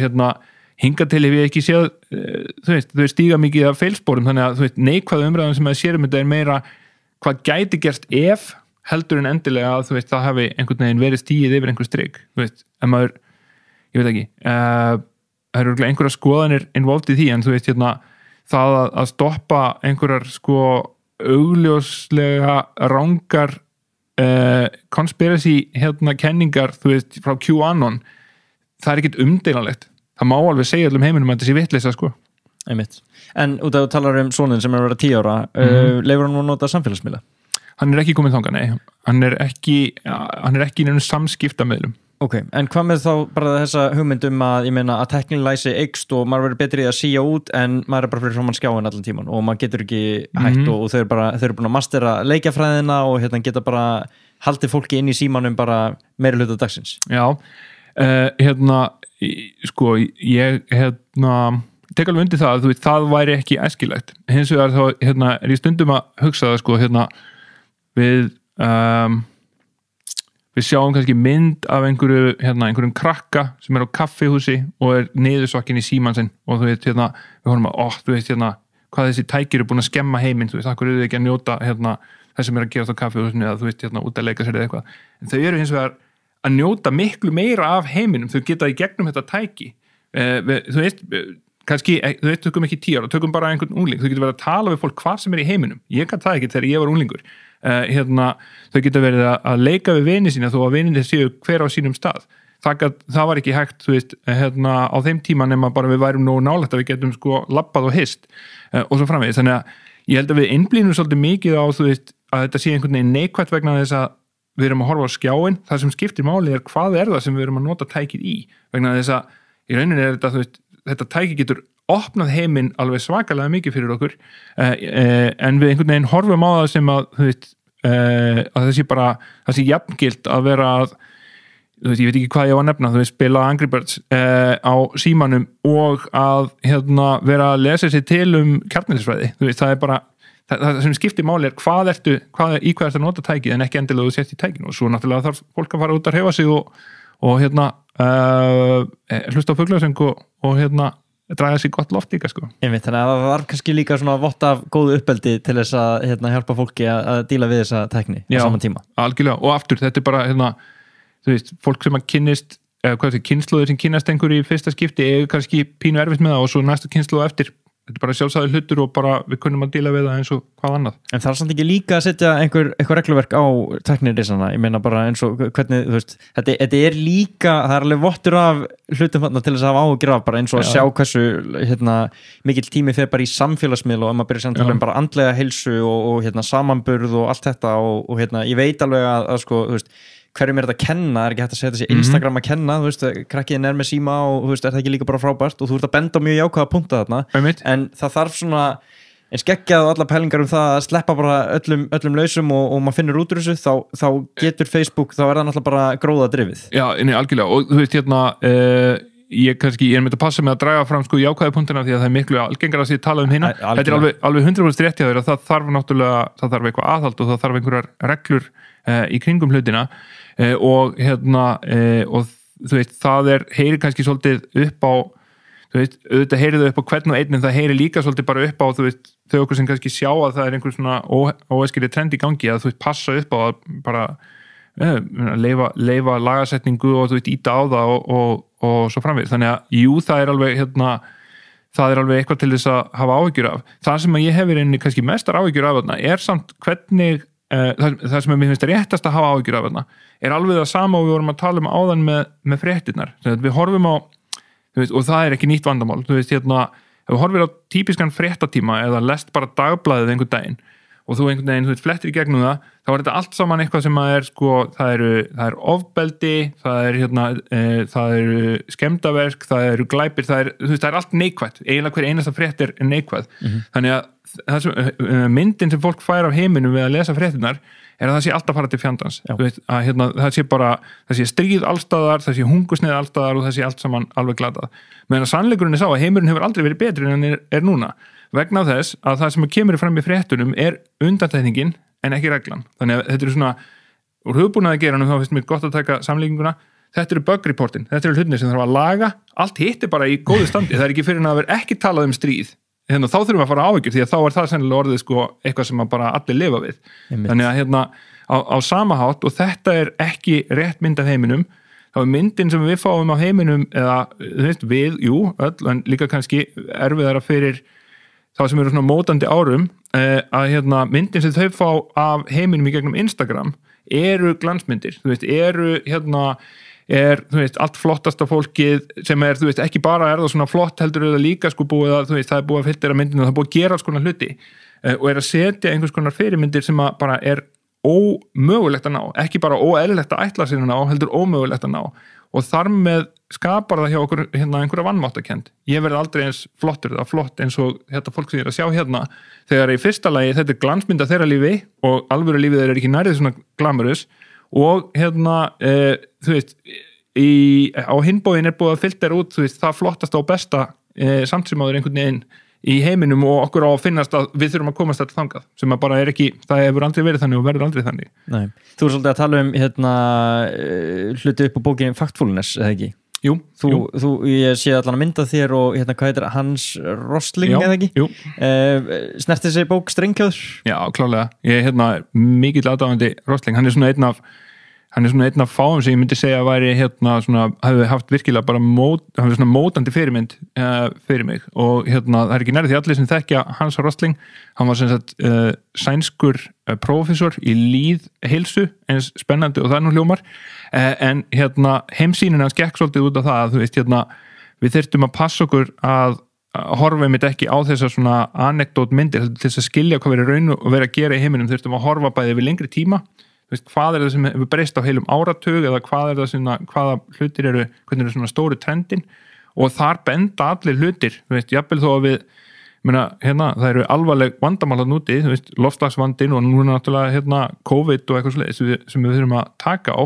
hingað til hef ég ekki séð þú veist, þau stíga mikið af feilspórum þannig að þú veist, neikvæða umræðan sem að sérum þetta er meira hvað gæti gerst ef heldur en endilega að þú veist, það hafi einhvern veginn verið stíið yfir einhver strik, þú veist, en maður ég veit ekki, það eru einhverja skoðanir involved í því, en þú veist, það að stoppa einhverjar augljóslega rangar conspiracy kenningar, þú veist, frá QAnon það er ekkit umdeilanlegt það má alveg segja allum heiminum að þetta sé vitleysa
Einmitt. En út af að tala sonin sem er að vera 10 ára leifur hann að nota samfélagsmiðla?
Hann er ekki komið þangað, nei hann er ekki í nefnum samskiptameðlum.
Ok, en hvað með þá bara þessa hugmyndum að, ég meina, að tæknilæsi eykst og maður verður betri í að síja út en maður er bara fyrir framan skjáin allan tíman og maður getur ekki hægt og þau eru búin að mastera leikjafræðina og geta bara haldið fólki inn í símanum bara meiri hluta dagsins.
Já, ég tek alveg undir það að þú veit, það væri ekki æskilegt. Hins vegar þá, er ég stundum að hugsa það, við sjáum kannski mynd af einhverjum krakka sem er á kaffihúsi og er niðursokkin í símann sinn og þú veit, við horfum að, þú veist, hvað þessi tækir eru búin að skemma heiminn, þú veist, akkur eru þau ekki að njóta það sem er að gerast á kaffihúsinu eða þú veist, út að leika sér eða eitthvað. En þau eru hins vegar að njóta miklu meira af heiminum, þau geta í gegnum þetta tæki. Þú veist, kannski, þú veist, tökum ekki 10 ára, tökum bara einhvern ungling, þau getur verið að tala við fólk hvar sem er í heiminum. Ég kann það ekki þegar ég var unglingur. Þau geta verið að leika við vini sína þó að vininni séu hver á sínum stað. Það var ekki hægt, þú veist, á þeim tíma nema bara við værum nógu nálægt að við getum labbað og hist og svo framvegis. Þannig að ég held að við innblínum svolítið mikið á, þú veist, að þetta sé einhvern veginn neikvætt vegna þess að við erum að horfa á skjáin. Það sem skiptir máli er hvað er það sem við erum að nota tækið í vegna þess að í rauninni er þetta, þú veist, þetta tæki getur opnað heiminn alveg svakalega mikið fyrir okkur en við einhvern veginn horfum á það sem að, þú veist, að það sé jafngilt að vera að, þú veist, ég veit ekki hvað ég var að nefna, þú veist, spila Angry Birds á símanum og að vera að lesa sér til kjarneðlisfræði, þú veist, það er bara það sem skiptir máli er í hvað ertu að nota tækið en ekki endilega þú sért í tækinu og svo náttúrulega þarf fólk að fara út að hreyfa sig og hlusta á fuglasöng og draga sér gott loft líka
Einmitt, þannig að það var kannski líka svona vott af góðu uppeldi til þess að hjálpa fólki að díla við þessa tækni á saman tíma.
Já, algjörlega, og aftur þetta er bara þú veist, fólk sem að kynnist kynslóðir sem kynnast einhverju í fyrsta skipti er kannski pínu erfitt með það og svo næsta kynslóð eftir þetta er bara sjálfsagður hlutur og bara við kunnum að díla við það eins og hvað annað. En
það er samt ekki líka að setja eitthvað regluverk á tæknirisana, ég meina bara eins og hvernig, þú veist, þetta er líka, það er alveg vottur af hlutum til þess að hafa áhyggjur af bara eins og að sjá hversu mikill tími fer bara í samfélagsmiðl og að maður byrja að tala bara andlega heilsu og samanburð og allt þetta og ég veit alveg að sko, þú veist, hverjum er þetta að kenna, er ekki hægt að setja þessi Instagram að kenna, þú veist, krakkiðin er með síma og þú veist, er það ekki líka bara frábært og þú ert að benda mjög jákvæða punta þarna, en það þarf svona En skeggjað og alla pælingar það að sleppa bara öllum lausum og maður finnur út úr þessu, þá getur Facebook, þá það náttúrulega bara gróða drifið.
Já, algjörlega, og þú veist ég er með að passa með að draga fram sko jákvæðu punktina því að það miklu algengar að tala hérna. Þetta alveg 100% rétt hjá þér að það þarf náttúrulega, það þarf eitthvað aðhald og það þarf einhverjar reglur í kringum hlutina og og þú veist, það heyrir kannski svolítið upp á, þú veist, auðvitað heyrir þau upp á hvern og einn en það heyrir líka svolítið bara upp á, þú veist, þau okkur sem kannski sjá að það einhver svona óæskileg trend í gangi að þú veist, passa upp á að bara leifa lagasetningu og þú veist, íta á það og svo framvegis, þannig að jú, það alveg það alveg eitthvað til þess að hafa áhyggjur af. Það sem ég hef einnig kannski mestar áhyggjur af þarna samt hvernig það sem mér finnst réttast að hafa áhyggjur af þarna alveg það sama og við vorum að tala áðan með fréttirnar. Við horfum á, þú veist, og það ekki nýtt vandamál, þú veist, ef við horfum á típiskan fréttatíma eða lest bara dagblaðið einhvern daginn og þú einhvern veginn, þú veist, flettir í gegnum það, þá þetta allt saman eitthvað sem sko, það ofbeldi, það eru skemmdarverk, það eru glæpir, þú veist, það allt neikvætt, eiginlega hver einasta frétt neikvætt. Þannig að myndin sem fólk fær af heiminum við að lesa fréttirnar að það sé alltaf fara til fjandans. Veist, að, það sé bara, það sé stríð allstaðar, það sé hungursneið allstaðar og það sé allt saman alveg glatað. Meðan að sannleikurinn sá að heimurinn hefur aldrei verið betri en hann núna. Vegna af þess að það sem kemur fram í fréttunum undantekningin en ekki reglan. Þannig að þetta svona úr hugbúnaðargeiranum, þá finnst mér gott að taka samlíkinguna. Þetta bug reportin, þetta hlutinir sem þarf að laga, allt hitt bara í góðu standi. Það ekki fyrir að vera ekki talað stríð. Þá þurfum við að fara áhyggjur því að þá það sennilega orðið sko eitthvað sem bara allir lifa við. Þannig að á sama hátt, og þetta ekki rétt mynd af heiminum, þá myndin sem við fáum á heiminum eða við, öll, en líka kannski erfiðara fyrir þá sem eru svona mótandi árum að myndin sem þau fá af heiminum í gegnum Instagram glansmyndir, þú veist, þú veist, allt flottasta fólkið sem þú veist, ekki bara það svona flott heldur það líka sko búið að, þú veist, það búið að filtera myndinu og það búið að gera alls konar hluti og að setja einhvers konar fyrirmyndir sem að bara ómögulegt að ná, ekki bara óeðlilegt að ætla sér að ná, heldur ómögulegt að ná og þar með skapar það hjá okkur einhverja vannmáttakend. Ég verði aldrei eins flottur eða flott eins og þetta fólk sem ég að sjá þegar í fyrsta lagi þetta glansmynda þeirra lífi og alvöru lífið þeirra ekki nærið svona glamurous og þú veist, á hinbóin búið að filtera út, þú veist, það flottasta og besta samt sem áður einhvern veginn í heiminum og okkur á að finnast að við þurfum að komast alltaf þangað, sem að bara ekki, það hefur aldrei verið þannig og verður aldrei þannig.
Nei. Þú svolítið að tala hluti upp á bókinni Factfulness, eða ekki?
Jú.
Ég sé allan að mynda þér og hvað heitir Hans Rosling, eða ekki?
Jú.
Snerti þessi bók strengkjöður?
Já, klálega. Ég mikill aðdáðandi Rosling, hann er svona einn af fáum sem ég myndi segja að væri hafi haft virkilega bara mótandi fyrirmynd fyrir mig og það ekki nærið því allir sem þekkja Hans Rosling, hann var sem sagt sænskur prófessor í lýðheilsu, eins spennandi og það nú hljómar, en heimsýnin hans gekk svolítið út af það að þú veist, við þyrftum að passa okkur að horfa einmitt ekki á þessar svona anekdótmyndir til þess að skilja hvað við raun og vera að gera í heiminum, þurftum að horfa bæði yfir lengri tíma. Veist, hvað það sem hefur breyst á heilum áratug eða hvað það sem, hvaða hlutir hvernig svona stóru trendin og þar benda allir hlutir, veist, jafnvel þó að við það eru alvarleg vandamál að núti, loftslagsvandinn og núna náttúrulega COVID og eitthvað svoleiðis sem við þurfum að taka á,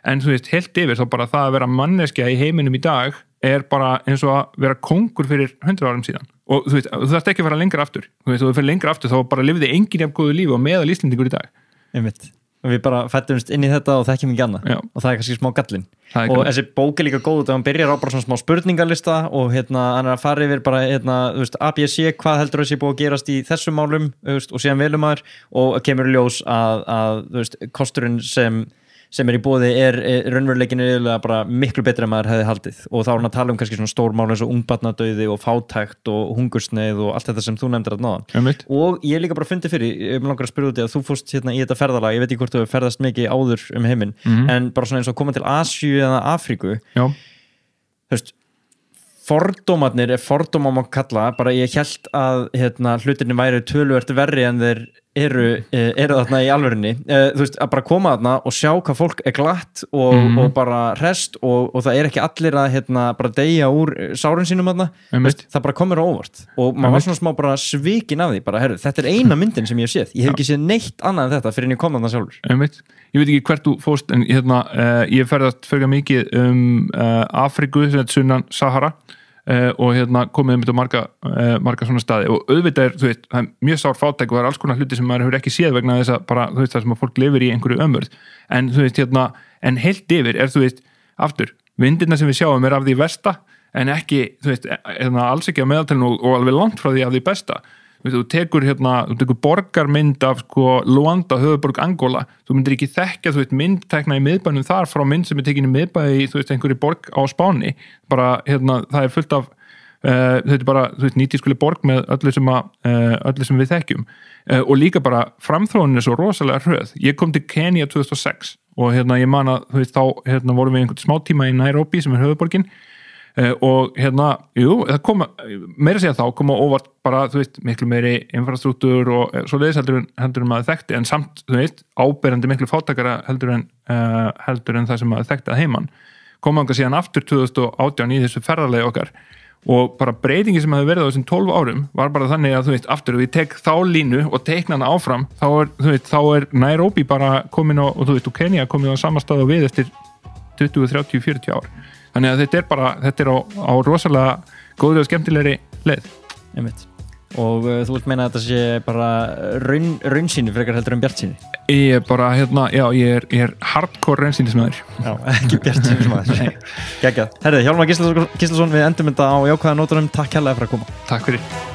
en þú veist, heilt yfir þá bara það að vera manneskja í heiminum í dag bara eins og að vera kóngur fyrir 100 árum síðan og þú veist, þú þarft ekki að fara lengra aftur, þú veist, og þú fyrir lengra aftur þá bara lifði enginn jafn góðu lífi og meðal Íslendingur í dag.
Einmitt. Og við bara fættumst inn í þetta og þekkjum ekki annað. Já. Og það kannski smá gallinn. Og þessi bók líka góð þegar hann byrjar á bara svona smá spurningalista og hann að fara yfir bara þú veist, ABC, hvað heldur þessi búið að gerast í þessum málum, þú veist, og síðan velum maður og kemur í ljós að þú veist, kosturinn sem í boði raunveruleikin eiginlega bara miklu betra en maður hefði haldið og þá hann að tala kannski svona stór mál eins og ungbarnadauði og fátækt og hungursneið og allt þetta sem þú nefndir að náðan. Og ég líka bara fundið fyrir, ég langar að spyrja út í að þú fórst í þetta ferðalag, ég veit ekki hvort þú ferðast mikið áður heiminn, en bara svona eins og koma til Asíu eða Afríku. Já. Þú veist, fordómarnir fordóma má kalla, bara ég hélt að hlutinni væri töluvert verri en þeir eru þarna í alvörinni þú veist, að bara koma þarna og sjá hvað fólk er glatt og bara hrest og það er ekki allir að bara deyja úr sárin sínum þarna, það bara komur á óvart og maður var svona smá bara svikin af því bara, herru, þetta er eina myndin sem ég hef séð ég hef ekki séð neitt annað en þetta fyrir en ég kom þarna sjálfur
ég veit ekki hvert þú fórst en ég ferðast fyrir mikið Afríku, sunnan Sahara og komið um marga svona staði og auðvitað þú veist, það er mjög sár fátæk og það er alls konar hluti sem maður hefur ekki séð vegna þess að bara, þú veist, það sem að fólk lifir í einhverju ömurð en þú veist, en heilt yfir er þú veist, aftur, vindirna sem við sjáum er af því versta en ekki, þú veist, alls ekki á meðaltalinu og alveg langt frá því af því besta þú tekur borgarmynd af Luanda, höfuðborg Angola þú myndir ekki þekkja, þú veist, myndtekna í miðbænum þar frá mynd sem er tekin í miðbæði í, þú veist, einhverju borg á Spáni bara, það er fullt af þetta er bara, þú veist, nýtískuleg borg með öllu sem við þekkjum og líka bara framþróunin er svo rosalega hröð, ég kom til Kenya 2006 og ég man að, þú veist, þá vorum við einhvern smá tíma í Nairobi sem er höfuðborgin og það koma meira að segja þá koma óvart bara, þú veist, miklu meiri infrastruktúr og svo leiðis heldur maður þekkti en samt, þú veist, áberandi miklu fátækara heldur en það sem maður þekkti að heiman koma anga síðan aftur 2018 í þessu ferðalegi okkar og bara breytingi sem hefur verið á þessum 12 árum var bara þannig að, þú veist, aftur við tek þá línu og teikna hana áfram þá er Nairobi bara komin á og þú veist, og Kenya komin á sama stað og við eftir 20, 30, 40 ár þannig að þetta er á rosalega góðri og skemmtilegri leið.
Og þú vilt meina að þetta sé bara raunsýni frekar heldur en bjartsýni?
Ég er bara, ég er hardcore raunsýnismæður.
Já, ekki bjartsýnismæður. Geggjað. Herðu, Hjálmar Gíslason, við endum þetta á jákvæða nótunum. Takk kærlega fyrir að koma.
Takk fyrir.